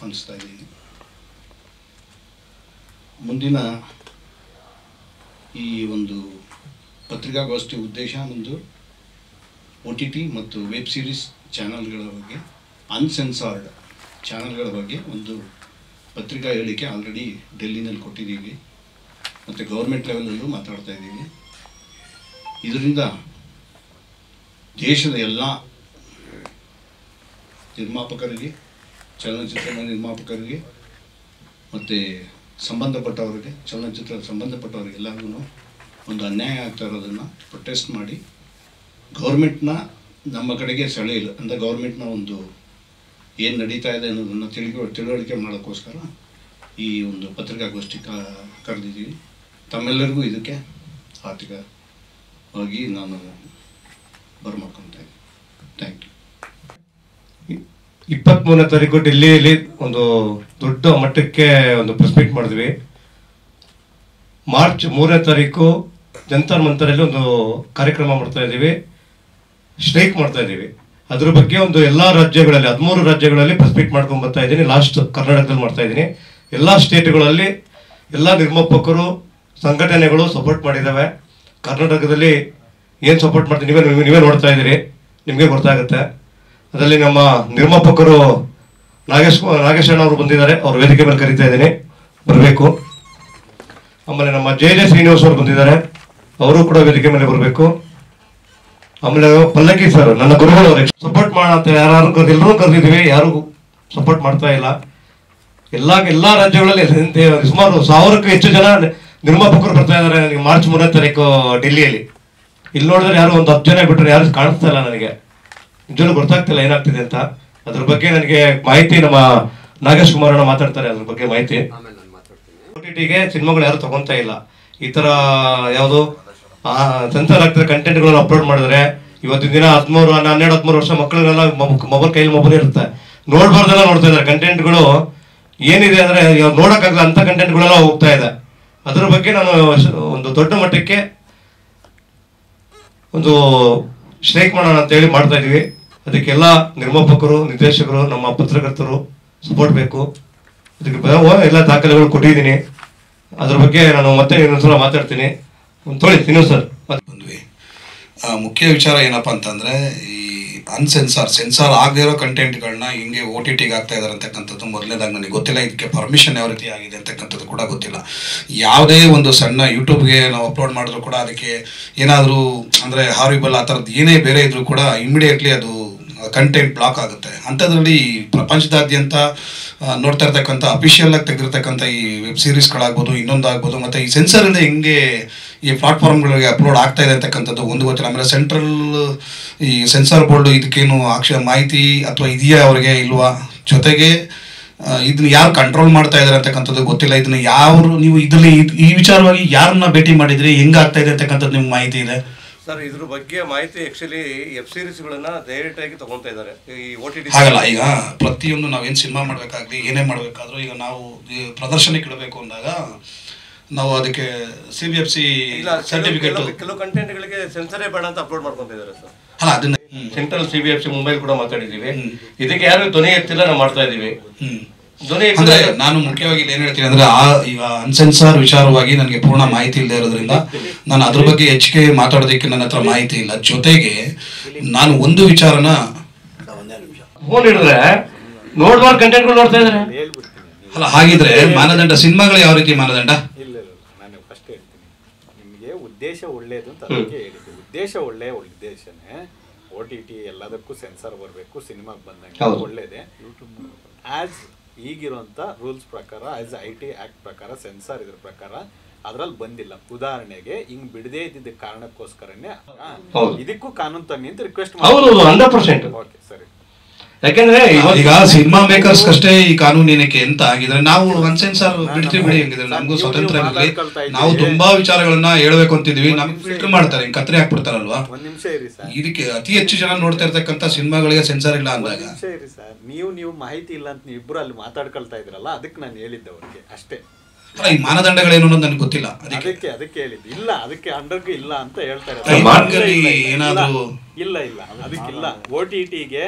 ಆಹ್ವಾನಿಸ್ತಾ ಇದ್ದೀನಿ. ಮುಂದಿನ ಈ ಒಂದು ಪತ್ರಿಕಾಗೋಷ್ಠಿ ಉದ್ದೇಶ ಒಂದು OTT ಮತ್ತು ವೆಬ್ ಸೀರೀಸ್ ಚಾನಲ್ಗಳ ಬಗ್ಗೆ, ಅನ್ಸೆನ್ಸಾರ್ಡ್ ಚಾನಲ್ಗಳ ಬಗ್ಗೆ ಒಂದು ಪತ್ರಿಕಾ ಹೇಳಿಕೆ ಆಲ್ರೆಡಿ ಡೆಲ್ಲಿನಲ್ಲಿ ಕೊಟ್ಟಿದ್ದೀವಿ ಮತ್ತು ಗೌರ್ಮೆಂಟ್ ಲೆವೆಲಲ್ಲೂ ಮಾತಾಡ್ತಾ ಇದ್ದೀವಿ. ಇದರಿಂದ ದೇಶದ ಎಲ್ಲ ನಿರ್ಮಾಪಕರಿಗೆ, ಚಲನಚಿತ್ರ ನಿರ್ಮಾಪಕರಿಗೆ ಮತ್ತು ಸಂಬಂಧಪಟ್ಟವರಿಗೆ, ಚಲನಚಿತ್ರ ಸಂಬಂಧಪಟ್ಟವರಿಗೆಲ್ಲರಿಗೂ ಒಂದು ಅನ್ಯಾಯ ಆಗ್ತಾ ಇರೋದನ್ನು ಪ್ರೊಟೆಸ್ಟ್ ಮಾಡಿ ಗೌರ್ಮೆಂಟ್ನ ನಮ್ಮ ಕಡೆಗೆ ಸೆಳೆಯಲು ಅಂದರೆ ಗೌರ್ಮೆಂಟ್ನ ಒಂದು ಏನು ನಡೀತಾ ಇದೆ ಅನ್ನೋದನ್ನು ತಿಳುವಳಿಕೆ ಮಾಡೋಕ್ಕೋಸ್ಕರ ಈ ಒಂದು ಪತ್ರಿಕಾಗೋಷ್ಠಿ ಕರೆದಿದ್ದೀವಿ. ತಮ್ಮೆಲ್ಲರಿಗೂ ಇದಕ್ಕೆ ಆರ್ಥಿಕವಾಗಿ ನಾನು ಬರಮಾಡ್ಕೊತಾ ಇದ್ದೀನಿ. Thank you. 23ನೇ ತಾರೀಕು ಡೆಲ್ಲಿಯಲ್ಲಿ ಒಂದು ದೊಡ್ಡ ಮಟ್ಟಕ್ಕೆ ಒಂದು ಪ್ರೆಸ್ ಮೀಟ್ ಮಾಡಿದ್ವಿ. ಮಾರ್ಚ್ 3ನೇ ತಾರೀಕು ಜಂತರ್ ಮಂತರಲ್ಲಿ ಒಂದು ಕಾರ್ಯಕ್ರಮ ಮಾಡ್ತಾ ಇದ್ದೀವಿ, ಸ್ಟ್ರೈಕ್ ಮಾಡ್ತಾ ಇದ್ದೀವಿ. ಅದ್ರ ಬಗ್ಗೆ ಒಂದು ಎಲ್ಲ ರಾಜ್ಯಗಳಲ್ಲಿ 13 ರಾಜ್ಯಗಳಲ್ಲಿ ಪ್ರೆಸ್ ಮೀಟ್ ಮಾಡ್ಕೊಂಡು ಬರ್ತಾ ಇದ್ದೀನಿ. ಲಾಸ್ಟ್ ಕರ್ನಾಟಕದಲ್ಲಿ ಮಾಡ್ತಾ ಇದ್ದೀನಿ. ಎಲ್ಲ ಸ್ಟೇಟ್ಗಳಲ್ಲಿ ಎಲ್ಲ ನಿರ್ಮಾಪಕರು ಸಂಘಟನೆಗಳು ಸಪೋರ್ಟ್ ಮಾಡಿದ್ದಾವೆ. ಕರ್ನಾಟಕದಲ್ಲಿ ಏನು ಸಪೋರ್ಟ್ ಮಾಡ್ತೀವಿ ನೀವೇ ನೋಡ್ತಾ ಇದ್ದೀರಿ, ನಿಮಗೆ ಗೊತ್ತಾಗುತ್ತೆ. ಅದರಲ್ಲಿ ನಮ್ಮ ನಿರ್ಮಾಪಕರು ನಾಗೇಶ್ ಅಣ್ಣ ಅವರು ಬಂದಿದ್ದಾರೆ, ಅವ್ರ ವೇದಿಕೆ ಮೇಲೆ ಕರೀತಾ ಇದ್ದೀನಿ, ಬರಬೇಕು. ಆಮೇಲೆ ನಮ್ಮ ಜೆ ಶ್ರೀನಿವಾಸ್ ಅವರು ಬಂದಿದ್ದಾರೆ, ಅವರು ಕೂಡ ವೇದಿಕೆ ಮೇಲೆ ಬರಬೇಕು. ಆಮೇಲೆ ಪಲ್ಲಕ್ಕಿ ಸರ್ ನನ್ನ ಗುರುಗಳು ಅವ್ರಿಗೆ ಸಪೋರ್ಟ್ ಮಾಡೋಣ ಅಂತ ಎಲ್ಲರೂ ಕರೆದಿದ್ದೀವಿ, ಯಾರು ಸಪೋರ್ಟ್ ಮಾಡ್ತಾ ಇಲ್ಲ. ಎಲ್ಲ ರಾಜ್ಯಗಳಲ್ಲಿ ಸುಮಾರು 1000ಕ್ಕೂ ಹೆಚ್ಚು ಜನ ನಿರ್ಮಾಪಕರು ಬರ್ತಾ ಇದ್ದಾರೆ ನನಗೆ ಮಾರ್ಚ್ 3ನೇ ತಾರೀಕು ಡೆಲ್ಲಿಯಲ್ಲಿ. ಇಲ್ಲಿ ನೋಡಿದ್ರೆ ಯಾರು ಒಂದು 10 ಜನ ಬಿಟ್ಟರೆ ಯಾರು ಕಾಣಿಸ್ತಾ ಇಲ್ಲ ನನಗೆ, ನಿಜವೂ ಗೊತ್ತಾಗ್ತಿಲ್ಲ ಏನಾಗ್ತಿದೆ ಅಂತ. ಅದ್ರ ಬಗ್ಗೆ ನನಗೆ ಮಾಹಿತಿ ನಮ್ಮ ನಾಗೇಶ್ ಕುಮಾರ್ ಅಣ್ಣ ಮಾತಾಡ್ತಾರೆ, ಅದ್ರ ಬಗ್ಗೆ ಮಾಹಿತಿ. OTTಗೆ ಸಿನಿಮಾಗಳು ಯಾರು ತಗೊಂತಾ ಇಲ್ಲ. ಈ ತರ ಯಾವುದು ಸೆನ್ಸರ್ ಆಗ್ತಿರೋ ಕಂಟೆಂಟ್ಗಳನ್ನ ಅಪ್ಲೋಡ್ ಮಾಡಿದ್ರೆ ಇವತ್ತಿನ ದಿನ 12-13 ವರ್ಷ ಮಕ್ಕಳಿಗೆಲ್ಲ ಕೈಲಿ ಮೊಬೈಲ್ ಇರುತ್ತೆ, ನೋಡ್ಬಾರ್ದೆಲ್ಲ ನೋಡ್ತಾ ಇದ್ದಾರೆ. ಕಂಟೆಂಟ್ಗಳು ಏನಿದೆ ಅಂದ್ರೆ ನೋಡೋಕ್ಕಾಗಲ್ಲ ಅಂತ ಕಂಟೆಂಟ್ಗಳೆಲ್ಲ ಹೋಗ್ತಾ ಇದೆ. ಅದ್ರ ಬಗ್ಗೆ ನಾನು ಒಂದು ದೊಡ್ಡ ಮಟ್ಟಕ್ಕೆ ಒಂದು ಸ್ಟ್ರೈಕ್ ಮಾಡೋಣ ಅಂತ ಹೇಳಿ ಮಾಡ್ತಾ ಇದೀವಿ. ಅದಕ್ಕೆಲ್ಲ ನಿರ್ಮಾಪಕರು, ನಿರ್ದೇಶಕರು, ನಮ್ಮ ಪತ್ರಕರ್ತರು ಸಪೋರ್ಟ್ ಬೇಕು. ಅದಕ್ಕೆ ಎಲ್ಲ ದಾಖಲೆಗಳು ಕೊಟ್ಟಿದ್ದೀನಿ. ಅದ್ರ ಬಗ್ಗೆ ನಾನು ಮತ್ತೆ ಇನ್ನೊಂದ್ಸಲ ಮಾತಾಡ್ತೀನಿ. ಇನ್ನೂ ಸರ್ ಬಂದ್ವಿ. ಮುಖ್ಯ ವಿಚಾರ ಏನಪ್ಪ ಅಂತಂದರೆ, ಈ ಸೆನ್ಸಾರ್ ಆಗದಿರೋ ಕಂಟೆಂಟ್ಗಳನ್ನ ಹಿಂಗೆ OTTಗೆ ಆಗ್ತಾ ಇದ್ದಾರೆ ಅಂತಕ್ಕಂಥದ್ದು ಮೊದಲನೇದಾಗಿ ನನಗೆ ಗೊತ್ತಿಲ್ಲ. ಇದಕ್ಕೆ ಪರ್ಮಿಷನ್ ಯಾವ ರೀತಿ ಆಗಿದೆ ಅಂತಕ್ಕಂಥದ್ದು ಕೂಡ ಗೊತ್ತಿಲ್ಲ. ಯಾವುದೇ ಒಂದು ಸಣ್ಣ ಯೂಟ್ಯೂಬ್ಗೆ ನಾವು ಅಪ್ಲೋಡ್ ಮಾಡಿದ್ರು ಕೂಡ ಅದಕ್ಕೆ ಏನಾದರೂ ಅಂದರೆ ಹಾರಿಬಲ್ ಆ ಥರದ್ದು ಏನೇ ಬೇರೆ ಇದ್ರೂ ಕೂಡ ಇಮಿಡಿಯೇಟ್ಲಿ ಅದು ಕಂಟೆಂಟ್ ಬ್ಲಾಕ್ ಆಗುತ್ತೆ. ಅಂಥದ್ರಲ್ಲಿ ಪ್ರಪಂಚದಾದ್ಯಂತ ನೋಡ್ತಾ ಇರ್ತಕ್ಕಂಥ ಅಫಿಷಿಯಲ್ ಆಗಿ ತೆಗೆದಿರ್ತಕ್ಕಂಥ ಈ ವೆಬ್ ಸೀರೀಸ್ಗಳಾಗ್ಬೋದು, ಇನ್ನೊಂದಾಗ್ಬೋದು, ಮತ್ತು ಈ ಸೆನ್ಸರಿಂದ ಹೆಂಗೆ ಈ ಪ್ಲಾಟ್ಫಾರ್ಮ್ಗಳಿಗೆ ಅಪ್ಲೋಡ್ ಆಗ್ತಾ ಇದೆ ಅಂತಕ್ಕಂಥದ್ದು ಒಂದು ಗೊತ್ತಿಲ್ಲ. ಆಮೇಲೆ ಸೆಂಟ್ರಲ್ ಈ ಸೆನ್ಸಾರ್ ಬೋರ್ಡ್ ಇದಕ್ಕೇನು ಮಾಹಿತಿ ಅಥವಾ ಇದೆಯಾ ಅವರಿಗೆ ಇಲ್ವಾ, ಜೊತೆಗೆ ಇದನ್ನ ಯಾರು ಕಂಟ್ರೋಲ್ ಮಾಡ್ತಾ ಇದ್ದಾರೆ ಅಂತಕ್ಕಂಥದ್ದು ಗೊತ್ತಿಲ್ಲ. ಇದನ್ನ ನೀವು ಇದರಲ್ಲಿ ಈ ವಿಚಾರವಾಗಿ ಯಾರನ್ನ ಭೇಟಿ ಮಾಡಿದ್ರಿ, ಹೆಂಗಾಗ್ತಾ ಇದೆ ಅಂತಕ್ಕಂಥದ್ದು ನಿಮ್ಗೆ ಮಾಹಿತಿ ಇದೆ ಸರ್? ಇದ್ರ ಬಗ್ಗೆ ಮಾಹಿತಿ ಆಕ್ಚುಲಿ ವೆಬ್ ಸೀರೀಸ್ಗಳನ್ನ ಡೈರೆಕ್ಟ್ ಆಗಿ ತಗೊಂತಾ ಇದ್ದಾರೆ ಈ OTT. ಹಾಗಲ್ಲ, ಈಗ ಪ್ರತಿಯೊಂದು ನಾವೇನು ಸಿನಿಮಾ ಮಾಡಬೇಕಾಗ್ಲಿ ಏನೇ ಮಾಡಬೇಕಾದ್ರೂ ಈಗ ನಾವು ಪ್ರದರ್ಶನಕ್ಕೆ ಇಡಬೇಕು ಅಂದಾಗ ನಾವು ಅದಕ್ಕೆ CBFC ಸರ್ಟಿಫಿಕೇಟ್, ಕೆಲವು ಕಂಟೆಂಟ್ಗಳಿಗೆ ಸೆನ್ಸರೇ ಬೇಡ ಅಂತ ಅಪ್ಲೋಡ್ ಮಾಡ್ಕೊಂತ ಇದ್ದಾರೆ ಸರ್. ಅಲ್ಲ, ಅದನ್ನ ಸೆಂಟ್ರಲ್ CBFC ಮುಂಬೈ ಕೂಡ ಮಾತಾಡಿದ್ದೀವಿ. ಇದಕ್ಕೆ ಯಾರು ಧ್ವನಿ ಎತ್ತಿಲ್ಲ, ನಾವು ಮಾಡ್ತಾ ಇದೀವಿ. ಅಂದ್ರೆ ನಾನು ಮುಖ್ಯವಾಗಿ ಏನ್ ಹೇಳ್ತೀನಿ ಅಂದ್ರೆ, ಈಗ ಅನ್ಸೆನ್ಸಾರ್ ವಿಚಾರವಾಗಿ ನನಗೆ ಪೂರ್ಣ ಮಾಹಿತಿ ಇಲ್ಲದೆ ಇರೋದ್ರಿಂದ ನಾನು ಅದ್ರ ಬಗ್ಗೆ ಹೆಚ್ಚಿಗೆ ಮಾತಾಡೋದಕ್ಕೆ ನನ್ನ ಹತ್ರ ಮಾಹಿತಿ ಇಲ್ಲ. ಜೊತೆಗೆ ನಾನು ಒಂದು ವಿಚಾರನ ಫೋನ್ ಹಿಡಿದ್ರೆ ನೋಡ್ಬಾರ್ದು ಕಂಟೆಂಟ್ಗಳು ನೋಡ್ತಾ ಇದ್ದಾರೆ. ಅಲ್ಲ, ಹಾಗಿದ್ರೆ ಮಾನದಂಡ ಸಿನಿಮಾಗಳು ಯಾವ ರೀತಿ ಮಾನದಂಡ? ಇಲ್ಲ, ನಾನು ಫಸ್ಟ್ ಹೇಳ್ತೀನಿ ನಿಮಗೆ, ಉದ್ದೇಶ ಒಳ್ಳೇದು ಅಂತ ಅದಕ್ಕೆ ಹೇಳಿದ್ದೆ. ಉದ್ದೇಶ ಒಳ್ಳೆಯ ಉದ್ದೇಶನೇ. OTT ಎಲ್ಲದಕ್ಕೂ ಸೆನ್ಸರ್ ಬರಬೇಕು, ಸಿನಿಮಾಗೆ ಬಂದಂಗೆ ಒಳ್ಳೇದೇ. ಆಸ್ ಈಗಿರುವಂಥ ರೂಲ್ಸ್ ಪ್ರಕಾರ, ಆಸ್ IT ಆಕ್ಟ್ ಪ್ರಕಾರ ಸೆನ್ಸಾರ್ ಇದ್ರ ಪ್ರಕಾರ ಅದ್ರಲ್ಲಿ ಬಂದಿಲ್ಲ. ಉದಾಹರಣೆಗೆ ಹಿಂಗ್ ಬಿಡದೇ ಇದ್ದಿದ್ದ ಕಾರಣಕ್ಕೋಸ್ಕರನೇ ಇದಕ್ಕೂ ಕಾನೂನು ತನ್ನಿ ಅಂತ ರಿಕ್ವೆಸ್ಟ್ ಮಾಡಿ. 100%. ಓಕೆ, ಸರಿ. ಯಾಕಂದ್ರೆ ಈಗ ಸಿನಿಮಾ ಮೇಕರ್ಸ್ ಅಷ್ಟೇ ಈ ಕಾನೂನು ಏನಕ್ಕೆ ಅಂತ ಆಗಿದ್ರೆ ನಾವು ಅನ್ಸೆನ್ಸಾರ್ ಬಿಡ್ತೀವಿ ಬಿಡಿ, ಹೆಂಗಿದ್ರೆ ನಮಗೂ ಸ್ವತಂತ್ರ ಇರಲಿ. ನಾವು ತುಂಬಾ ವಿಚಾರಗಳನ್ನ ಹೇಳ್ಬೇಕು ಅಂತಿದ್ವಿ, ನಮ್ಗೆ ಫಿಲ್ಟರ್ ಮಾಡ್ತಾರೆ, ಕತ್ರಿ ಹಾಕ್ಬಿಡ್ತಾರಲ್ವಾ. ಒಂದ್ ನಿಮಿಷ ಇರಿ ಸರ್, ಇದಕ್ಕೆ ಅತಿ ಹೆಚ್ಚು ಜನ ನೋಡ್ತಾ ಇರ್ತಕ್ಕಂಥ ಸಿನಿಮಾಗಳಿಗೆ ಸೆನ್ಸಾರ್ ಇಲ್ಲ ಅಂದಾಗ. ನಿಮಿಷ ಇರಿ ಸರ್, ನೀವು ಮಾಹಿತಿ ಇಲ್ಲ ಅಂತ ನೀವು ಇಬ್ರು ಅಲ್ಲಿ ಮಾತಾಡ್ಕೊಳ್ತಾ ಇದ್ರಲ್ಲ, ಅದಕ್ಕೆ ನಾನು ಹೇಳಿದ್ದೆ ಅವ್ರಿಗೆ ಅಷ್ಟೇ. ಅಲ್ಲ, ಈ ಮಾನದಂಡಗಳೇನು ಅನ್ನೋದು ನನಗೆ ಗೊತ್ತಿಲ್ಲ. ಅದಕ್ಕೆ ಹೇಳಿದ್ದು ಇಲ್ಲ, ಅದಕ್ಕೆ ಅಂಡರ್ಗೂ ಇಲ್ಲ ಅಂತ ಹೇಳ್ತಾರೆ. ಏನಾದ್ರು ಇಲ್ಲ, ಅದಕ್ಕಿಲ್ಲ. OTTಗೆ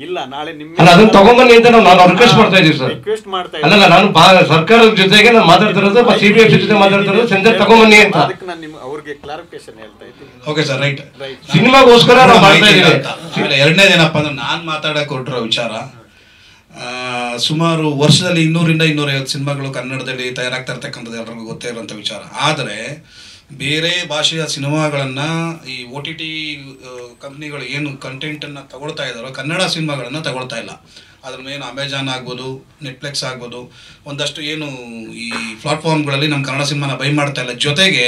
ಇಲ್ಲ ನಾಳೆ ಅಲ್ಲ ಅದನ್ನ ತಗೊಂಬನ್ನಿ ಅಂತ ನಾನು ರಿಕ್ವೆಸ್ಟ್ ಮಾಡ್ತಾ ಇದೀವಿ ಸರ್. ರಿಕ್ವೆಸ್ಟ್ ಮಾಡ್ತಾ ಅಲ್ಲಲ್ಲ ನಾನು ಸರ್ಕಾರದ ಜೊತೆಗೆ ನಾನು ಮಾತಾಡ್ತಿರೋದು, CBFC ಜೊತೆ ಮಾತಾಡ್ತಿರೋದು, ಸೆನ್ಸರ್ ತಗೊಂಬನ್ನಿ ಅಂತ. ಅದಕ್ಕೆ ನಾನು ಅವ್ರಿಗೆ ಕ್ಲಾರಿಫಿಕೇಶನ್ ಹೇಳ್ತಾ ಇದ್ದೀನಿ. Okay sir, right. ಸಿನಿಮಾಗೋಸ್ಕರ ನಾವು ಮಾಡ್ತಾ ಇದೀವಿ. ಎರಡನೇದೇನಪ್ಪ ಅಂದ್ರೆ ನಾನು ಮಾತಾಡಕ್ಕೆ ಹೊರಟಿರೋ ವಿಚಾರ, ಸುಮಾರು ವರ್ಷದಲ್ಲಿ 200 ರಿಂದ 250 ಸಿನಿಮಾಗಳು ಕನ್ನಡದಲ್ಲಿ ತಯಾರಾಗ್ತಾ ಇರ್ತಕ್ಕಂಥದ್ದು ಎಲ್ಲರಿಗೂ ಗೊತ್ತೇ ಇರುವಂಥ ವಿಚಾರ. ಆದರೆ ಬೇರೆ ಭಾಷೆಯ ಸಿನಿಮಾಗಳನ್ನು ಈ OTT ಕಂಪ್ನಿಗಳು ಏನು ಕಂಟೆಂಟನ್ನು ತಗೊಳ್ತಾ ಇದ್ದಾರೋ ಕನ್ನಡ ಸಿನಿಮಾಗಳನ್ನು ತಗೊಳ್ತಾ ಇಲ್ಲ. ಅದ್ರ ಮೇಲೆ ಅಮೆಜಾನ್ ಆಗ್ಬೋದು, ನೆಟ್ಫ್ಲಿಕ್ಸ್ ಆಗ್ಬೋದು, ಒಂದಷ್ಟು ಏನು ಈ ಪ್ಲಾಟ್ಫಾರ್ಮ್ಗಳಲ್ಲಿ ನಮ್ಮ ಕನ್ನಡ ಸಿನಿಮಾನ ಬೈ ಮಾಡ್ತಾ ಇಲ್ಲ. ಜೊತೆಗೆ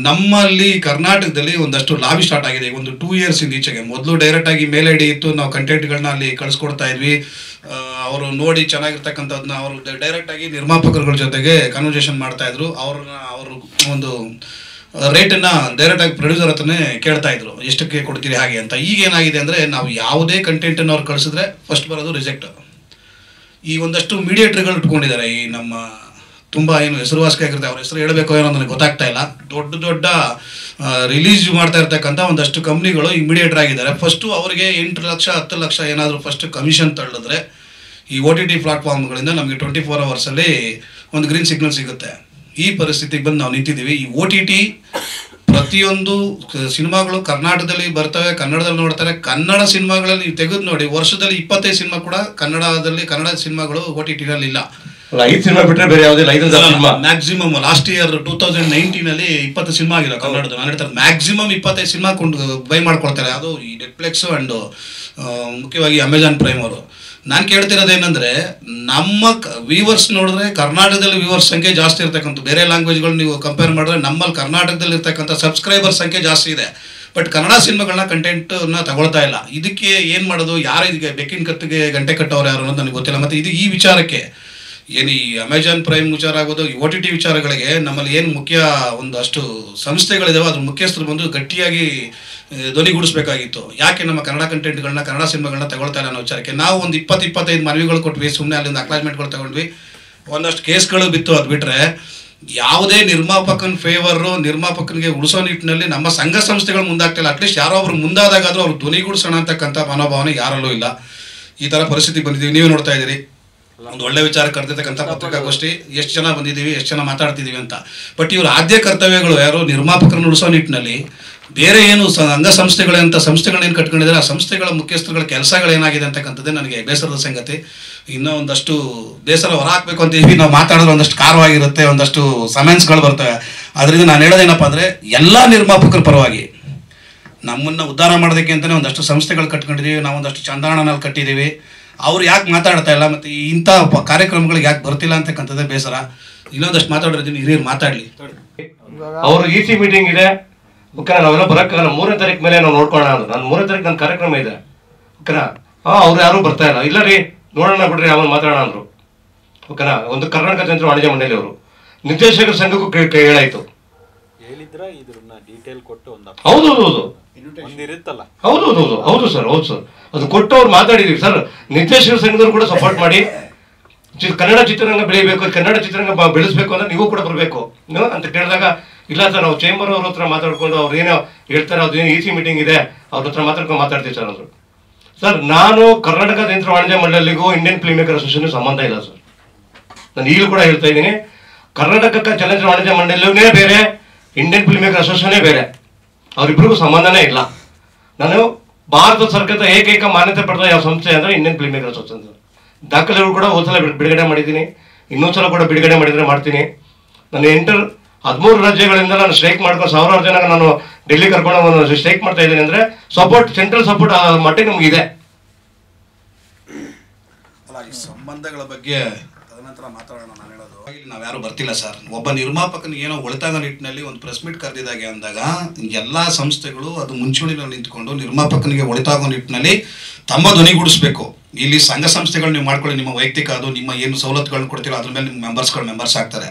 ನಮ್ಮಲ್ಲಿ ಕರ್ನಾಟಕದಲ್ಲಿ ಒಂದಷ್ಟು ಲಾಬಿ ಸ್ಟಾರ್ಟ್ ಆಗಿದೆ ಒಂದು 2 ಇಯರ್ಸ್ ಈಚೆಗೆ. ಮೊದಲು ಡೈರೆಕ್ಟಾಗಿ ಮೇಲ್ ಐ ಡಿ ಇತ್ತು, ನಾವು ಕಂಟೆಂಟ್ಗಳನ್ನ ಅಲ್ಲಿ ಕಳಿಸ್ಕೊಡ್ತಾ ಇದ್ವಿ, ಅವರು ನೋಡಿ ಚೆನ್ನಾಗಿರ್ತಕ್ಕಂಥದ್ದನ್ನ ಅವರು ಡೈರೆಕ್ಟಾಗಿ ನಿರ್ಮಾಪಕರುಗಳ ಜೊತೆಗೆ ಕನ್ವರ್ಸೇಷನ್ ಮಾಡ್ತಾಯಿದ್ರು. ಅವರು ಒಂದು ರೇಟನ್ನು ಡೈರೆಕ್ಟಾಗಿ ಪ್ರೊಡ್ಯೂಸರ್ ಹತ್ರನೇ ಕೇಳ್ತಾ ಇದ್ರು, ಎಷ್ಟಕ್ಕೆ ಕೊಡ್ತೀರಿ ಹಾಗೆ ಅಂತ. ಈಗ ಏನಾಗಿದೆ ಅಂದರೆ ನಾವು ಯಾವುದೇ ಕಂಟೆಂಟನ್ನು ಅವ್ರು ಕಳಿಸಿದ್ರೆ ಫಸ್ಟ್ ಬರೋದು ರಿಜೆಕ್ಟ್. ಈ ಒಂದಷ್ಟು ಮೀಡಿಯೇಟ್ರ್ಗಳು ಇಟ್ಕೊಂಡಿದ್ದಾರೆ, ಈ ನಮ್ಮ ತುಂಬ ಏನು ಹೆಸರುವಾಸಿ ಆಗಿರುತ್ತೆ, ಅವ್ರ ಹೆಸರು ಹೇಳಬೇಕು ಏನೋ ನನಗೆ ಗೊತ್ತಾಗ್ತಾ ಇಲ್ಲ. ದೊಡ್ಡ ರಿಲೀಸ್ ಮಾಡ್ತಾ ಇರ್ತಕ್ಕಂಥ ಒಂದಷ್ಟು ಕಂಪ್ನಿಗಳು ಇಮಿಡಿಯೇಟರ್ ಆಗಿದ್ದಾರೆ. ಫಸ್ಟು ಅವರಿಗೆ 8 ಲಕ್ಷ 10 ಲಕ್ಷ ಏನಾದರೂ ಫಸ್ಟ್ ಕಮಿಷನ್ ತಳ್ಳಿದ್ರೆ ಈ OTT ಪ್ಲಾಟ್ಫಾರ್ಮ್ಗಳಿಂದ ನಮಗೆ 24 ಅವರ್ಸಲ್ಲಿ ಒಂದು ಗ್ರೀನ್ ಸಿಗ್ನಲ್ ಸಿಗುತ್ತೆ. ಈ ಪರಿಸ್ಥಿತಿಗೆ ಬಂದು ನಾವು ನಿಂತಿದ್ದೀವಿ. ಈ OTT ಪ್ರತಿಯೊಂದು ಸಿನಿಮಾಗಳು ಕರ್ನಾಟಕದಲ್ಲಿ ಬರ್ತವೆ, ಕನ್ನಡದಲ್ಲಿ ನೋಡ್ತಾರೆ. ಕನ್ನಡ ಸಿನಿಮಾಗಳಲ್ಲಿ ನೀವು ತೆಗೆದು ನೋಡಿ, ವರ್ಷದಲ್ಲಿ 25 ಸಿನಿಮಾ ಕೂಡ ಕನ್ನಡ ಸಿನಿಮಾಗಳು OTT-ನಲ್ಲಿ ಇಲ್ಲ. 5 ಸಿನಿಮಾ ಬಿಟ್ಟರೆ ಬೇರೆ ಯಾವುದಿಲ್ಲ. 5 cinema maximum last year 2019 20 cinema ಆಗಿದೆ ಕನ್ನಡದ. ನಾನು ಹೇಳ್ತಾರೆ ಮ್ಯಾಕ್ಸಿಮಮ್ 25 ಸಿನಿಮಾ ಬೈ ಮಾಡ್ಕೊಳ್ತಾರೆ. ಅದು ಈ ನೆಟ್ಫ್ಲಿಕ್ಸ್ ಆ್ಯಂಡ್ ಮುಖ್ಯವಾಗಿ ಅಮೆಜಾನ್ ಪ್ರೈಮ್ ಅವರು. ನಾನು ಕೇಳ್ತಿರೋದೇನೆಂದರೆ, ನಮ್ಮ ವ್ಯೂವರ್ಸ್ ನೋಡಿದ್ರೆ ಕರ್ನಾಟಕದಲ್ಲಿ ವ್ಯೂವರ್ಸ್ ಸಂಖ್ಯೆ ಜಾಸ್ತಿ ಇರ್ತಕ್ಕಂಥ, ಬೇರೆ ಲ್ಯಾಂಗ್ವೇಜ್ಗಳು ನೀವು ಕಂಪೇರ್ ಮಾಡಿದ್ರೆ ನಮ್ಮಲ್ಲಿ ಕರ್ನಾಟಕದಲ್ಲಿ ಇರ್ತಕ್ಕಂಥ ಸಬ್ಸ್ಕ್ರೈಬರ್ ಸಂಖ್ಯೆ ಜಾಸ್ತಿ ಇದೆ. ಬಟ್ ಕನ್ನಡ ಸಿನಿಮಾಗಳನ್ನ ಕಂಟೆಂಟನ್ನು ತಗೊಳ್ತಾ ಇಲ್ಲ. ಇದಕ್ಕೆ ಏನು ಮಾಡೋದು? ಯಾರು ಇದಕ್ಕೆ ಬೆಕ್ಕಿನ ಕತ್ತಿಗೆ ಗಂಟೆ ಕಟ್ಟೋರು ಯಾರು ಅನ್ನೋದು ನನಗೆ ಗೊತ್ತಿಲ್ಲ. ಮತ್ತು ಈ ವಿಚಾರಕ್ಕೆ ಏನು ಈ ಅಮೆಜಾನ್ ಪ್ರೈಮ್ ವಿಚಾರ ಆಗ್ಬೋದು, ಈ OTT ವಿಚಾರಗಳಿಗೆ ನಮ್ಮಲ್ಲಿ ಏನು ಮುಖ್ಯ ಒಂದಷ್ಟು ಸಂಸ್ಥೆಗಳಿದಾವೆ, ಅದ್ರ ಮುಖ್ಯಸ್ಥರು ಬಂದು ಗಟ್ಟಿಯಾಗಿ ಧ್ವನಿಗೂಡಿಸ್ಬೇಕಾಗಿತ್ತು. ಯಾಕೆ ನಮ್ಮ ಕನ್ನಡ ಕಂಟೆಂಟ್ಗಳನ್ನ ಕನ್ನಡ ಸಿನಿಮಾಗಳನ್ನ ತಗೊಳ್ತಾ ಇಲ್ಲ ಅನ್ನೋ ವಿಚಾರಕ್ಕೆ ನಾವು ಒಂದು 20-25 ಮನವಿಗಳು ಕೊಟ್ವಿ, ಸುಮ್ಮನೆ ಅಲ್ಲಿಂದ ಅಕ್ಲಾಜ್ಮೆಂಟ್ಗಳು ತಗೊಂಡ್ವಿ, ಒಂದಷ್ಟು ಕೇಸ್ಗಳು ಬಿತ್ತು. ಅದು ಬಿಟ್ಟರೆ ಯಾವುದೇ ನಿರ್ಮಾಪಕನ ಫೇವರು, ನಿರ್ಮಾಪಕನಿಗೆ ಉಳಿಸೋ ನಿಟ್ಟಿನಲ್ಲಿ ನಮ್ಮ ಸಂಘ ಸಂಸ್ಥೆಗಳು ಮುಂದಾಗ್ತಿಲ್ಲ. ಅಟ್ಲೀಸ್ಟ್ ಯಾರೋ ಒಬ್ರು ಮುಂದಾದಾಗಾದರೂ ಅವ್ರು ಧ್ವನಿಗೂಡಿಸೋಣ ಅಂತಕ್ಕಂಥ ಮನೋಭಾವನೆ ಯಾರಲ್ಲೂ ಇಲ್ಲ. ಈ ಥರ ಪರಿಸ್ಥಿತಿ ಬಂದಿದ್ದೀವಿ. ನೀವೇ ನೋಡ್ತಾ ಇದ್ದೀರಿ, ಒಂದು ಒಳ್ಳೆ ವಿಚಾರ ಕರೆದಿರ್ತಕ್ಕಂಥ ಪತ್ರಿಕಾಗೋಷ್ಠಿ, ಎಷ್ಟು ಜನ ಬಂದಿದ್ದೀವಿ, ಎಷ್ಟು ಜನ ಮಾತಾಡ್ತಿದ್ದೀವಿ ಅಂತ. ಬಟ್ ಇವ್ರ ಆದ್ಯ ಕರ್ತವ್ಯಗಳು ಯಾರು ನಿರ್ಮಾಪಕರನ್ನು ಉಳಿಸೋ ನಿಟ್ಟಿನಲ್ಲಿ ಬೇರೆ ಏನು ಅಂಗಸಂಸ್ಥೆಗಳಂತ ಸಂಸ್ಥೆಗಳನ್ನೇನು ಕಟ್ಕೊಂಡಿದ್ದಾರೆ, ಆ ಸಂಸ್ಥೆಗಳ ಮುಖ್ಯಸ್ಥರುಗಳ ಕೆಲಸಗಳೇನಾಗಿದೆ ಅಂತಕ್ಕಂಥದ್ದೇ ನನಗೆ ಬೇಸರದ ಸಂಗತಿ. ಇನ್ನೂ ಒಂದಷ್ಟು ಬೇಸರ ಹೊರ ಹಾಕಬೇಕು ಅಂತೀವಿ. ನಾವು ಮಾತಾಡಿದ್ರೆ ಒಂದಷ್ಟು ಕಾರವಾಗಿರುತ್ತೆ, ಒಂದಷ್ಟು ಸಮನ್ಸ್ಗಳು ಬರ್ತವೆ. ಅದರಿಂದ ನಾನು ಹೇಳೋದೇನಪ್ಪ ಅಂದರೆ, ಎಲ್ಲ ನಿರ್ಮಾಪಕರ ಪರವಾಗಿ ನಮ್ಮನ್ನು ಉದ್ಧಾರ ಮಾಡೋದಕ್ಕೆ ಅಂತಲೇ ಒಂದಷ್ಟು ಸಂಸ್ಥೆಗಳು ಕಟ್ಕೊಂಡಿದ್ದೀವಿ, ನಾವು ಒಂದಷ್ಟು ಚಂದಾಣನಲ್ಲಿ ಕಟ್ಟಿದ್ದೀವಿ. ಅವ್ರು ಯಾಕೆ ಮಾತಾಡ್ತಾ ಇಲ್ಲ, ಮತ್ತು ಇಂಥ ಕಾರ್ಯಕ್ರಮಗಳಿಗೆ ಯಾಕೆ ಬರ್ತಿಲ್ಲ ಅಂತಕ್ಕಂಥದ್ದೇ ಬೇಸರ. ಇನ್ನೊಂದಷ್ಟು ಮಾತಾಡಿರ್ತೀನಿ, ಹಿರಿಯರು ಮಾತಾಡಲಿ. ಅವರು EC ಮೀಟಿಂಗ್ ಇದೆ, ಓಕೆನಾ, ನಾವೆಲ್ಲ ಬರೋಕ್ಕಾಗಲ್ಲ. 3ನೇ ತಾರೀಕು ಮೇಲೆ ನಾವು ನೋಡ್ಕೊಳ್ಳೋಣ ಅಂದ್ರು. ನಾನು 3ನೇ ತಾರೀಕು ನನ್ನ ಕಾರ್ಯಕ್ರಮ ಇದೆ, ಓಕೆನಾ. ಅವ್ರು ಯಾರೂ ಬರ್ತಾ ಇಲ್ಲ. ಇಲ್ಲ ರೀ, ನೋಡೋಣ ಬಿಡ್ರಿ, ಆಮೇಲೆ ಮಾತಾಡೋಣ ಅಂದರು, ಓಕೆನಾ. ಒಂದು ಕರ್ನಾಟಕ ತಂತ್ರ ವಾಣಿಜ್ಯ ಮಂಡಳಿ ಅವರು ನಿರ್ದೇಶಕರ ಸಂಘಕ್ಕೂ ಹೇಳಾಯ್ತು, ಹೇಳಿದ್ರ ಇದ್ರನ್ನ ಡೀಟೇಲ್ ಕೊಟ್ಟು ಒಂದು ಹೌದು ಒಂದಿರುತ್ತಲ್ಲ. ಹೌದು ಸರ್ ಅದು ಕೊಟ್ಟು ಅವ್ರು ಮಾತಾಡಿದೀವಿ ಸರ್. ನಿರ್ದೇಶಕರ ಸಂಘದವ್ರು ಕೂಡ ಸಪೋರ್ಟ್ ಮಾಡಿ ಕನ್ನಡ ಚಿತ್ರರಂಗ ಬೆಳಿಬೇಕು, ಕನ್ನಡ ಚಿತ್ರರಂಗ ಬೆಳೆಸ್ಬೇಕು ಅಂದ್ರೆ ನೀವು ಕೂಡ ಬರಬೇಕು ಅಂತ ಕೇಳಿದಾಗ, ಇಲ್ಲ ಸರ್ ನಾವು ಚೇಂಬರ್ ಅವ್ರ ಹತ್ರ ಮಾತಾಡ್ಕೊಂಡು ಅವ್ರು ಏನೋ ಹೇಳ್ತಾರೆ, ಅದೇನು EC ಮೀಟಿಂಗ್ ಇದೆ, ಅವ್ರ ಹತ್ರ ಮಾತಾಡ್ತೀವಿ ಸರ್ ಅಂದರು. ಸರ್ ನಾನು ಕರ್ನಾಟಕ ತಂತ್ರ ವಾಣಿಜ್ಯ ಮಂಡಳಿಗೂ ಇಂಡಿಯನ್ ಫಿಲ್ಮ್ ಮೇಕರ್ ಅಸೋಸಿಯೇಷನ್ ಸಂಬಂಧ ಇಲ್ಲ ಸರ್. ನಾನು ಈಗಲೂ ಕೂಡ ಹೇಳ್ತಾ ಇದ್ದೀನಿ, ಕರ್ನಾಟಕ ಚಲನಚಿತ್ರ ವಾಣಿಜ್ಯ ಮಂಡಳಿನೇ ಬೇರೆ, ಇಂಡಿಯನ್ ಫಿಲ್ಮ್ ಮೇಕರ್ ಅಸೋಸಿಯೇಷನೇ ಬೇರೆ, ಅವರಿಬ್ಬರಿಗೂ ಸಂಬಂಧನೇ ಇಲ್ಲ. ನಾನು ಭಾರತ ಸರ್ಕಾರದ ಏಕೈಕ ಮಾನ್ಯತೆ ಪಡೆದ ಯಾವ ಸಂಸ್ಥೆ ಅಂದರೆ ಇಂಡಿಯನ್ ಫಿಲ್ಮ್ ಮೇಕರ್ ಅಸೋಸಿಯೇಷನ್. ದಾಖಲೆಗಳು ಕೂಡ ಹೋದ್ಸಲ ಬಿಡುಗಡೆ ಮಾಡಿದ್ದೀನಿ, ಇನ್ನೊಂದ್ಸಲ ಕೂಡ ಬಿಡುಗಡೆ ಮಾಡಿದರೆ ಮಾಡ್ತೀನಿ. ನಾನು 13 ರಾಜ್ಯಗಳಿಂದ ನಾನು ಸ್ಟ್ರೈಕ್ ಮಾಡ್ಕೊಂಡು 1000 ಜನ ನಾನು ಡೆಲ್ಲಿ ಕರ್ಕೊಂಡು ಸ್ಟ್ರೈಕ್ ಮಾಡ್ತಾ ಇದ್ದೀನಿ. ಅಂದರೆ ಸಪೋರ್ಟ್, ಸೆಂಟ್ರಲ್ ಸಪೋರ್ಟ್ ಆ ಮಟ್ಟಿಗೆ ನಮಗಿದೆ. ಅಲ್ಲ, ಈ ಸಂಬಂಧಗಳ ಬಗ್ಗೆ ತದನಂತರ ಮಾತಾಡೋಣ. ನಾನು ಹೇಳೋದು, ನಾವು ಯಾರು ಬರ್ತಿಲ್ಲ ಸರ್. ಒಬ್ಬ ನಿರ್ಮಾಪಕನಿಗೆ ಏನೋ ಒಳಿತಾಗ ನಿಟ್ಟಿನಲ್ಲಿ ಒಂದು ಪ್ರೆಸ್ ಮೀಟ್ ಕರೆದಿದ್ದಾಗೆ ಅಂದಾಗ ಎಲ್ಲ ಸಂಸ್ಥೆಗಳು ಅದು ಮುಂಚೂಣಿನಲ್ಲಿ ನಿಂತ್ಕೊಂಡು ನಿರ್ಮಾಪಕನಿಗೆ ಒಳಿತಾಗೋ ನಿಟ್ಟಿನಲ್ಲಿ ತಮ್ಮ ಧ್ವನಿಗೂಡಿಸ್ಬೇಕು. ಇಲ್ಲಿ ಸಂಘ ಸಂಸ್ಥೆಗಳು ನೀವು ಮಾಡ್ಕೊಳ್ಳಿ, ನಿಮ್ಮ ವೈಯಕ್ತಿಕ ಅದು ನಿಮ್ಮ ಏನು ಸವಲತ್ತುಗಳನ್ನ ಕೊಡ್ತೀರೋ ಅದ್ರ ಮೇಲೆ ನಿಮ್ಮ ಮೆಂಬರ್ಸ್ ಆಗ್ತಾರೆ.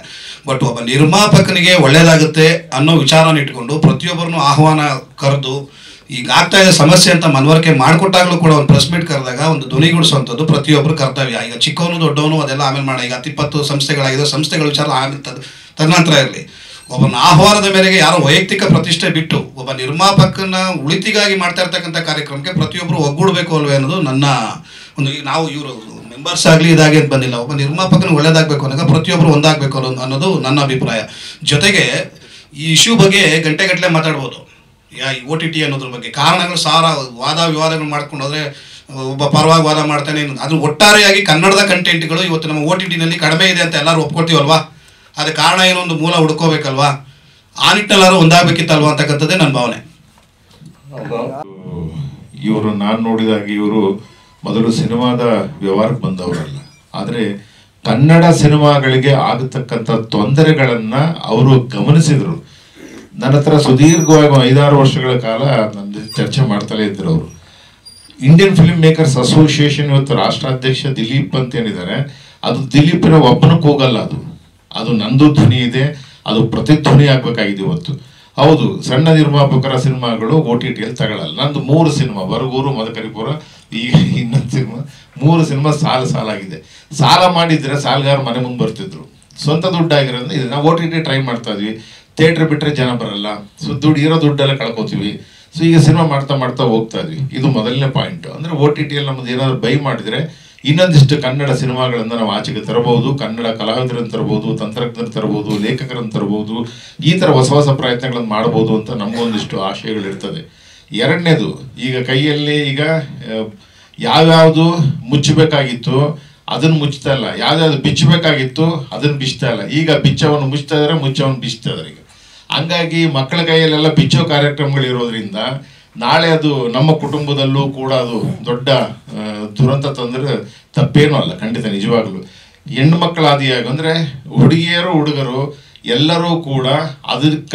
ಬಟ್ ಒಬ್ಬ ನಿರ್ಮಾಪಕನಿಗೆ ಒಳ್ಳೇದಾಗುತ್ತೆ ಅನ್ನೋ ವಿಚಾರನ ಇಟ್ಕೊಂಡು ಪ್ರತಿಯೊಬ್ಬರನ್ನು ಆಹ್ವಾನ ಕರೆದು ಈಗ ಆಗ್ತಾ ಇದೆ ಸಮಸ್ಯೆ ಅಂತ ಮನವರಿಕೆ ಮಾಡಿಕೊಟ್ಟಾಗಲೂ ಕೂಡ ಒಂದು ಪ್ರೆಸ್ ಮೀಟ್ ಕರೆದಾಗ ಒಂದು ಧ್ವನಿಗೂಡಿಸುವಂಥದ್ದು ಪ್ರತಿಯೊಬ್ಬರು ಕರ್ತವ್ಯ. ಈಗ ಚಿಕ್ಕವನು ದೊಡ್ಡವನು ಅದೆಲ್ಲ ಆಮೇಲೆ ಮಾಡೋಣ. ಈಗ 10-20 ಸಂಸ್ಥೆಗಳಾಗಿದೆ, ಸಂಸ್ಥೆಗಳ ವಿಚಾರ ಆಮೇಲೆ ತದನಂತರ ಇರಲಿ. ಒಬ್ಬನ ಆಹ್ವಾನದ ಮೇರೆಗೆ ಯಾರೋ ವೈಯಕ್ತಿಕ ಪ್ರತಿಷ್ಠೆ ಬಿಟ್ಟು ಒಬ್ಬ ನಿರ್ಮಾಪಕನ ಉಳಿತಿಗಾಗಿ ಮಾಡ್ತಾ ಇರ್ತಕ್ಕಂಥ ಕಾರ್ಯಕ್ರಮಕ್ಕೆ ಪ್ರತಿಯೊಬ್ಬರು ಒಗ್ಗೂಡಬೇಕು ಅಲ್ವೇ ಅನ್ನೋದು ನನ್ನ ಒಂದು. ನಾವು ಇವರು ಮೆಂಬರ್ಸ್ ಆಗಲಿ ಇದಾಗಿ ಅಂತ ಬಂದಿಲ್ಲ, ಒಬ್ಬ ನಿರ್ಮಾಪಕನ ಒಳ್ಳೇದಾಗಬೇಕು ಅನ್ನೋದು ಪ್ರತಿಯೊಬ್ಬರು ಒಂದಾಗಬೇಕು ಅನ್ನೋದು ನನ್ನ ಅಭಿಪ್ರಾಯ. ಜೊತೆಗೆ ಈ ಇಶ್ಯೂ ಬಗ್ಗೆ ಗಂಟೆಗಟ್ಟಲೆ ಮಾತಾಡ್ಬೋದು, ಈ OTT ಅನ್ನೋದ್ರ ಬಗ್ಗೆ ಕಾರಣಗಳು ವಾದ ವಿವಾದಗಳು ಮಾಡ್ಕೊಂಡು ಹೋದರೆ ಒಬ್ಬ ಪರವಾಗಿ ವಾದ ಮಾಡ್ತಾನೆ. ಅದು ಒಟ್ಟಾರೆಯಾಗಿ ಕನ್ನಡದ ಕಂಟೆಂಟ್ಗಳು ಇವತ್ತು ನಮ್ಮ OTTನಲ್ಲಿ ಕಡಿಮೆ ಇದೆ ಅಂತ ಎಲ್ಲರೂ ಒಪ್ಕೊಳ್ತೀವಲ್ವಾ, ಅದಕ್ಕೆ ಕಾರಣ ಏನೋ ಒಂದು ಮೂಲ ಹುಡ್ಕೋಬೇಕಲ್ವಾ, ಆ ನಿಟ್ಟೆಲ್ಲರೂ ಒಂದಾಗಬೇಕಿತ್ತಲ್ವಾ ಅಂತಕ್ಕಂಥದ್ದೇ ನನ್ನ ಭಾವನೆ. ಇವರು ನಾನು ನೋಡಿದಾಗ ಇವರು ಮೊದಲು ಸಿನಿಮಾದ ವ್ಯವಹಾರಕ್ಕೆ ಬಂದವರಲ್ಲ, ಆದರೆ ಕನ್ನಡ ಸಿನಿಮಾಗಳಿಗೆ ಆಗತಕ್ಕಂಥ ತೊಂದರೆಗಳನ್ನು ಅವರು ಗಮನಿಸಿದರು. ನನ್ನ ಹತ್ರ ಸುದೀರ್ಘವಾಗಿ 5-6 ವರ್ಷಗಳ ಕಾಲ ನನ್ನ ಚರ್ಚೆ ಮಾಡ್ತಲೇ ಇದ್ದರು ಅವರು. ಇಂಡಿಯನ್ ಫಿಲ್ಮ್ ಮೇಕರ್ಸ್ ಅಸೋಸಿಯೇಷನ್ ಇವತ್ತು ರಾಷ್ಟ್ರಾಧ್ಯಕ್ಷ ದಿಲೀಪ್ ಅಂತ ಏನಿದ್ದಾರೆ, ಅದು ದಿಲೀಪಿನ ಒಬ್ಬನ ಕೂಗಲ್ಲ, ಅದು ನಂದು ಧ್ವನಿ ಇದೆ, ಅದು ಪ್ರತಿಧ್ವನಿ ಆಗಬೇಕಾಗಿದೆ ಇವತ್ತು. ಹೌದು, ಸಣ್ಣ ನಿರ್ಮಾಪಕರ ಸಿನಿಮಾಗಳು OTTಯಲ್ಲಿ ತಗೊಳ್ಳಲ್ಲ. ನಂದು 3 ಸಿನಿಮಾ, ಬರಗೂರು, ಮದಕರಿಪುರ, ಈಗ ಇನ್ನೊಂದು ಸಿನಿಮಾ, 3 ಸಿನಿಮಾ ಸಾಲಾಗಿದೆ. ಸಾಲ ಮಾಡಿದರೆ ಸಾಲಗಾರ ಮನೆ ಮುಂದೆ ಬರ್ತಿದ್ರು, ಸ್ವಂತ ದುಡ್ಡಾಗಿರೋದ್ರಿಂದ ಇದು ನಾವು OTT ಟ್ರೈ ಮಾಡ್ತಾ ಇದ್ವಿ. ಥಿಯೇಟ್ರ್ ಬಿಟ್ಟರೆ ಜನ ಬರಲ್ಲ, ಸೊ ಇರೋ ದುಡ್ಡೆಲ್ಲ ಕಳ್ಕೊತೀವಿ. ಸೊ ಈಗ ಸಿನಿಮಾ ಮಾಡ್ತಾ ಹೋಗ್ತಾ ಇದ್ವಿ. ಇದು ಮೊದಲನೇ ಪಾಯಿಂಟ್. ಅಂದರೆ OTTಯಲ್ಲಿ ನಮ್ಮದು ಏನಾದರೂ ಬೈ ಮಾಡಿದರೆ ಇನ್ನೊಂದಿಷ್ಟು ಕನ್ನಡ ಸಿನಿಮಾಗಳನ್ನು ನಾವು ಆಚೆಗೆ ತರಬಹುದು, ಕನ್ನಡ ಕಲಾವಿದರನ್ನು ತರಬಹುದು, ತಂತ್ರಜ್ಞರು ತರಬಹುದು, ಲೇಖಕರನ್ನು ತರಬಹುದು, ಈ ಥರ ಹೊಸ ಪ್ರಯತ್ನಗಳನ್ನು ಮಾಡ್ಬೋದು ಅಂತ ನಮಗೊಂದಿಷ್ಟು ಆಶಯಗಳಿರ್ತದೆ. ಎರಡನೇದು, ಈಗ ಕೈಯಲ್ಲಿ ಈಗ ಯಾವ್ಯಾವುದು ಮುಚ್ಚಬೇಕಾಗಿತ್ತು ಅದನ್ನು ಮುಚ್ತಾ ಇಲ್ಲ, ಯಾವ್ದಾದ್ರು ಬಿಚ್ಚಬೇಕಾಗಿತ್ತು ಅದನ್ನು ಬಿಚ್ತಾ ಇಲ್ಲ. ಈಗ ಬಿಚ್ಚವನ್ನು ಮುಚ್ತಾ ಇದ್ದಾರೆ, ಮುಚ್ಚವನ್ನು ಬಿಚ್ತಾ ಇದ್ದಾರೆ. ಈಗ ಹಂಗಾಗಿ ಮಕ್ಕಳ ಕೈಯಲ್ಲೆಲ್ಲ ಬಿಚ್ಚೋ ಕಾರ್ಯಕ್ರಮಗಳಿರೋದ್ರಿಂದ ನಾಳೆ ಅದು ನಮ್ಮ ಕುಟುಂಬದಲ್ಲೂ ಕೂಡ ಅದು ದೊಡ್ಡ ದುರಂತ ತಂದರೆ ತಪ್ಪೇನೂ ಅಲ್ಲ, ಖಂಡಿತ ನಿಜವಾಗ್ಲೂ. ಹೆಣ್ಣು ಮಕ್ಕಳಾದಿಯಾಗಿ ಅಂದರೆ ಹುಡುಗಿಯರು ಹುಡುಗರು ಎಲ್ಲರೂ ಕೂಡ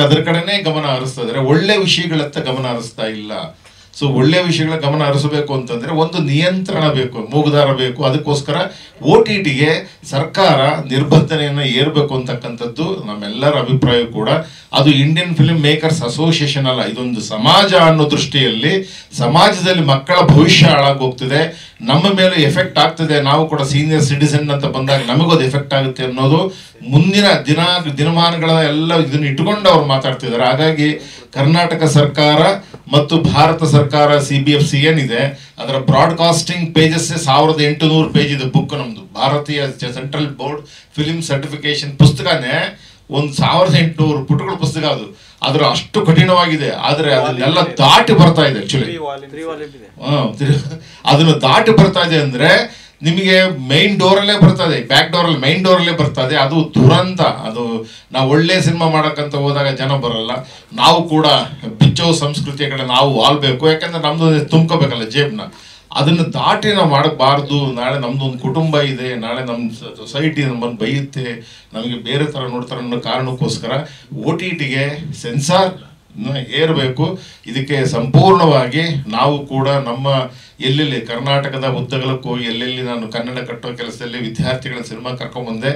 ಅದ್ರ ಕಡೆನೇ ಗಮನ ಹರಿಸ್ತಾ ಇದ್ದಾರೆ, ಒಳ್ಳೆ ವಿಷಯಗಳತ್ತ ಗಮನ ಹರಿಸ್ತಾ ಇಲ್ಲ. ಸೊ ಒಳ್ಳೆ ವಿಷಯಗಳ ಗಮನ ಹರಿಸಬೇಕು ಅಂತಂದರೆ ಒಂದು ನಿಯಂತ್ರಣ ಬೇಕು, ಮೂಗುದಾರ ಬೇಕು. ಅದಕ್ಕೋಸ್ಕರ OTTಗೆ ಸರ್ಕಾರ ನಿರ್ಬಂಧನೆಯನ್ನು ಏರಬೇಕು ಅಂತಕ್ಕಂಥದ್ದು ನಮ್ಮೆಲ್ಲರ ಅಭಿಪ್ರಾಯ ಕೂಡ. ಅದು ಇಂಡಿಯನ್ ಫಿಲ್ಮ್ ಮೇಕರ್ಸ್ ಅಸೋಸಿಯೇಷನ್ ಅಲ್ಲ, ಇದೊಂದು ಸಮಾಜ ಅನ್ನೋ ದೃಷ್ಟಿಯಲ್ಲಿ ಸಮಾಜದಲ್ಲಿ ಮಕ್ಕಳ ಭವಿಷ್ಯ ಹಾಳಾಗೋಗ್ತಿದೆ, ನಮ್ಮ ಮೇಲೆ ಎಫೆಕ್ಟ್ ಆಗ್ತದೆ. ನಾವು ಕೂಡ ಸೀನಿಯರ್ ಸಿಟಿಸನ್ ಅಂತ ಬಂದಾಗ ನಮಗದು ಎಫೆಕ್ಟ್ ಆಗುತ್ತೆ ಅನ್ನೋದು ಮುಂದಿನ ದಿನಮಾನಗಳ ಎಲ್ಲ ಇದನ್ನು ಇಟ್ಕೊಂಡು ಅವ್ರು ಮಾತಾಡ್ತಿದ್ದಾರೆ. ಹಾಗಾಗಿ ಕರ್ನಾಟಕ ಸರ್ಕಾರ ಮತ್ತು ಭಾರತ ಸರ್ಕಾರ CBFC ಏನಿದೆ ಅದರ ಬ್ರಾಡ್ಕಾಸ್ಟಿಂಗ್ ಪೇಜಸ್ 1800 ಪೇಜ್ ಇದೆ ಬುಕ್. ನಮ್ದು ಭಾರತೀಯ ಸೆಂಟ್ರಲ್ ಬೋರ್ಡ್ ಫಿಲ್ಮ್ ಸರ್ಟಿಫಿಕೇಶನ್ ಪುಸ್ತಕನೇ 1800 ಪುಟಗಳ ಪುಸ್ತಕ. ಅದರ ಅಷ್ಟು ಕಠಿಣವಾಗಿದೆ, ಆದರೆ ಅದನ್ನೆಲ್ಲ ದಾಟಿ ಬರ್ತಾ ಇದೆ. ಆಕ್ಚುಲಿ ಅದನ್ನು ದಾಟಿ ಬರ್ತಾ ಇದೆ ಅಂದ್ರೆ ನಿಮಗೆ ಮೈನ್ ಡೋರಲ್ಲೇ ಬರ್ತದೆ, ಬ್ಯಾಕ್ ಡೋರಲ್ಲಿ ಮೈನ್ ಡೋರಲ್ಲೇ ಬರ್ತದೆ. ಅದು ದುರಂತ. ಅದು ನಾವು ಒಳ್ಳೆ ಸಿನಿಮಾ ಮಾಡೋಕ್ಕಂತ ಹೋದಾಗ ಜನ ಬರಲ್ಲ. ನಾವು ಕೂಡ ಬಿಚ್ಚೋ ಸಂಸ್ಕೃತಿಯ ಕಡೆ ನಾವು ವಾಲ್ಬೇಕು, ಯಾಕಂದ್ರೆ ನಮ್ದು ತುಂಬ್ಕೋಬೇಕಲ್ಲ ಜೇಬ್ನ. ಅದನ್ನು ದಾಟಿ ನಾವು ಮಾಡಬಾರ್ದು. ನಾಳೆ ನಮ್ದು ಒಂದು ಕುಟುಂಬ ಇದೆ, ನಾಳೆ ನಮ್ಮ ಸೊಸೈಟಿ ನಮ್ಮನ್ನು ಬೈಯುತ್ತೆ, ನಮಗೆ ಬೇರೆ ಥರ ನೋಡ್ತಾರೆ ಅನ್ನೋ ಕಾರಣಕ್ಕೋಸ್ಕರ OTTಗೆ ಸೆನ್ಸಾರ್ ಏರಬೇಕು. ಇದಕ್ಕೆ ಸಂಪೂರ್ಣವಾಗಿ ನಾವು ಕೂಡ ನಮ್ಮ ಎಲ್ಲೆಲ್ಲಿ ಕರ್ನಾಟಕದ ಉದ್ದಗಲಕ್ಕೂ ಎಲ್ಲೆಲ್ಲಿ ನಾನು ಕನ್ನಡ ಕಟ್ಟೋ ಕೆಲಸದಲ್ಲಿ ವಿದ್ಯಾರ್ಥಿಗಳ ಸಿನಿಮಾ ಕರ್ಕೊಂಡ್ಬಂದೆ,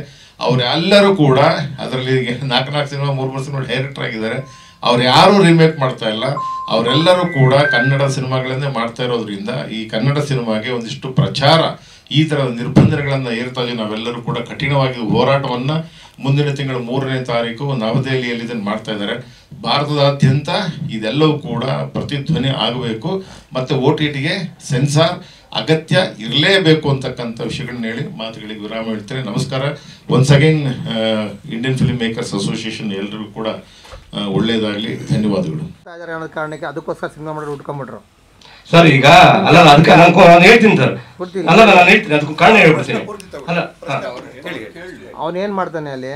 ಅವರೆಲ್ಲರೂ ಕೂಡ ಅದರಲ್ಲಿ 4 ಸಿನಿಮಾ 3 ಸಿನಿಮಾ ಡೈರೆಕ್ಟರ್ ಆಗಿದ್ದಾರೆ. ಅವ್ರು ಯಾರೂ ರೀಮೇಕ್ ಮಾಡ್ತಾ ಇಲ್ಲ, ಅವರೆಲ್ಲರೂ ಕೂಡ ಕನ್ನಡ ಸಿನಿಮಾಗಳನ್ನೇ ಮಾಡ್ತಾ ಇರೋದ್ರಿಂದ ಈ ಕನ್ನಡ ಸಿನಿಮಾಗೆ ಒಂದಿಷ್ಟು ಪ್ರಚಾರ, ಈ ಥರದ ನಿರ್ಬಂಧಗಳನ್ನು ಏರ್ತಾ ಇದ್ದೀವಿ. ನಾವೆಲ್ಲರೂ ಕೂಡ ಕಠಿಣವಾಗಿ ಹೋರಾಟವನ್ನು ಮುಂದಿನ ತಿಂಗಳ 3ನೇ ತಾರೀಕು ನವದೆಹಲಿಯಲ್ಲಿ ಇದನ್ನು ಮಾಡ್ತಾ ಇದ್ದಾರೆ. ಭಾರತದಾದ್ಯಂತ ಇದೆಲ್ಲವೂ ಕೂಡ ಪ್ರತಿಧ್ವನಿ ಆಗಬೇಕು ಮತ್ತು OTTಗೆ ಸೆನ್ಸಾರ್ ಅಗತ್ಯ ಇರಲೇಬೇಕು ಅಂತಕ್ಕಂಥ ವಿಷಯಗಳನ್ನ ಹೇಳಿ ಮಾತುಗಳಿಗೆ ವಿರಾಮ ಹೇಳ್ತೇನೆ. ನಮಸ್ಕಾರ. Once again Indian film makers association ಎಲ್ಲರಿಗೂ ಕೂಡ ಒಳ್ಳೆಯದಾಗಲಿ. ಧನ್ಯವಾದಗಳು. ಅನ್ನೋ ಕಾರಣಕ್ಕೆ ಅದಕ್ಕೋಸ್ಕರ ಸಿನಿಮಾ ಮಾಡೋರು ಉಟ್ಕೊಂಡ್ಬಿಟ್ರು ಸರ್. ಈಗ ಅಲ್ಲ ಅದಕ್ಕೆ ನಾನು ಹೇಳ್ತೀನಿ ಸರ್, ಅಲ್ಲ ನಾನು ಹೇಳ್ತೀನಿ, ಅದಕ್ಕೂ ಕಾರಣ ಹೇಳ್ಬಿಡ್ತೀನಿ. ಅಲ್ಲ ಅವನೇನು ಮಾಡ್ತಾನೆ, ಅಲ್ಲಿ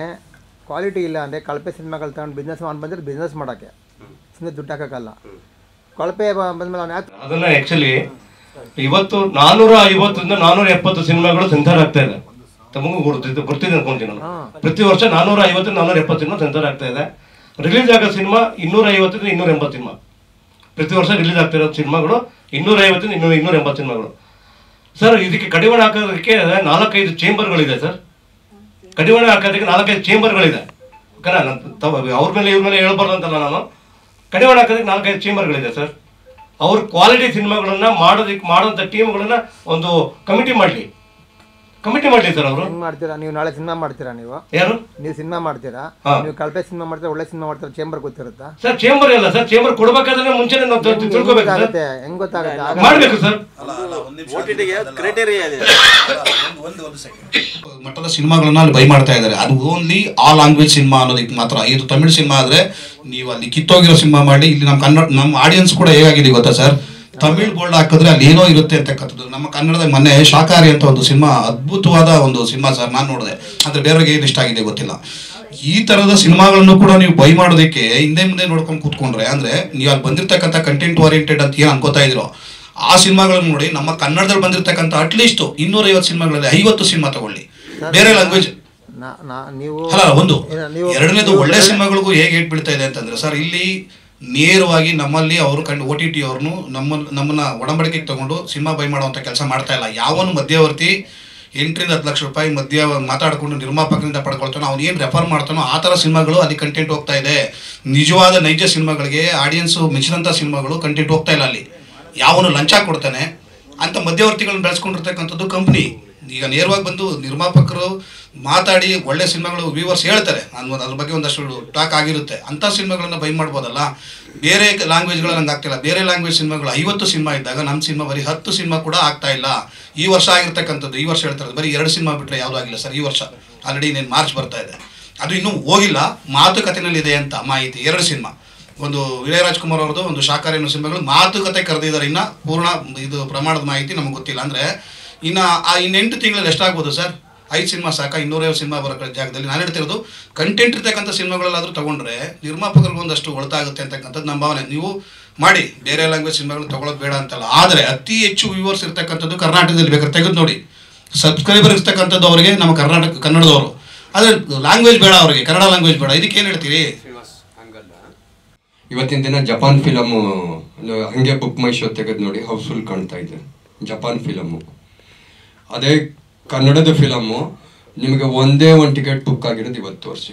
ಕ್ವಾಲಿಟಿ ಇಲ್ಲ ಅಂದರೆ ಕಳಪೆ ಸಿನಿಮಾಗಳು ತಗೊಂಡು ಬಿಸ್ನೆಸ್ ಮಾಡಿ ಬಂದರೆ ಬಿಸ್ನೆಸ್ ಮಾಡೋಕ್ಕೆ ಸುಮ್ಮನೆ ದುಡ್ಡು ಹಾಕೋಕ್ಕಲ್ಲ. ಕಳಪೆ ಬಂದ್ಮೇಲೆ ಅವ್ನು ಯಾಕೆ ಅದನ್ನು ಆ್ಯಕ್ಚುಲಿ ಇವತ್ತು 450ರಿಂದ 470 ಸಿನಿಮಾಗಳು ಸೆನ್ಸಾರ್ ಆಗ್ತಾ ಇದೆ. ತಮಗೂ ಗೊತ್ತಿದೆ ಅನ್ಕೊಂತೀನಿ ನಾನು. ಪ್ರತಿ ವರ್ಷ 450 470 ಸಿನಿಮಾ ಸೆನ್ಸಾರ್ ಆಗ್ತಾ ಇದೆ. ರಿಲೀಸ್ ಆಗೋ ಸಿನಿಮಾ 250 280 ಸಿನಿಮಾ ಪ್ರತಿ ವರ್ಷ ರಿಲೀಸ್ ಆಗ್ತಿರೋ ಸಿನಿಮಾಗಳು 250 280 ಸಿನಿಮಾಗಳು. ಸರ್ ಇದಕ್ಕೆ ಕಡಿವಾಣ ಹಾಕೋದಕ್ಕೆ 4-5 ಚೇಂಬರ್ಗಳಿದೆ ಸರ್. ಕಡಿವಾಣ ಹಾಕೋದಕ್ಕೆ 4-5 ಚೇಂಬರ್ಗಳಿದೆ. ಅವ್ರ ಮೇಲೆ ಇವ್ರ ಮೇಲೆ ಹೇಳ್ಬಾರ್ದು ಅಂತಲ್ಲ ನಾನು. ಕಡಿವಾಣ ಹಾಕೋದಕ್ಕೆ 4-5 ಚೇಂಬರ್ಗಳಿದೆ ಸರ್. ಅವ್ರ ಕ್ವಾಲಿಟಿ ಸಿನಿಮಾಗಳನ್ನ ಮಾಡೋಂಥ ಟೀಮ್ಗಳನ್ನ ಒಂದು ಕಮಿಟಿ ಮಾಡಲಿ. ಕಮಿಟಿ ಮಾಡಲಿ ಸರ್ ಅವರು. ಹೆಂಗ್ ಮಾಡ್ತೀರಾ ನೀವು? ನಾಳೆ ಸಿನಿಮಾ ಮಾಡ್ತೀರಾ ನೀವು? ಯಾರು? ನೀವು ಸಿನಿಮಾ ಮಾಡ್ತೀರಾ? ನೀವು ಕಳಪೆ ಸಿನಿಮಾ ಮಾಡ್ತೀರಾ, ಒಳ್ಳೆ ಸಿನಿಮಾ ಮಾಡ್ತೀರಾ? ಚೇಂಬರ್ ಗೊತ್ತಿರುತ್ತಾ ಸರ್? ಚೇಂಬರ್ ಇಲ್ಲ ಸರ್, ಚೇಂಬರ್ ಕೊಡ್ಬೇಕಾದ್ರೆ ಮುಂಚೆನೆ ನಾವು ತಿಳ್ಕೊಬೇಕು ಸರ್. ಹೆಂಗ್ ಗೊತ್ತಾಗುತ್ತೆ? ಮಾಡ್ಬೇಕು ಸರ್. ಮಟ್ಟದ ಸಿನಿಮಾಗಳನ್ನ ಅಲ್ಲಿ ಬೈ ಮಾಡ್ತಾ ಇದ್ದಾರೆ. ಅದು ಓನ್ಲಿ ಆಲ್ ಲ್ಯಾಂಗ್ವೇಜ್ ಸಿನಿಮಾ ಅನ್ನೋದಕ್ಕೆ ಮಾತ್ರ. ಇದು ತಮಿಳ್ ಸಿನಿಮಾ ಆದ್ರೆ ನೀವು ಅಲ್ಲಿ ಕಿತ್ತೋಗಿರೋ ಸಿನಿಮಾ ಮಾಡಿ. ಇಲ್ಲಿ ನಮ್ಮ ಕನ್ನಡ, ನಮ್ಮ ಆಡಿಯನ್ಸ್ ಕೂಡ ಹೇಗಾಗಿದೆ ಗೊತ್ತಾ ಸರ್, ತಮಿಳ್ ಬೋಲ್ಡ್ ಹಾಕಿದ್ರೆ ಅಲ್ಲಿ ಏನೋ ಇರುತ್ತೆ ಅಂತಕ್ಕಂಥದ್ದು. ನಮ್ಮ ಕನ್ನಡದ ಮೊನ್ನೆ ಶಾಕಾಹಾರಿ ಅಂತ ಒಂದು ಸಿನಿಮಾ, ಅದ್ಭುತವಾದ ಒಂದು ಸಿನಿಮಾ ಸರ್, ನಾನು ನೋಡಿದೆ. ಆದರೆ ಬೇರೆಯವ್ರಿಗೆ ಏನು ಇಷ್ಟ ಆಗಿದೆ ಗೊತ್ತಿಲ್ಲ. ಈ ಥರದ ಸಿನಿಮಾಗಳನ್ನು ಕೂಡ ನೀವು ಬೈ ಮಾಡೋದಕ್ಕೆ ಹಿಂದೆ ಮುಂದೆ ನೋಡ್ಕೊಂಡು ಕೂತ್ಕೊಂಡ್ರೆ, ಅಂದರೆ ನೀವು ಅಲ್ಲಿ ಬಂದಿರತಕ್ಕಂಥ ಕಂಟೆಂಟ್ ಓರಿಯೆಂಟೆಡ್ ಅಂತ ಏನು ಅನ್ಕೋತಾ ಇದ್ದೀರೋ ಆ ಸಿನಿಮಾಗಳನ್ನು ನೋಡಿ. ನಮ್ಮ ಕನ್ನಡದಲ್ಲಿ ಬಂದಿರತಕ್ಕಂಥ ಅಟ್ಲೀಸ್ಟ್ 250 ಸಿನಿಮಾಗಳಲ್ಲಿ 50 ಸಿನಿಮಾ ತಗೊಳ್ಳಿ ಬೇರೆ ಲ್ಯಾಂಗ್ವೇಜ್. ಅಲ್ಲ, ಒಂದು ಎರಡನೇದು ಒಳ್ಳೆ ಸಿನಿಮಾಗಳಿಗೂ ಹೇಗೆ ಏಟ್ ಬೀಳ್ತಾ ಇದೆ ಅಂತಂದ್ರೆ ಸರ್, ಇಲ್ಲಿ ನೇರವಾಗಿ ನಮ್ಮಲ್ಲಿ ಅವರು OTT ಅವ್ರನ್ನು ನಮ್ಮನ್ನ ಒಡಂಬಡಿಕೆಗೆ ತಗೊಂಡು ಸಿನಿಮಾ ಬೈ ಮಾಡುವಂಥ ಕೆಲಸ ಮಾಡ್ತಾ ಇಲ್ಲ. ಯಾವನು ಮಧ್ಯವರ್ತಿ 8 ರಿಂದ 10 ಲಕ್ಷ ರೂಪಾಯಿ ಮಧ್ಯ ಮಾತಾಡಿಕೊಂಡು ನಿರ್ಮಾಪಕರಿಂದ ಪಡ್ಕೊಳ್ತಾನೋ, ಅವ್ನು ಏನು ರೆಫರ್ ಮಾಡ್ತಾನೋ ಆ ಥರ ಸಿನಿಮಾಗಳು ಅಲ್ಲಿ ಕಂಟೆಂಟ್ ಹೋಗ್ತಾ ಇದೆ. ನಿಜವಾದ ನೈಜ ಸಿನಿಮಾಗಳಿಗೆ, ಆಡಿಯನ್ಸು ಮೆಚ್ಚಿದಂಥ ಸಿನಿಮಾಗಳು ಕಂಟೆಂಟ್ ಹೋಗ್ತಾ ಇಲ್ಲ. ಅಲ್ಲಿ ಯಾವನು ಲಂಚ ಕೊಡ್ತಾನೆ ಅಂತ ಮಧ್ಯವರ್ತಿಗಳನ್ನ ಬೆಳೆಸ್ಕೊಂಡಿರ್ತಕ್ಕಂಥದ್ದು ಕಂಪ್ನಿ. ಈಗ ನೇರವಾಗಿ ಬಂದು ನಿರ್ಮಾಪಕರು ಮಾತಾಡಿ ಒಳ್ಳೆ ಸಿನಿಮಾಗಳು ವ್ಯೂವರ್ಸ್ ಹೇಳ್ತಾರೆ, ನಾನು ಅದ್ರ ಬಗ್ಗೆ ಒಂದಷ್ಟು ಟಾಕ್ ಆಗಿರುತ್ತೆ, ಅಂಥ ಸಿನಿಮಾಗಳನ್ನ ಬೈ ಮಾಡ್ಬೋದಲ್ಲ. ಬೇರೆ ಲ್ಯಾಂಗ್ವೇಜ್ಗಳು ನಂಗೆ ಆಗ್ತಿಲ್ಲ. ಬೇರೆ ಲ್ಯಾಂಗ್ವೇಜ್ ಸಿನಿಮಾಗಳು 50 ಸಿನಿಮಾ ಇದ್ದಾಗ ನಮ್ಮ ಸಿನಿಮಾ ಬರೀ 10 ಸಿನಿಮಾ ಕೂಡ ಆಗ್ತಾ ಇಲ್ಲ. ಈ ವರ್ಷ ಆಗಿರ್ತಕ್ಕಂಥದ್ದು, ಈ ವರ್ಷ ಹೇಳ್ತಾರೆ ಬರೀ 2 ಸಿನಿಮಾ ಬಿಟ್ಟರೆ ಯಾವುದೂ ಆಗಿಲ್ಲ ಸರ್. ಈ ವರ್ಷ ಆಲ್ರೆಡಿ ಇನ್ನೇನು ಮಾರ್ಚ್ ಬರ್ತಾ ಇದೆ, ಅದು ಇನ್ನೂ ಹೋಗಿಲ್ಲ, ಮಾತುಕತೆನಲ್ಲಿದೆ ಅಂತ ಮಾಹಿತಿ. 2 ಸಿನಿಮಾ, ಒಂದು ವಿಜಯ ರಾಜ್ಕುಮಾರ್ ಅವ್ರದ್ದು, ಒಂದು ಶಾಕಾಹಾರಿ ಅನ್ನೋ ಸಿನಿಮಾಗಳು ಮಾತುಕತೆ ಕರೆದಿದ್ದಾರೆ. ಇನ್ನು ಪೂರ್ಣ ಇದು ಪ್ರಮಾಣದ ಮಾಹಿತಿ ನಮಗೆ ಗೊತ್ತಿಲ್ಲ. ಅಂದರೆ ಇನ್ನು 8 ತಿಂಗಳಲ್ಲಿ ಎಷ್ಟಾಗ್ಬೋದು ಸರ್? 5 ಸಿನಿಮಾ ಸಾಕ? 250 ಸಿನಿಮಾ ಬರೋ ಜಾಗದಲ್ಲಿ ನಾನು ಹೇಳ್ತಿರೋದು ಕಂಟೆಂಟ್ ಇರ್ತಕ್ಕಂಥ ಸಿನಿಮಾಗಳಲ್ಲಾದರೂ ತಗೊಂಡ್ರೆ ನಿರ್ಮಾಪಕರಿಗೂ ಒಂದಷ್ಟು ಒಳತಾಗುತ್ತೆ ಅಂತಕ್ಕಂಥದ್ದು ನಮ್ಮ ಭಾವನೆ. ನೀವು ಮಾಡಿ, ಬೇರೆ ಲ್ಯಾಂಗ್ವೇಜ್ ಸಿನಿಮಾಗಳು ತಗೊಳ್ಳೋದು ಬೇಡ ಅಂತಲ್ಲ. ಆದರೆ ಅತಿ ಹೆಚ್ಚು ವ್ಯೂವರ್ಸ್ ಇರ್ತಕ್ಕಂಥದ್ದು ಕರ್ನಾಟಕದಲ್ಲಿ ಬೇಕಾದ್ರೆ ತೆಗೆದು ನೋಡಿ. ಸಬ್ಸ್ಕ್ರೈಬರ್ ಇರ್ತಕ್ಕಂಥದ್ದು ಅವರಿಗೆ ನಮ್ಮ ಕನ್ನಡದವರು. ಆದರೆ ಲ್ಯಾಂಗ್ವೇಜ್ ಬೇಡ ಅವರಿಗೆ, ಕನ್ನಡ ಲ್ಯಾಂಗ್ವೇಜ್ ಬೇಡ. ಇದಕ್ಕೆ ಏನು ಹೇಳ್ತೀರಿ? ಇವತ್ತಿನ ದಿನ ಜಪಾನ್ ಫಿಲಮು ಹಂಗೆ ಬುಕ್ ಮೈ ಶೋ ತೆಗೆದು ನೋಡಿ, ಹೌಸ್ಫುಲ್ ಕಾಣ್ತಾ ಇದೆ ಜಪಾನ್ ಫಿಲಮು. ಅದೇ ಕನ್ನಡದ ಫಿಲಮ್ಮು ನಿಮಗೆ ಒಂದೇ ಒಂದು ಟಿಕೆಟ್ ಬುಕ್ ಆಗಿರೋದು 20 ವರ್ಷ.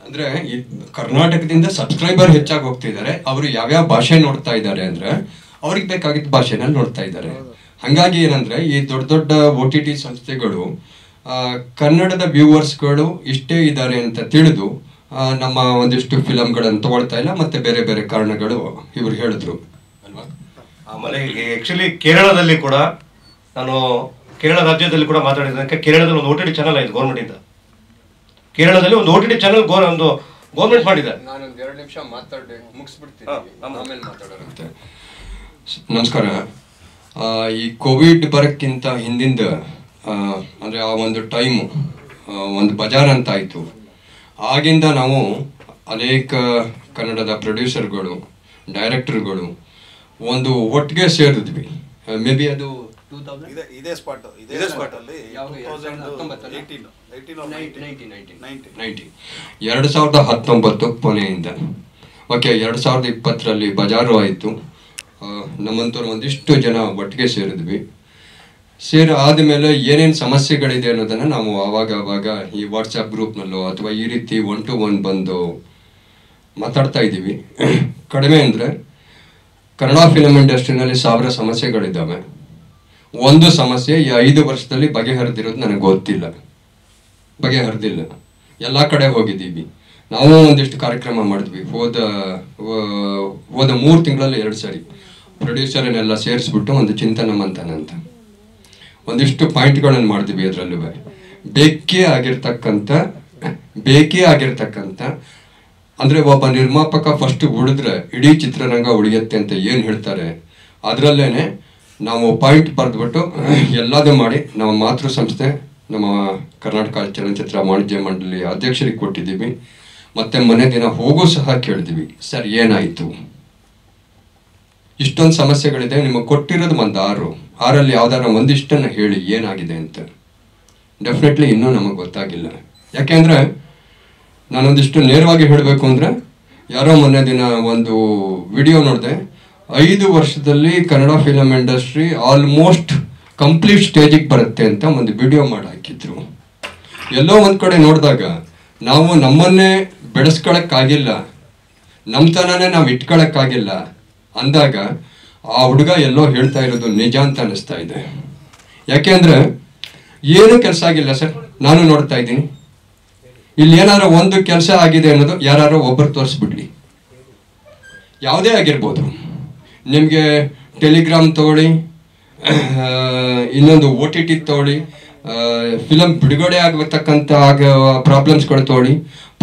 ಅಂದರೆ ಈ ಕರ್ನಾಟಕದಿಂದ ಸಬ್ಸ್ಕ್ರೈಬರ್ ಹೆಚ್ಚಾಗಿ ಹೋಗ್ತಿದ್ದಾರೆ. ಅವರು ಯಾವ್ಯಾವ ಭಾಷೆ ನೋಡ್ತಾ ಇದ್ದಾರೆ ಅಂದರೆ ಅವ್ರಿಗೆ ಬೇಕಾಗಿದ್ದ ಭಾಷೆನಲ್ಲಿ ನೋಡ್ತಾ ಇದ್ದಾರೆ. ಹಾಗಾಗಿ ಏನಂದರೆ ಈ ದೊಡ್ಡ ದೊಡ್ಡ OTT ಸಂಸ್ಥೆಗಳು ಕನ್ನಡದ ವ್ಯೂವರ್ಸ್ಗಳು ಇಷ್ಟೇ ಇದ್ದಾರೆ ಅಂತ ತಿಳಿದು ನಮ್ಮ ಒಂದಿಷ್ಟು ಫಿಲಮ್ಗಳನ್ನು ತಗೊಳ್ತಾ ಇಲ್ಲ. ಮತ್ತು ಬೇರೆ ಬೇರೆ ಕಾರಣಗಳು ಇವರು ಹೇಳಿದ್ರು ಅಲ್ವಾ. ಆಮೇಲೆ ಆ್ಯಕ್ಚುಲಿ ಕೇರಳದಲ್ಲಿ ಕೂಡ, ನಾನು ಕೇರಳ ರಾಜ್ಯದಲ್ಲಿ ಕೂಡ ಮಾತಾಡಿದ್ದಕ್ಕೆ, ಕೇರಳದಲ್ಲಿ ಒಂದು OTT ಚಾನಲ್ ಆಯಿತು ಗೌರ್ಮೆಂಟಿಂದ. ಕೇರಳದಲ್ಲಿ ಒಂದು OTT ಚಾನಲ್ ಒಂದು ಗೌರ್ಮೆಂಟ್ ಮಾಡಿದೆ. ನಾನೊಂದು 2 ನಿಮಿಷ ಮಾತಾಡಿ ಮುಗಿಸ್ಬಿಡ್ತೀನಿ, ಆಮೇಲೆ ಮಾತಾಡೋರಂತೆ. ನಮಸ್ಕಾರ. ಈ ಕೋವಿಡ್ ಬರೋಕ್ಕಿಂತ ಹಿಂದಿಂದ ಅಂದರೆ ಆ ಒಂದು ಟೈಮು ಒಂದು ಬಜಾರ್ ಅಂತ ಆಯಿತು. ಆಗಿಂದ ನಾವು ಅನೇಕ ಕನ್ನಡದ ಪ್ರೊಡ್ಯೂಸರ್ಗಳು, ಡೈರೆಕ್ಟರ್ಗಳು ಒಂದು ಒಟ್ಟಿಗೆ ಸೇರಿದ್ವಿ. ಮೇ ಬಿ ಅದು 2019 ಕೊನೆಯಿಂದ. ಓಕೆ, 2020ರಲ್ಲಿ ಬಜಾರು ಆಯಿತು. ನಮ್ಮಂಥವ್ರು ಒಂದಿಷ್ಟು ಜನ ಒಟ್ಟಿಗೆ ಸೇರಿದ್ವಿ. ಆದಮೇಲೆ ಏನೇನು ಸಮಸ್ಯೆಗಳಿದೆ ಅನ್ನೋದನ್ನು ನಾವು ಆವಾಗ ಈ ವಾಟ್ಸಪ್ ಗ್ರೂಪ್ನಲ್ಲೋ ಅಥವಾ ಈ ರೀತಿ 1 to 1 ಬಂದು ಮಾತಾಡ್ತಾ ಇದ್ದೀವಿ. ಕಡಿಮೆ ಅಂದರೆ ಕನ್ನಡ ಫಿಲಮ್ ಇಂಡಸ್ಟ್ರಿನಲ್ಲಿ 1000 ಸಮಸ್ಯೆಗಳಿದ್ದಾವೆ. ಒಂದು ಸಮಸ್ಯೆ ಈ 5 ವರ್ಷದಲ್ಲಿ ಬಗೆಹರಿದಿರೋದು ನನಗೆ ಬಗೆಹರಿದಿಲ್ಲ. ಎಲ್ಲ ಕಡೆ ಹೋಗಿದ್ದೀವಿ. ನಾವು ಒಂದಿಷ್ಟು ಕಾರ್ಯಕ್ರಮ ಮಾಡಿದ್ವಿ. ಹೋದ 3 ತಿಂಗಳಲ್ಲಿ 2 ಸರಿ ಪ್ರೊಡ್ಯೂಸರನ್ನೆಲ್ಲ ಸೇರಿಸ್ಬಿಟ್ಟು ಒಂದು ಚಿಂತನ ಮಂಥನ ಅಂತ ಒಂದಿಷ್ಟು ಪಾಯಿಂಟ್ಗಳನ್ನು ಮಾಡಿದ್ವಿ. ಅದರಲ್ಲೂ ಬೇಕೇ ಆಗಿರ್ತಕ್ಕಂಥ ಅಂದರೆ ಒಬ್ಬ ನಿರ್ಮಾಪಕ ಫಸ್ಟ್ ಉಳಿದ್ರೆ ಇಡೀ ಚಿತ್ರರಂಗ ಉಳಿಯುತ್ತೆ ಅಂತ ಏನು ಹೇಳ್ತಾರೆ, ಅದರಲ್ಲೇ ನಾವು ಪಾಯಿಂಟ್ ಬರೆದ್ಬಿಟ್ಟು ಎಲ್ಲದೂ ಮಾಡಿ ನಮ್ಮ ಮಾತೃ ಸಂಸ್ಥೆ, ನಮ್ಮ ಕರ್ನಾಟಕ ಚಲನಚಿತ್ರ ವಾಣಿಜ್ಯ ಮಂಡಳಿ ಅಧ್ಯಕ್ಷರಿಗೆ ಕೊಟ್ಟಿದ್ದೀವಿ. ಮತ್ತು ಮನೆ ದಿನ ಹೋಗೂ ಸಹ ಕೇಳಿದ್ವಿ, ಸರ್ ಏನಾಯಿತು, ಇಷ್ಟೊಂದು ಸಮಸ್ಯೆಗಳಿದೆ, ನಿಮಗೆ ಕೊಟ್ಟಿರೋದು ಒಂದು 6ರಲ್ಲಿ ಯಾವ್ದಾರ ಒಂದಿಷ್ಟನ್ನು ಹೇಳಿ ಏನಾಗಿದೆ ಅಂತ. ಡೆಫಿನೆಟ್ಲಿ ಇನ್ನೂ ನಮಗೆ ಗೊತ್ತಾಗಿಲ್ಲ. ಯಾಕೆಂದರೆ ನಾನೊಂದಿಷ್ಟು ನೇರವಾಗಿ ಹೇಳಬೇಕು ಅಂದರೆ, ಯಾರೋ ಮೊನ್ನೆ ದಿನ ಒಂದು ವಿಡಿಯೋ ನೋಡಿದೆ, 5 ವರ್ಷದಲ್ಲಿ Kannada film industry almost complete ಸ್ಟೇಜಿಗೆ ಬರುತ್ತೆ ಅಂತ ಒಂದು ವಿಡಿಯೋ ಮಾಡಿ ಹಾಕಿದ್ರು. ಎಲ್ಲೋ ಒಂದು ಕಡೆ ನೋಡಿದಾಗ ನಾವು ನಮ್ಮನ್ನೇ ಬೆಳೆಸ್ಕೊಳಕ್ಕಾಗಿಲ್ಲ, ನಮ್ಮತನನೇ ನಾವು ಇಟ್ಕೊಳಕ್ಕಾಗಿಲ್ಲ ಅಂದಾಗ ಆ ಹುಡುಗ ಎಲ್ಲೋ ಹೇಳ್ತಾ ಇರೋದು ನಿಜ ಅಂತ ಅನ್ನಿಸ್ತಾ ಇದೆ. ಯಾಕೆ ಅಂದರೆ ಏನು ಕೆಲಸ ಆಗಿಲ್ಲ ಸರ್, ನಾನು ನೋಡ್ತಾ ಇದ್ದೀನಿ. ಇಲ್ಲಿ ಏನಾದ್ರು ಒಂದು ಕೆಲಸ ಆಗಿದೆ ಅನ್ನೋದು ಯಾರು ಒಬ್ಬರು ತೋರಿಸ್ಬಿಡ್ಲಿ, ಯಾವುದೇ ಆಗಿರ್ಬೋದು. ನಿಮಗೆ ಟೆಲಿಗ್ರಾಮ್ ತಗೊಳ್ಳಿ, ಇನ್ನೊಂದು OTT ತಗೊಳ್ಳಿ, ಫಿಲಮ್ ಬಿಡುಗಡೆ ಆಗತಕ್ಕಂಥ ಪ್ರಾಬ್ಲಮ್ಸ್ಗಳು ತಗೊಳ್ಳಿ.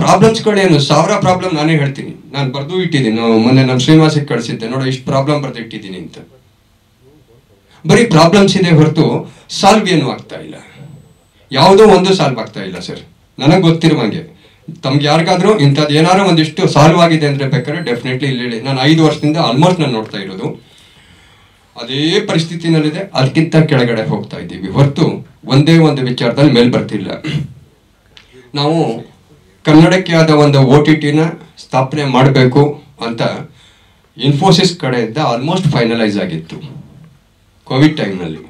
ಪ್ರಾಬ್ಲಮ್ಸ್ಗಳೇನು, 1000 ಪ್ರಾಬ್ಲಮ್ ನಾನೇ ಹೇಳ್ತೀನಿ. ನಾನು ಬರೆದು ಇಟ್ಟಿದ್ದೀನಿ, ಮೊನ್ನೆ ನಮ್ಮ ಶ್ರೀನಿವಾಸಕ್ಕೆ ಕಳಿಸಿದ್ದೆ, ನೋಡೋ ಇಷ್ಟು ಪ್ರಾಬ್ಲಮ್ ಬರೆದು ಇಟ್ಟಿದ್ದೀನಿ ಅಂತ. ಬರೀ ಪ್ರಾಬ್ಲಮ್ಸ್ ಇದೆ ಹೊರತು ಸಾಲ್ವ್ ಏನು ಆಗ್ತಾ ಇಲ್ಲ, ಯಾವುದೋ ಒಂದು ಸಾಲ್ವ್ ಆಗ್ತಾ ಇಲ್ಲ ಸರ್. ನನಗೆ ಗೊತ್ತಿರುವಂಗೆ ತಮ್ಗೆ ಯಾರಿಗಾದ್ರೂ ಇಂಥದ್ದು ಏನಾದ್ರು ಒಂದಿಷ್ಟು ಸಾಲ್ವ್ ಆಗಿದೆ ಅಂದರೆ ಬೇಕಾದ್ರೆ ಡೆಫಿನೆಟ್ಲಿ ಇಲ್ಲಿ ಹೇಳಿ. ನಾನು 5 ವರ್ಷದಿಂದ ಆಲ್ಮೋಸ್ಟ್ ನಾನು ನೋಡ್ತಾ ಇರೋದು ಅದೇ ಪರಿಸ್ಥಿತಿನಲ್ಲಿದೆ, ಅದಕ್ಕಿಂತ ಕೆಳಗಡೆ ಹೋಗ್ತಾ ಇದ್ದೀವಿ ಹೊರತು ಒಂದೇ ಒಂದು ವಿಚಾರದಲ್ಲಿ ಮೇಲ್ ಬರ್ತಿಲ್ಲ. ನಾವು ಕನ್ನಡಕ್ಕೆ ಆದ ಒಂದು OTTನ ಸ್ಥಾಪನೆ ಮಾಡಬೇಕು ಅಂತ ಇನ್ಫೋಸಿಸ್ ಕಡೆಯಿಂದ ಆಲ್ಮೋಸ್ಟ್ ಫೈನಲೈಸ್ ಆಗಿತ್ತು. ಕೋವಿಡ್ ಟೈಮ್ನಲ್ಲಿ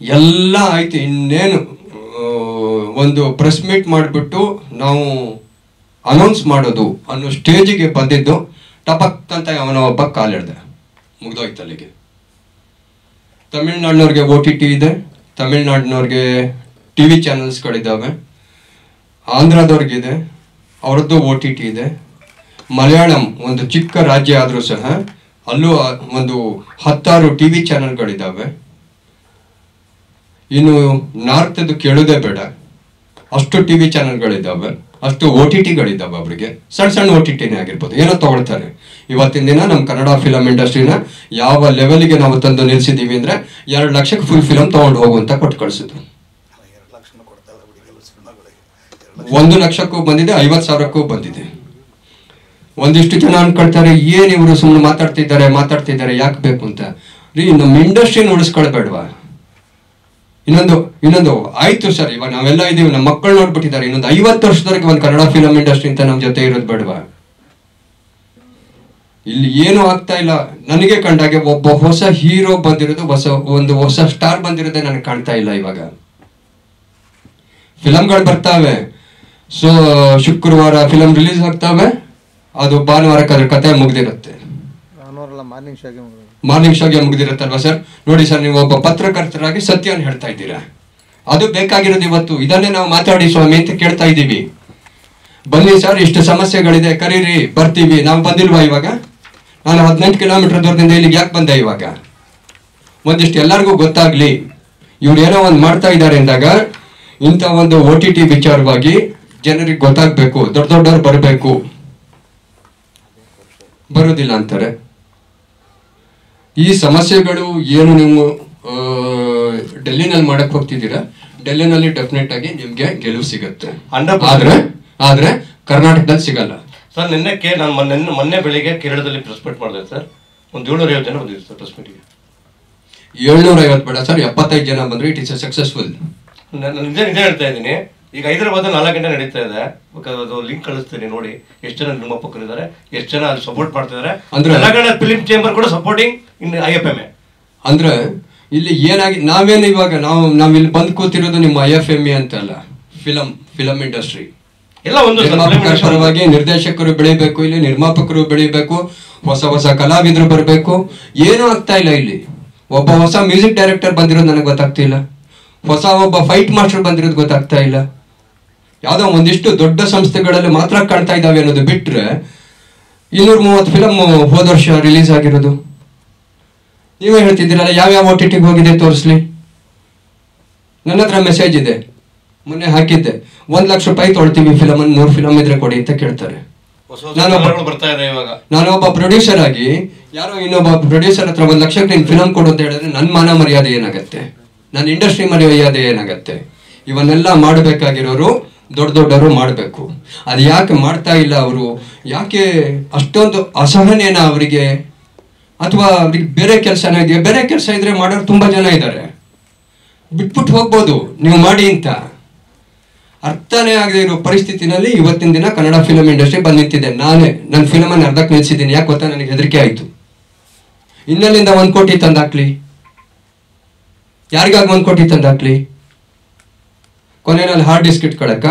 ಎಲ್ಲ ಆಯ್ತು, ಇನ್ನೇನು ಒಂದು ಪ್ರೆಸ್ ಮೀಟ್ ಮಾಡಿಬಿಟ್ಟು ನಾವು ಅನೌನ್ಸ್ ಮಾಡೋದು ಅನ್ನೋ ಸ್ಟೇಜಿಗೆ ಬಂದಿದ್ದು ಟಪಕ್ ಅಂತ ಅವನ ಒಬ್ಬ ಕಾಲಿಡ್ದ, ಮುಗ್ದೋಯ್ತು ಅಲ್ಲಿಗೆ. ತಮಿಳ್ನಾಡಿನವ್ರಿಗೆ OTT ಇದೆ, ತಮಿಳ್ನಾಡಿನವ್ರಿಗೆ TV ಚಾನಲ್ಸ್ಗಳಿದ್ದಾವೆ, ಆಂಧ್ರದವ್ರಿಗಿದೆ, ಅವ್ರದ್ದು OTT ಇದೆ. ಮಲಯಾಳಂ ಒಂದು ಚಿಕ್ಕ ರಾಜ್ಯ ಆದರೂ ಸಹ ಅಲ್ಲೂ ಒಂದು 10 TV ಚಾನಲ್ಗಳಿದ್ದಾವೆ. ಇನ್ನು ನಾರ್ತದ್ದು ಕೇಳೋದೇ ಬೇಡ, ಅಷ್ಟು TV ಚಾನಲ್ಗಳಿದ್ದಾವೆ, ಅಷ್ಟು OTTಗಳಿದ್ದಾವೆ. ಅವರಿಗೆ ಸಣ್ಣ ಸಣ್ಣ OTTನೇ ಆಗಿರ್ಬೋದು, ಏನೋ ತಗೊಳ್ತಾರೆ. ಇವತ್ತಿನ ದಿನ ನಮ್ಮ ಕನ್ನಡ ಫಿಲಮ್ ಇಂಡಸ್ಟ್ರಿನ ಯಾವ ಲೆವೆಲ್ಗೆ ನಾವು ತಂದು ನಿಲ್ಸಿದ್ದೀವಿ ಅಂದರೆ 2 ಲಕ್ಷಕ್ಕೆ ಫುಲ್ ಫಿಲಮ್ ತೊಗೊಂಡು ಹೋಗುವಂತ ಕೊಟ್ಟು ಕಳಿಸಿದ್ರು. 1 ಲಕ್ಷಕ್ಕೂ ಬಂದಿದೆ, 50,000ಕ್ಕೂ ಬಂದಿದೆ. ಒಂದಿಷ್ಟು ಜನ ಅನ್ಕೊಳ್ತಾರೆ ಏನ್ ಇವರು ಸುಮ್ಮನೆ ಮಾತಾಡ್ತಿದ್ದಾರೆ ಯಾಕೆ ಬೇಕು ಅಂತ. ರೀ, ನಮ್ಮ ಇಂಡಸ್ಟ್ರಿನ ಉಳಿಸ್ಕೊಳ್ಬೇಡ್ವಾ? ಇನ್ನೊಂದು ಆಯ್ತು ಸರ್, ಇವಾಗ ನಾವೆಲ್ಲ ಇದೀವಿ, ನಮ್ಮ ಮಕ್ಕಳು ನೋಡ್ಬಿಟ್ಟಿದ್ದಾರೆ, ಇನ್ನೊಂದು 50 ವರ್ಷದವರೆಗೆ ಒಂದು ಕನ್ನಡ ಫಿಲಮ್ ಇಂಡಸ್ಟ್ರಿ ಅಂತ ನಮ್ಮ ಜೊತೆ ಇರೋದು ಬೇಡವಾ? ಇಲ್ಲಿ ಏನು ಆಗ್ತಾ ಇಲ್ಲ. ನನಗೆ ಕಂಡಾಗೆ ಒಬ್ಬ ಹೊಸ ಹೀರೋ ಬಂದಿರೋದು, ಹೊಸ ಸ್ಟಾರ್ ಬಂದಿರೋದೇ ನನಗೆ ಕಾಣ್ತಾ ಇಲ್ಲ. ಇವಾಗ ಫಿಲಮ್ಗಳು ಬರ್ತಾವೆ, ಸೊ ಶುಕ್ರವಾರ ಫಿಲಮ್ ರಿಲೀಸ್ ಆಗ್ತಾವೆ, ಅದು ಭಾನುವಾರಕ್ಕೆ ಅದ್ರ ಕತೆ ಮುಗ್ದಿರುತ್ತೆ, ಮಾರ್ನಿಂಗ್ ಶೋಗೆ ಮುಗ್ದಿರುತ್ತಲ್ವಾ ಸರ್? ನೋಡಿ ಸರ್, ನೀವು ಒಬ್ಬ ಪತ್ರಕರ್ತರಾಗಿ ಸತ್ಯವನ್ನು ಹೇಳ್ತಾ ಇದ್ದೀರಾ, ಅದು ಬೇಕಾಗಿರೋದು ಇವತ್ತು. ಇದನ್ನೇ ನಾವು ಮಾತಾಡಿ ಸ್ವಾಮಿ ಅಂತ ಕೇಳ್ತಾ ಇದ್ದೀವಿ. ಬನ್ನಿ ಸರ್, ಇಷ್ಟು ಸಮಸ್ಯೆಗಳಿದೆ, ಕರೀರಿ, ಬರ್ತೀವಿ. ನಾವು ಬಂದಿಲ್ವಾ ಇವಾಗ? ನಾನು 18 ಕಿಲೋಮೀಟರ್ ದೂರದಿಂದ ಇಲ್ಲಿಗೆ ಯಾಕೆ ಬಂದೆ? ಇವಾಗ ಒಂದಿಷ್ಟು ಎಲ್ಲರಿಗೂ ಗೊತ್ತಾಗ್ಲಿ, ಇವ್ರು ಏನೋ ಒಂದು ಮಾಡ್ತಾ ಇದ್ದಾರೆ ಅಂದಾಗ ಇಂಥ ಒಂದು OTT ವಿಚಾರವಾಗಿ ಜನರಿಗೆ ಗೊತ್ತಾಗ್ಬೇಕು, ದೊಡ್ಡವ್ರು ಬರಬೇಕು. ಬರೋದಿಲ್ಲ ಅಂತಾರೆ. ಈ ಸಮಸ್ಯೆಗಳು ಏನು ನೀವು ಡೆಲ್ಲಿನಲ್ಲಿ ಮಾಡಕ್ ಹೋಗ್ತಿದ್ದೀರಾ, ಡೆಲ್ಲಿನಲ್ಲಿ ಡೆಫಿನೆಟ್ ಆಗಿ ನಿಮ್ಗೆ ಗೆಲುವು ಸಿಗುತ್ತೆ. ಆದ್ರೆ ಕರ್ನಾಟಕದಲ್ಲಿ ಸಿಗಲ್ಲ ಸರ್. ನಾನು ಮೊನ್ನೆ ಬೆಳಿಗ್ಗೆ ಕೇರಳದಲ್ಲಿ ಪ್ರೆಸ್ ಮೀಟ್ ಮಾಡಿದೆ ಸರ್. ಒಂದು 750 ಜನ ಬಂದಿದ್ರು ಸರ್ ಪ್ರೆಸ್ ಮೀಟ್ಗೆ. 750 ಬೇಡ ಸರ್, 75 ಜನ ಬಂದ್ರೆ ಇಟ್ ಇಸ್ ಸಕ್ಸಸ್ಫುಲ್. ನಾನು ನಿಜ ಹೇಳ್ತಾ ಇದ್ದೀನಿ. ಈಗ ಹೈದರಾಬಾದ್ 4 ಗಂಟೆ ನಡೀತಾ ಇದೆ, ಅದು ಲಿಂಕ್ ಕಳಿಸ್ತೀನಿ ನೋಡಿ, ಎಷ್ಟು ಜನ ನಿರ್ಮಾಪಕರಿದ್ದಾರೆ, ಎಷ್ಟು ಜನ ಅಲ್ಲಿ ಸಪೋರ್ಟ್ ಮಾಡ್ತಿದ್ದಾರೆ. ಅಂದ್ರೆ ತೆಲಂಗಾಣ ಫಿಲಿಂ ಚೇಂಬರ್ ಕೂಡ ಸಪೋರ್ಟಿಂಗ್ ಇನ್ IFMA. ಅಂದ್ರೆ ಇಲ್ಲಿ ಏನಾಗಿ ನಾವೇನು ಇವಾಗ ನಾವ್ ಇಲ್ಲಿ ಬಂದು ಕೂತಿರೋದು ನಿಮ್ಮ IFMA ಅಂತಲ್ಲ, ಫಿಲಂ ಇಂಡಸ್ಟ್ರಿ ಎಲ್ಲ ಒಂದು ಪರವಾಗಿ ನಿರ್ದೇಶಕರು ಬೆಳಿಬೇಕು, ಇಲ್ಲಿ ನಿರ್ಮಾಪಕರು ಬೆಳಿಬೇಕು, ಹೊಸ ಕಲಾವಿದರು ಬರಬೇಕು. ಏನೂ ಆಗ್ತಾ ಇಲ್ಲ ಇಲ್ಲಿ. ಒಬ್ಬ ಹೊಸ ಮ್ಯೂಸಿಕ್ ಡೈರೆಕ್ಟರ್ ಬಂದಿರೋದು ನನಗೆ ಗೊತ್ತಾಗ್ತಿಲ್ಲ, ಒಬ್ಬ ಫೈಟ್ ಮಾಸ್ಟರ್ ಬಂದಿರೋದು ಗೊತ್ತಾಗ್ತಾ ಇಲ್ಲ. ಯಾವುದೋ ಒಂದಿಷ್ಟು ದೊಡ್ಡ ಸಂಸ್ಥೆಗಳಲ್ಲಿ ಮಾತ್ರ ಕಾಣ್ತಾ ಇದ್ದಾವೆ ಅನ್ನೋದು ಬಿಟ್ರೆ 230 ಫಿಲಮ್ ಹೋದ ವರ್ಷ ರಿಲೀಸ್ ಆಗಿರೋದು. ನೀವೇ ಹೇಳ್ತಿದ್ದೀರಲ್ಲ, ಯಾವ್ಯಾವ OTTಗೆ ಹೋಗಿದೆ ತೋರಿಸ್ಲಿ. ನನ್ನ ಹತ್ರ ಮೆಸೇಜ್ ಇದೆ, ಮೊನ್ನೆ ಹಾಕಿದ್ದೆ, 1 ಲಕ್ಷ ರೂಪಾಯಿ ತೊಳ್ತೀವಿ ಫಿಲಮ್ ಅನ್ನು, 3 ಫಿಲಮ್ ಇದ್ರೆ ಕೊಡಿ ಅಂತ ಕೇಳ್ತಾರೆ. ನಾನೊಬ್ಬ ಪ್ರೊಡ್ಯೂಸರ್ ಆಗಿ ಯಾರೋ ಇನ್ನೊಬ್ಬ ಪ್ರೊಡ್ಯೂಸರ್ ಹತ್ರ 1 ಲಕ್ಷಕ್ಕೆ ನೀನು ಫಿಲಮ್ ಕೊಡು ಅಂತ ಹೇಳಿದ್ರೆ ನನ್ನ ಮಾನ ಮರ್ಯಾದೆ ಏನಾಗತ್ತೆ, ನನ್ನ ಇಂಡಸ್ಟ್ರಿ ಮರ್ಯಾದೆ ಏನಾಗತ್ತೆ? ಇವನ್ನೆಲ್ಲ ಮಾಡಬೇಕಾಗಿರೋರು ದೊಡ್ಡವರು ಮಾಡಬೇಕು. ಅದು ಯಾಕೆ ಮಾಡ್ತಾ ಇಲ್ಲ ಅವರು? ಯಾಕೆ ಅಷ್ಟೊಂದು ಅಸಹನೇನ ಅವರಿಗೆ? ಅಥವಾ ಅವ್ರಿಗೆ ಬೇರೆ ಕೆಲಸನ ಇದೆಯಾ? ಬೇರೆ ಕೆಲಸ ಇದ್ರೆ ಮಾಡೋರು ತುಂಬಾ ಜನ ಇದ್ದಾರೆ, ಬಿಟ್ಬಿಟ್ಟು ಹೋಗ್ಬೋದು ನೀವು ಮಾಡಿ ಅಂತ. ಅರ್ಥನೇ ಆಗದೆ ಇರೋ ಪರಿಸ್ಥಿತಿನಲ್ಲಿ ಇವತ್ತಿನ ದಿನ ಕನ್ನಡ ಫಿಲಂ ಇಂಡಸ್ಟ್ರಿ ಬಂದು ನಿಂತಿದೆ. ನನ್ನ ಫಿಲಮ್ ಅನ್ನು ಅರ್ಧಕ್ಕೆ ನಿಲ್ಸಿದ್ದೀನಿ. ಯಾಕೆ ಗೊತ್ತಾ? ನನಗೆ ಹೆದರಿಕೆ ಆಯ್ತು. ಇನ್ನಲ್ಲಿಂದ 1 ಕೋಟಿ ತಂದಾಕ್ಲಿ, ಯಾರಿಗಾಗಿ 1 ಕೋಟಿ ತಂದಾಕ್ಲಿ? ಕೊನೆಯಲ್ಲಿ ಹಾರ್ಡ್ ಡಿಸ್ಕ್ ಇಟ್ಕೊಳಕ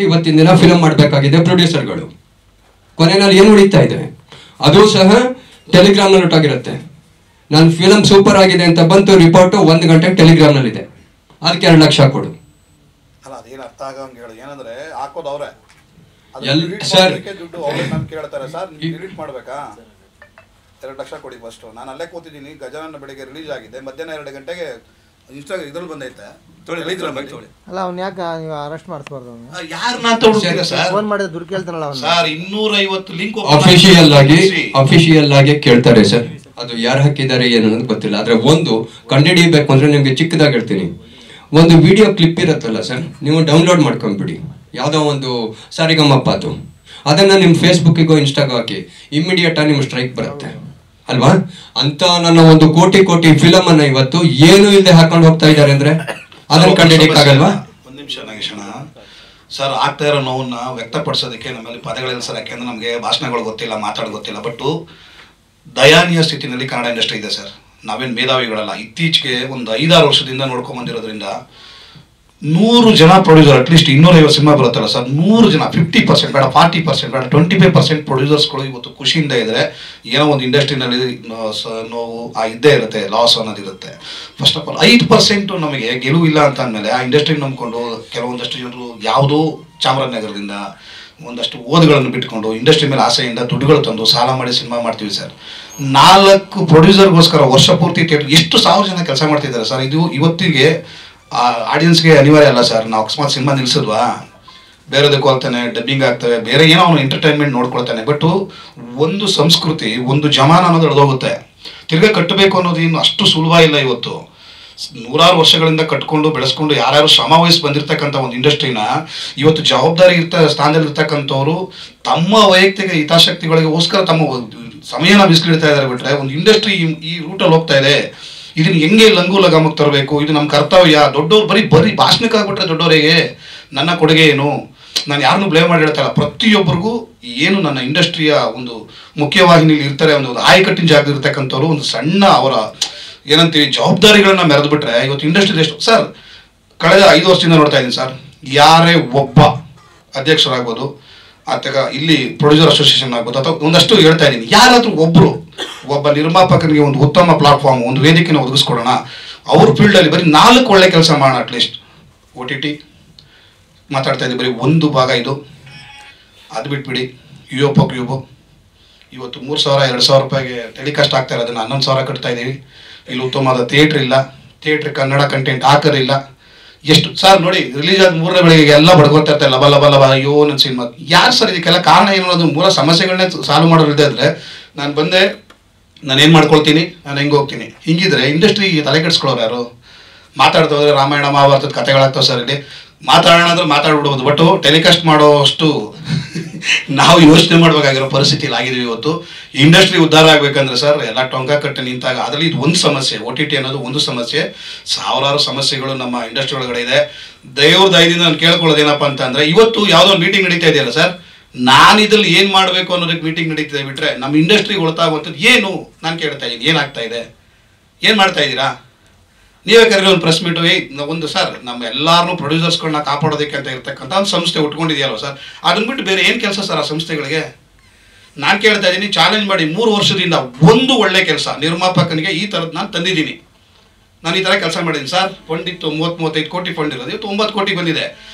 ಇವತ್ತಿನ ದಿನ ಫಿಲಮ್ ಮಾಡಬೇಕಾಗಿದೆ ನನ್ನ ಫಿಲಮ್ ಸೂಪರ್ ಆಗಿದೆ ಅಂತ ಬಂತು ರಿಪೋರ್ಟು 1 ಗಂಟೆ ಟೆಲಿಗ್ರಾಮ್ನಲ್ಲಿದೆ, ಅದಕ್ಕೆ 2 ಲಕ್ಷ ಕೊಡು. ಅಲ್ಲ ಅದೇನು ಅರ್ಥ ಆಗಂಗೆ ಹೇಳಿ, ಏನಂದ್ರೆ ಹಾಕೋದು ಅವರೇ ಸರ್ ದುಡ್ಡು ಅವ್ರೆ ನಾನು ಕೇಳ್ತಾರೆ, ಸರ್ ಡಿಲೀಟ್ ಮಾಡ್ಬೇಕಾ 2 ಲಕ್ಷ ಕೊಡಿ ಫಸ್ಟು. ನಾನು ಅಲ್ಲೇ ಕೂತಿದ್ದೀನಿ, ಗಜಾನನ ಬೆಳಿಗ್ಗೆ ರಿಲೀಸ್ ಆಗಿದೆ, ಮಧ್ಯಾಹ್ನ 2 ಗಂಟೆಗೆ ಇದ್ರಲ್ಲಿ ಬಂದೈತೆ. ಅಲ್ಲ ಅವ್ನು ಯಾಕೆ ನೀವು ಅರೆಸ್ಟ್ ಮಾಡಿಸ್ಬಾರ್ದು? ಯಾರನ್ನ ಅಂತ ಹುಡುಕ್ತೀರಾ ಸರ್? ಫೋನ್ ಮಾಡಿದ್ರೆ ದುಡ್ಡು ಕೇಳ್ತಾನಲ್ಲ ಅವ್ನು. ಸರ್ 250 ಲಿಂಕ್ ಅಫಿಷಿಯಲ್ ಆಗಿ ಕೇಳ್ತಾರೆ ಸರ್. ಅದು ಯಾರು ಹಾಕಿದ್ದಾರೆ ಏನು ಅನ್ನೋದು ಗೊತ್ತಿಲ್ಲ. ಆದ್ರೆ ಒಂದು ಕಂಡುಹಿಡಿಯಬೇಕು ಅಂದ್ರೆ ನಿಮ್ಗೆ ಚಿಕ್ಕದಾಗಿ ಹೇಳ್ತೀನಿ, ಒಂದು ವಿಡಿಯೋ ಕ್ಲಿಪ್ ಇರುತ್ತಲ್ಲ ಸರ್, ನೀವು ಡೌನ್ಲೋಡ್ ಮಾಡ್ಕೊಂಡ್ಬಿಡಿ, ಯಾವುದೋ ಒಂದು ಸಾರಿಗಮ್ಮಪ್ಪ ಅದು, ಅದನ್ನ ನಿಮ್ಮ ಫೇಸ್ಬುಕ್ಕಿಗೋ ಇನ್ಸ್ಟಾಗೋ ಹಾಕಿ, ಇಮಿಡಿಯೇಟ್ ಆಗಿ ನಿಮ್ಗೆ ಸ್ಟ್ರೈಕ್ ಬರುತ್ತೆ ಅಲ್ವಾ? ಅಂತ ನನ್ನ ಒಂದು ಕೋಟಿ ಫಿಲಮ್ ಅನ್ನ ಇವತ್ತು ಏನು ಇಲ್ಲದೆ ಹಾಕೊಂಡು ಹೋಗ್ತಾ ಇದ್ದಾರೆ ಅಂದ್ರೆ ಅದನ್ನ ಕಂಡುಹಿಡಿಯಕ್ಕಾಗಲ್ವಾ? ಒಂದು ನಿಮಿಷ ನಾಗೇಶಣ್ಣ ಸರ್, ಆಗ್ತಾ ಇರೋ ನೋವನ್ನ ವ್ಯಕ್ತಪಡಿಸೋದಕ್ಕೆ ನಮ್ಮಲ್ಲಿ ಪದಗಳಿಲ್ಲ ಸರ್, ಯಾಕೆಂದ್ರೆ ನಮಗೆ ಭಾಷಣಗಳು ಗೊತ್ತಿಲ್ಲ, ಮಾತಾಡೋದು ಗೊತ್ತಿಲ್ಲ. ಬಟ್ ದಯಾನೀಯ ಸ್ಥಿತಿನಲ್ಲಿ ಕನ್ನಡ ಇಂಡಸ್ಟ್ರಿ ಇದೆ ಸರ್. ನಾವೇನು ಮೇಧಾವಿಗಳಲ್ಲ. ಇತ್ತೀಚೆಗೆ ಒಂದು 5-6 ವರ್ಷದಿಂದ ನೋಡ್ಕೊಂಡ್ ಬಂದಿರೋದ್ರಿಂದ 100 ಜನ ಪ್ರೊಡ್ಯೂಸರ್, ಅಟ್ಲೀಸ್ಟ್ 250 ಸಿನಿಮಾ ಬರುತ್ತಲ್ಲ ಸರ್, 100 ಜನ 50% ಬೇಡ, 40% ಬೇಡ, 25% ಪ್ರೊಡ್ಯೂಸರ್ಸ್ಗಳು ಇವತ್ತು ಖುಷಿಯಿಂದ ಇದ್ರೆ ಏನೋ ಒಂದು ಇಂಡಸ್ಟ್ರಿನಲ್ಲಿ ನೋವು ಇದ್ದೇ ಇರುತ್ತೆ, ಲಾಸ್ ಅನ್ನೋದಿರುತ್ತೆ. ಫಸ್ಟ್ ಆಫ್ ಆಲ್ 5% ನಮಗೆ ಗೆಲುವಿಲ್ಲ ಅಂತ ಅಂದಮೇಲೆ ಆ ಇಂಡಸ್ಟ್ರಿ ನಂಬ್ಕೊಂಡು ಕೆಲವೊಂದಷ್ಟು ಜನರು ಯಾವುದೋ ಚಾಮರಾಜನಗರದಿಂದ ಒಂದಷ್ಟು ಓದುಗಳನ್ನು ಬಿಟ್ಕೊಂಡು ಇಂಡಸ್ಟ್ರಿ ಮೇಲೆ ಆಸೆಯಿಂದ ದುಡ್ಡುಗಳು ತಂದು ಸಾಲ ಮಾಡಿ ಸಿನಿಮಾ ಮಾಡ್ತೀವಿ ಸರ್. 4 ಪ್ರೊಡ್ಯೂಸರ್ಗೋಸ್ಕರ ವರ್ಷ ಪೂರ್ತಿ ಥಿಯೇಟರ್ ಎಷ್ಟು 1000 ಜನ ಕೆಲಸ ಮಾಡ್ತಿದ್ದಾರೆ ಸರ್. ಇದು ಇವತ್ತಿಗೆ ಆಡಿಯನ್ಸ್ಗೆ ಅನಿವಾರ್ಯ ಅಲ್ಲ ಸರ್. ನಾವು ಅಕಸ್ಮಾತ್ ಸಿನಿಮಾ ನಿಲ್ಸಿದ್ವಾ, ಬೇರೆದಕ್ಕೂ ಹೋಗ್ತಾನೆ, ಡಬ್ಬಿಂಗ್ ಆಗ್ತವೆ, ಬೇರೆ ಏನೋ ಅವನು ಎಂಟರ್ಟೈನ್ಮೆಂಟ್ ನೋಡ್ಕೊಳ್ತಾನೆ. ಬಟ್ ಒಂದು ಸಂಸ್ಕೃತಿ, ಒಂದು ಜಮಾನ ಅನ್ನೋದು ಎಳೆದೋಗುತ್ತೆ. ತಿರ್ಗಾ ಕಟ್ಟಬೇಕು ಅನ್ನೋದು ಇನ್ನು ಅಷ್ಟು ಸುಲಭ ಇಲ್ಲ. ಇವತ್ತು 100 ವರ್ಷಗಳಿಂದ ಕಟ್ಕೊಂಡು ಬೆಳೆಸ್ಕೊಂಡು ಯಾರ್ಯಾರು ಶ್ರಮ ವಹಿಸಿ ಬಂದಿರತಕ್ಕಂಥ ಒಂದು ಇಂಡಸ್ಟ್ರಿನ ಇವತ್ತು ಜವಾಬ್ದಾರಿ ಸ್ಥಾನದಲ್ಲಿ ಇರ್ತಕ್ಕಂಥವ್ರು ತಮ್ಮ ವೈಯಕ್ತಿಕ ಹಿತಾಸಕ್ತಿಗಳಿಗೋಸ್ಕರ ತಮ್ಮ ಸಮಯನ ಬಿಸಿಲಿಡ್ತಾ ಇದ್ದಾರೆ. ಬಿಟ್ರೆ ಒಂದು ಇಂಡಸ್ಟ್ರಿ ಈ ರೂಟಲ್ಲಿ ಹೋಗ್ತಾ ಇದೆ, ಇದನ್ನ ಹೆಂಗೆ ಲಂಗು ಲಗಾಮಕ್ಕೆ ತರಬೇಕು, ಇದು ನಮ್ಮ ಕರ್ತವ್ಯ. ದೊಡ್ಡವ್ರು ಬರೀ ಭಾಷಣಕ್ಕಾಗ್ಬಿಟ್ರೆ ದೊಡ್ಡವರಿಗೆ ನನ್ನ ಕೊಡುಗೆ ಏನು? ನಾನು ಯಾರನ್ನೂ ಬ್ಲೇಮ್ ಮಾಡಿ ಹೇಳ್ತಾ ಇಲ್ಲ. ಪ್ರತಿಯೊಬ್ಬರಿಗೂ ಏನು ನನ್ನ ಇಂಡಸ್ಟ್ರಿಯ ಒಂದು ಮುಖ್ಯವಾಹಿನಿಯಲ್ಲಿ ಇರ್ತಾರೆ, ಒಂದು ಆಯಕಟ್ಟಿನ ಜಾಗದಲ್ಲಿ ಇರ್ತಕ್ಕಂಥವ್ರು ಒಂದು ಸಣ್ಣ ಅವರ ಏನಂತೀವಿ ಜವಾಬ್ದಾರಿಗಳನ್ನ ಮೆರೆದು ಬಿಟ್ರೆ ಇವತ್ತು ಇಂಡಸ್ಟ್ರಿ ಎಷ್ಟು ಸರ್. ಕಳೆದ 5 ವರ್ಷದಿಂದ ನೋಡ್ತಾ ಇದ್ದೀನಿ ಸರ್, ಯಾರೇ ಒಬ್ಬ ಅಧ್ಯಕ್ಷರಾಗ್ಬೋದು ಅಥವಾ ಇಲ್ಲಿ ಪ್ರೊಡ್ಯೂಸರ್ ಅಸೋಸಿಯೇಷನ್ ಆಗ್ಬೋದು ಅಥವಾ ಒಂದಷ್ಟು ಹೇಳ್ತಾ ಇದ್ದೀನಿ, ಯಾರಾದರೂ ಒಬ್ಬ ನಿರ್ಮಾಪಕನಿಗೆ ಒಂದು ಉತ್ತಮ ಪ್ಲಾಟ್ಫಾರ್ಮ್, ಒಂದು ವೇದಿಕೆನ ಒದಗಿಸ್ಕೊಡೋಣ, ಅವ್ರ ಫೀಲ್ಡಲ್ಲಿ ಬರೀ 4 ಒಳ್ಳೆ ಕೆಲಸ ಮಾಡೋಣ. ಅಟ್ಲೀಸ್ಟ್ OTT ಮಾತಾಡ್ತಾ ಇದ್ದೀವಿ, ಬರೀ ಒಂದು ಭಾಗ ಇದು, ಅದು ಬಿಟ್ಬಿಡಿ. ಕ್ಯೂಬೋ ಇವತ್ತು 3,000 2,000 ರೂಪಾಯಿಗೆ ಟೆಲಿಕಾಸ್ಟ್ ಆಗ್ತಾ ಇರೋದನ್ನ 11,000 ಕಟ್ತಾ ಇದ್ದೀವಿ. ಇಲ್ಲಿ ಉತ್ತಮವಾದ ಥಿಯೇಟ್ರ್ ಇಲ್ಲ, ಥಿಯೇಟ್ರ್ ಕನ್ನಡ ಕಂಟೆಂಟ್ ಹಾಕೋರಿಲ್ಲ. ಎಷ್ಟು ಸರ್ ನೋಡಿ, ರಿಲೀಸ್ ಆದ 3ನೇ ಬೆಳಿಗ್ಗೆ ಎಲ್ಲ ಬಡ್ಕೊಳ್ತಾ ಇರ್ತಾರೆ, ಲಬ ಅಯ್ಯೋ ನನ್ನ ಸಿನಿಮಾ. ಯಾರು ಸರ್ ಇದಕ್ಕೆಲ್ಲ ಕಾರಣ ಏನು ಅನ್ನೋದು ಮೂಲ ಸಮಸ್ಯೆಗಳನ್ನೇ ಸಾಲ್ವ್ ಮಾಡೋರಿದೆ ಅಂದರೆ ನಾನು ಬಂದೆ, ನಾನೇನು ಮಾಡ್ಕೊಳ್ತೀನಿ, ನಾನು ಹೆಂಗೆ ಹೋಗ್ತೀನಿ. ಹಿಂಗಿದ್ರೆ ಇಂಡಸ್ಟ್ರಿ ತಲೆ ಕೆಡಿಸ್ಕೊಳ್ಳೋರು ಯಾರು? ಮಾತಾಡ್ತಾ ಹೋದ್ರೆ ರಾಮಾಯಣ ಮಹಾಭಾರತದ ಕಥೆಗಳಾಗ್ತಾವೆ ಸರ್. ಇಲ್ಲಿ ಮಾತಾಡೋಣ ಅಂದ್ರೆ ಮಾತಾಡ್ಬಿಡ್ಬೋದು, ಬಟ್ ಟೆಲಿಕಾಸ್ಟ್ ಮಾಡೋಷ್ಟು ನಾವು ಯೋಚನೆ ಮಾಡಬೇಕಾಗಿರೋ ಪರಿಸ್ಥಿತಿ ಆಗಿದ್ದೀವಿ. ಇವತ್ತು ಇಂಡಸ್ಟ್ರಿ ಉದ್ಧಾರ ಆಗಬೇಕಂದ್ರೆ ಸರ್ ಎಲ್ಲ ಟೊಂಕ ಕಟ್ಟಿ ನಿಂತಾಗ ಅದರಲ್ಲಿ ಇದು ಒಂದು ಸಮಸ್ಯೆ, OTT ಅನ್ನೋದು ಒಂದು ಸಮಸ್ಯೆ. 1000 ಸಮಸ್ಯೆಗಳು ನಮ್ಮ ಇಂಡಸ್ಟ್ರಿ ಒಳಗಡೆ ಇದೆ. ದೇವ್ರ ದಯದಿಂದ ನಾನು ಕೇಳ್ಕೊಳ್ಳೋದೇನಪ್ಪ ಅಂತಂದರೆ, ಇವತ್ತು ಯಾವುದೋ ಒಂದು ಮೀಟಿಂಗ್ ನಡೀತಾ ಇದೆಯಲ್ಲ ಸರ್, ನಾನು ಇದ್ರಲ್ಲಿ ಏನು ಮಾಡಬೇಕು ಅನ್ನೋದಕ್ಕೆ ಮೀಟಿಂಗ್ ನಡೀತಿದೆ. ಬಿಟ್ಟರೆ ನಮ್ಮ ಇಂಡಸ್ಟ್ರಿಗೆ ಹೊರತಾಗುವಂಥದ್ದು ಏನು ನಾನು ಕೇಳ್ತಾ ಇದ್ದೀನಿ, ಏನಾಗ್ತಾ ಇದೆ, ಏನು ಮಾಡ್ತಾ ಇದ್ದೀರಾ? ನೀವೇ ಕರೀರಿ ಒಂದು ಪ್ರೆಸ್ ಮೀಟು. ಒಂದು ಸರ್, ನಮ್ಮ ಎಲ್ಲರೂ ಪ್ರೊಡ್ಯೂಸರ್ಸ್ಗಳನ್ನ ಕಾಪಾಡೋದಕ್ಕೆ ಅಂತ ಇರ್ತಕ್ಕಂಥ ಒಂದು ಸಂಸ್ಥೆ ಉಟ್ಕೊಂಡಿದೆಯಲ್ವ ಸರ್, ಅದನ್ನ ಬಿಟ್ಟು ಬೇರೆ ಏನು ಕೆಲಸ ಸರ್ ಆ ಸಂಸ್ಥೆಗಳಿಗೆ? ನಾನು ಕೇಳ್ತಾ ಇದ್ದೀನಿ, ಚಾಲೆಂಜ್ ಮಾಡಿ 3 ವರ್ಷದಿಂದ ಒಂದು ಒಳ್ಳೆ ಕೆಲಸ ನಿರ್ಮಾಪಕನಿಗೆ ಈ ಥರದ್ದು ನಾನು ತಂದಿದ್ದೀನಿ. ನಾನು ಈ ಥರ ಕೆಲಸ ಮಾಡಿದ್ದೀನಿ ಸರ್. ಫಂಡ್ ಇತ್ತು 30-35 ಕೋಟಿ ಫಂಡ್ ಇರೋದು, ಇವತ್ತು 9 ಕೋಟಿ ಬಂದಿದೆ.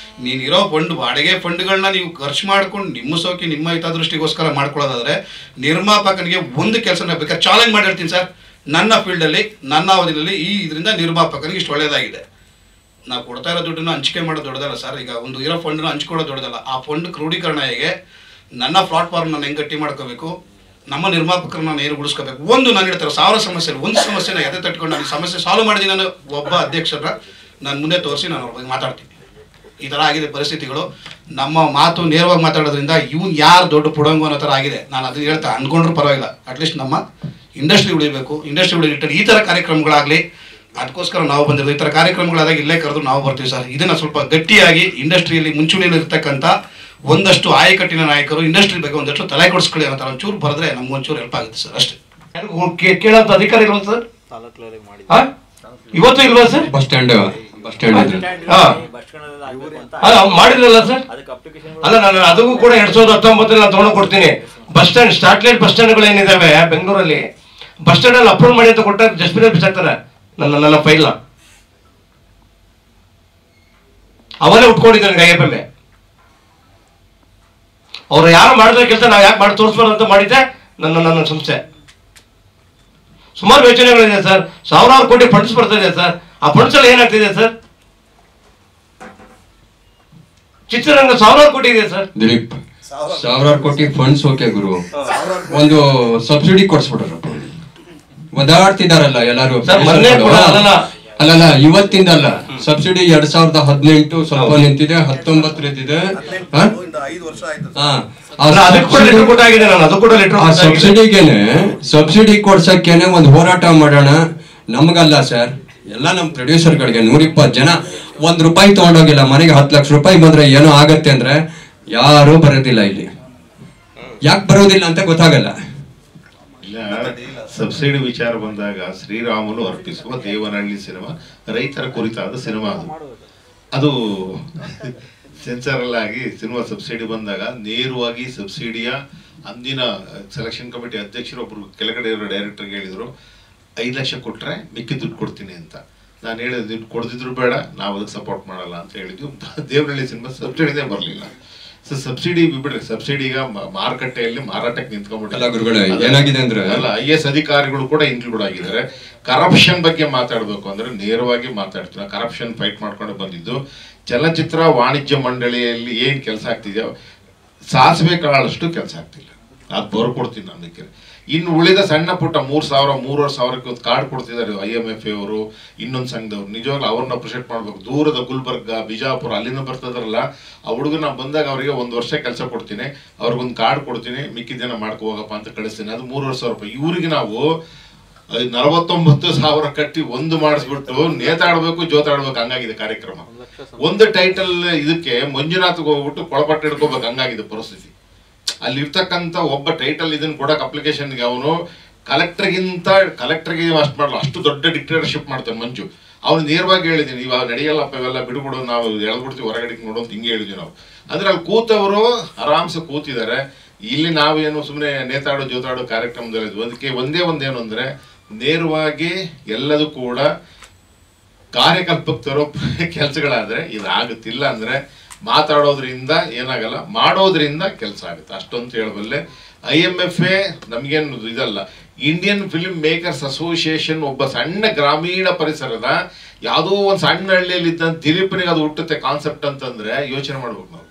ನೀನಿರೋ ಫಂಡ್, ಬಾಡಿಗೆ ಫಂಡ್ಗಳನ್ನ ನೀವು ಖರ್ಚು ಮಾಡ್ಕೊಂಡು ನಿಮ್ಮ ಸೋಕಿ ನಿಮ್ಮ ಹಿತದೃಷ್ಟಿಗೋಸ್ಕರ ಮಾಡ್ಕೊಳ್ಳೋದಾದ್ರೆ ನಿರ್ಮಾಪಕನಿಗೆ ಒಂದು ಕೆಲಸನ ಬೇಕಾದ್ರೆ ಚಾಲೆಂಜ್ ಮಾಡಿ ಹೇಳ್ತೀನಿ ಸರ್. ನನ್ನ ಫೀಲ್ಡಲ್ಲಿ ನನ್ನ ಅವಧಿಯಲ್ಲಿ ಇದರಿಂದ ನಿರ್ಮಾಪಕನಿಗೆ ಇಷ್ಟು ಒಳ್ಳೆಯದಾಗಿದೆ. ನಾವು ಕೊಡ್ತಾ ಇರೋ ದುಡ್ಡನ್ನು ಹಂಚಿಕೆ ಮಾಡೋದು ದೊಡ್ಡದಲ್ಲ ಸರ್. ಈಗ ಒಂದು ಇರೋ ಫಂಡನ್ನು ಹಂಚ್ಕೊಳ್ಳೋದು ದೊಡ್ಡದಲ್ಲ. ಆ ಫಂಡ್ ಕ್ರೋಢೀಕರಣ ಹೇಗೆ, ನನ್ನ ಪ್ಲಾಟ್ಫಾರ್ಮ್ ನಾನು ಹೆಂಗೆ ಗಟ್ಟಿ ಮಾಡ್ಕೋಬೇಕು, ನಮ್ಮ ನಿರ್ಮಾಪಕರನ್ನ ನಾನು ಏನು ಉಳಿಸ್ಕೋಬೇಕು. ಒಂದು ನಾನು ಹೇಳ್ತಾರೆ 1000 ಸಮಸ್ಯೆ, ಒಂದು ಸಮಸ್ಯೆನ ಎದೆ ತಟ್ಕೊಂಡು ನಾನು ಈ ಸಮಸ್ಯೆ ಸಾಲ್ವ್ ಮಾಡಿದ್ದೀನಿ. ನಾನು ಒಬ್ಬ ಅಧ್ಯಕ್ಷರ ನಾನು ಮುಂದೆ ತೋರಿಸಿ ನಾನು ಅವ್ರ ಬಗ್ಗೆ ಮಾತಾಡ್ತೀನಿ. ಈ ಥರ ಆಗಿದೆ ಪರಿಸ್ಥಿತಿಗಳು. ನಮ್ಮ ಮಾತು ನೇರವಾಗಿ ಮಾತಾಡೋದ್ರಿಂದ ಇವ್ನು ಯಾರು ದೊಡ್ಡ ಪುಡಂಗು ಅನ್ನೋ ಥರ ಆಗಿದೆ. ನಾನು ಅದನ್ನ ಹೇಳ್ತಾ ಅಂದ್ಕೊಂಡ್ರೂ ಪರವಾಗಿಲ್ಲ, ಅಟ್ಲೀಸ್ಟ್ ನಮ್ಮ ಇಂಡಸ್ಟ್ರಿ ಉಳಿಬೇಕು. ಇಂಡಸ್ಟ್ರಿ ಉಳಿದಿಟ್ಟು ಈ ಥರ ಕಾರ್ಯಕ್ರಮಗಳಾಗಲಿ, ಅದಕ್ಕೋಸ್ಕರ ನಾವು ಬಂದಿರೋದು. ಈ ಥರ ಕಾರ್ಯಕ್ರಮಗಳಾದಾಗ ಇಲ್ಲೇ ಕರೆದು ನಾವು ಬರ್ತೀವಿ ಸರ್. ಇದನ್ನು ಸ್ವಲ್ಪ ಗಟ್ಟಿಯಾಗಿ ಇಂಡಸ್ಟ್ರಿಯಲ್ಲಿ ಮುಂಚೂಣಿಯಲ್ಲಿ ಇರ್ತಕ್ಕಂಥ ಒಂದಷ್ಟು ಆಯಕಟ್ಟಿನ ನಾಯಕರು ಇಂಡಸ್ಟ್ರಿ ಬಗ್ಗೆ ಒಂದಷ್ಟು ತಲೆ ಕೊಡಿಸ್ಕೊಳ್ಳಿ ಅನ್ನೋ ಥರ ಒಂಚೂರು ಬರೆದ್ರೆ ನಮ್ಗೆ ಒಂಚೂರು ಹೆಲ್ಪ್ ಆಗುತ್ತೆ ಸರ್. ಅಷ್ಟೇ. ಕೇಳೋಂಥ ಅಧಿಕಾರ ಇಲ್ವಾ ಸರ್? ಇವತ್ತು ಇಲ್ವಾ ಸರ್? ಬಸ್ ಸ್ಟ್ಯಾಂಡ್ ಮಾಡಿದ್ರಲ್ಲ ಸರ್? ಅಲ್ಲ, ನಾನು ಅದಕ್ಕೂ ಕೂಡ 2019 ನಾನು ತಗೊಂಡು ಕೊಡ್ತೀನಿ. ಬಸ್ ಸ್ಟ್ಯಾಂಡ್, ಸ್ಟಾಟ್ಲೈಟ್ ಬಸ್ ಸ್ಟ್ಯಾಂಡ್ಗಳು ಏನಿದಾವೆ ಬೆಂಗಳೂರಲ್ಲಿ, ಬಸ್ ಸ್ಟ್ಯಾಂಡಲ್ಲಿ ಅಪ್ರೂವ್ ಮಾಡಿ ಅಂತ ಕೊಟ್ಟಾಗ ಡಸ್ಟ್ಬಿನ್ ಬಿಸಾಕ್ತಾರೆ ನನ್ನ ಫೈಲ್ನ. ಅವನೇ ಉಟ್ಕೊಂಡಿದ್ದಾನೆ ಐಎಫ್ಎಂ. ಅವ್ರು ಯಾರು ಮಾಡಿದ್ರೆ ಕೆಲಸ ನಾವು ಯಾಕೆ ಮಾಡಿ ತೋರಿಸ್ಬಾರ್ದು ಅಂತ ಮಾಡಿದ್ದೆ ನನ್ನ ಸಂಸ್ಥೆ. ಸುಮಾರು ಯೋಜನೆಗಳಿದೆ ಸರ್, ಸಾವಿರಾರು ಕೋಟಿ ಫಂಡ್ಸ್ ಬರ್ತಾ ಇದೆ ಸರ್. ಆ ಫಂಡ್ಸ್ ಎಲ್ಲ ಏನಾಗ್ತಿದೆ ಸರ್? ಚಿತ್ರರಂಗ ಸಾವಿರಾರು ಕೋಟಿ ಇದೆ ಸರ್. ದಿಲೀಪ್, ಸಾವಿರಾರು ಕೋಟಿ ಫಂಡ್ಸ್ ಓಕೆ ಗುರು, ಒಂದು ಸಬ್ಸಿಡಿ ಕೊಡ್ಸ್ಬಿಟ್ರಪ್ಪ. ಒದಾಡ್ತಿದಾರಲ್ಲ ಎಲ್ಲಾರು. ಅಲ್ಲಲ್ಲ, ಇವತ್ತಿಂದ ಅಲ್ಲ, ಸಬ್ಸಿಡಿ 2018 ಸ್ವಲ್ಪ ನಿಂತಿದೆ, 19 ಇದೆ. ಸಬ್ಸಿಡಿ ಕೊಡ್ಸಕ್ಕೇನೆ ಒಂದು ಹೋರಾಟ ಮಾಡೋಣ. ನಮಗಲ್ಲ ಸರ್, ಎಲ್ಲ ನಮ್ಮ ಪ್ರೊಡ್ಯೂಸರ್ಗಳಿಗೆ 120 ಜನ ₹1 ತಗೊಂಡೋಗಿಲ್ಲ. ಮನೆಗೆ 10 ಲಕ್ಷ ರೂಪಾಯಿ ಬಂದ್ರೆ ಏನೋ ಆಗತ್ತೆ ಅಂದ್ರೆ ಯಾರು ಬರೋದಿಲ್ಲ ಇಲ್ಲಿ. ಯಾಕೆ ಬರೋದಿಲ್ಲ ಅಂತ ಗೊತ್ತಾಗಲ್ಲ. ಸಬ್ಸಿಡಿ ವಿಚಾರ ಬಂದಾಗ ಶ್ರೀರಾಮನು ಅರ್ಪಿಸುವ ದೇವನಹಳ್ಳಿ ಸಿನಿಮಾ ರೈತರ ಕುರಿತಾದ ಸಿನಿಮಾ. ಅದು ಸೆನ್ಸರ್ ಆಗಿ ಸಿನಿಮಾ ಸಬ್ಸಿಡಿ ಬಂದಾಗ ನೇರವಾಗಿ ಸಬ್ಸಿಡಿಯ ಅಂದಿನ ಸೆಲೆಕ್ಷನ್ ಕಮಿಟಿ ಅಧ್ಯಕ್ಷರು ಒಬ್ರು ಕೆಳಗಡೆ ಇರೋ ಡೈರೆಕ್ಟರ್ಗೆ ಹೇಳಿದ್ರು 5 ಲಕ್ಷ ಕೊಟ್ರೆ ಮಿಕ್ಕಿ ದುಡ್ಡು ಕೊಡ್ತೀನಿ ಅಂತ. ನಾನು ಹೇಳಿದೆ ದುಡ್ಡು ಕೊಡ್ದಿದ್ರು ಬೇಡ, ನಾವು ಅದಕ್ಕೆ ಸಪೋರ್ಟ್ ಮಾಡಲ್ಲ ಅಂತ ಹೇಳಿದ್ವಿ. ದೇವನಹಳ್ಳಿ ಸಿನಿಮಾ ಸಬ್ಸಿಡಿನೇ ಬರಲಿಲ್ಲ. ಸೊ ಸಬ್ಸಿಡಿ ಬಿಡ್ರಿ, ಸಬ್ಸಿಡಿ ಈಗ ಮಾರುಕಟ್ಟೆಯಲ್ಲಿ ಮಾರಾಟಕ್ಕೆ ನಿಂತ್ಕೊಂಡ್ಬಿಟ್ಟಿಲ್ಲ. ಏನಾಗಿದೆ ಅಂದ್ರೆ ಅಲ್ಲ, IAS ಅಧಿಕಾರಿಗಳು ಕೂಡ ಇನ್ಕ್ಲೂಡ್ ಆಗಿದ್ದಾರೆ. ಕರಪ್ಷನ್ ಬಗ್ಗೆ ಮಾತಾಡಬೇಕು ಅಂದ್ರೆ ನೇರವಾಗಿ ಮಾತಾಡ್ತೀವಿ. ಕರಪ್ಷನ್ ಫೈಟ್ ಮಾಡ್ಕೊಂಡು ಬಂದಿದ್ದು ಚಲನಚಿತ್ರ ವಾಣಿಜ್ಯ ಮಂಡಳಿಯಲ್ಲಿ ಏನ್ ಕೆಲಸ ಆಗ್ತಿದೆಯೋ ಸಾಸಿವೆ ಕಾಳಷ್ಟು ಕೆಲಸ ಆಗ್ತಿಲ್ಲ. ಅದು ಬರ್ಕೊಡ್ತೀನಿ ನನಗೆ. ಇನ್ನು ಉಳಿದ ಸಣ್ಣ ಪುಟ್ಟ 3,000-3,500 ಒಂದು ಕಾರ್ಡ್ ಕೊಡ್ತಿದ್ದಾರೆ IMF ಅವರು, ಇನ್ನೊಂದು ಸಂಘದವ್ರು. ನಿಜವಾಗ್ಲೂ ಅವ್ರನ್ನ ಅಪ್ರಿಷಿಯೇಟ್ ಮಾಡ್ಬೇಕು. ದೂರದ ಗುಲ್ಬರ್ಗ, ಬಿಜಾಪುರ ಅಲ್ಲಿಂದ ಬರ್ತದಾರಲ್ಲ, ಆ ಹುಡುಗನ ಬಂದಾಗ ಅವರಿಗೆ 1 ವರ್ಷ ಕೆಲಸ ಕೊಡ್ತೀನಿ, ಅವ್ರಿಗೊಂದು ಕಾರ್ಡ್ ಕೊಡ್ತೀನಿ, ಮಿಕ್ಕಿದ್ದೇನ ಮಾಡ್ಕೊ ಹೋಗಪ್ಪ ಅಂತ ಕಳಿಸ್ತೀನಿ. ಅದು 3,000 ರೂಪಾಯಿ. ಇವ್ರಿಗೆ ನಾವು 49,000 ಕಟ್ಟಿ ಒಂದು ಮಾಡಿಸ್ಬಿಟ್ಟು ನೇತಾಡ್ಬೇಕು, ಜೋತಾಡ್ಬೇಕು ಹಂಗಾಗಿದೆ ಕಾರ್ಯಕ್ರಮ. ಒಂದು ಟೈಟಲ್ ಇದಕ್ಕೆ ಮಂಜುನಾಥ್ಗೆ ಹೋಗ್ಬಿಟ್ಟು ಕೊಳಪಟ್ಟು ಹಿಡ್ಕೋಬೇಕು ಹಂಗಾಗಿದೆ ಪರಿಸ್ಥಿತಿ. ಅಲ್ಲಿ ಇರ್ತಕ್ಕಂಥ ಒಬ್ಬ ಟೈಟಲ್ ಇದನ್ನ ಕೊಡಕ್ ಅಪ್ಲಿಕೇಶನ್ಗೆ ಅವನು ಕಲೆಕ್ಟರ್ಗೆ ಅಷ್ಟು ಮಾಡಲ್ಲ, ಅಷ್ಟು ದೊಡ್ಡ ಡಿಕ್ಟೇಟರ್ಶಿಪ್ ಮಾಡ್ತಾನೆ ಮಂಜು. ಅವ್ನು ನೇರವಾಗಿ ಹೇಳಿದೀನಿ, ಇವಾಗ ನಡೆಯಲ್ಲಪ್ಪ ಇವೆಲ್ಲ ಬಿಡುಬಿಡು, ನಾವು ಎಳ್ಬಿಡ್ತೀವಿ ಹೊರಗಡೆ ನೋಡು ಅಂತ ಹಿಂಗೆ ಹೇಳಿದ್ವಿ ನಾವು. ಅಂದ್ರೆ ಅಲ್ಲಿ ಕೂತವರು ಆರಾಮ್ಸೆ ಕೂತಿದ್ದಾರೆ. ಇಲ್ಲಿ ನಾವೇನು ಸುಮ್ಮನೆ ನೇತಾಡೋ ಜೋತಾಡೋ ಕಾರ್ಯಕ್ರಮದಲ್ಲಿ ಅದಕ್ಕೆ ಒಂದೇನು ಅಂದ್ರೆ ನೇರವಾಗಿ ಎಲ್ಲದೂ ಕೂಡ ಕಾರ್ಯಕಲ್ಪಕ್ಕೆ ತರೋ ಕೆಲಸಗಳಾದ್ರೆ ಇದಾಗುತ್ತಿಲ್ಲ. ಅಂದ್ರೆ ಮಾತಾಡೋದ್ರಿಂದ ಏನಾಗಲ್ಲ, ಮಾಡೋದ್ರಿಂದ ಕೆಲಸ ಆಗುತ್ತೆ ಅಷ್ಟೊಂದು ಹೇಳಬಲ್ಲೆ. IMF ನಮ್ಗೇನು ಇದಲ್ಲ, ಇಂಡಿಯನ್ ಫಿಲ್ಮ್ ಮೇಕರ್ಸ್ ಅಸೋಸಿಯೇಷನ್ ಒಬ್ಬ ಸಣ್ಣ ಗ್ರಾಮೀಣ ಪರಿಸರದ ಯಾವುದೋ ಒಂದು ಸಣ್ಣ ಹಳ್ಳಿಯಲ್ಲಿ ಇದ್ದಂತ ದಿಲೀಪನಿಗೆ ಅದು ಹುಟ್ಟುತ್ತೆ ಕಾನ್ಸೆಪ್ಟ್ ಅಂತಂದ್ರೆ ಯೋಚನೆ ಮಾಡ್ಬೇಕು ನಾವು.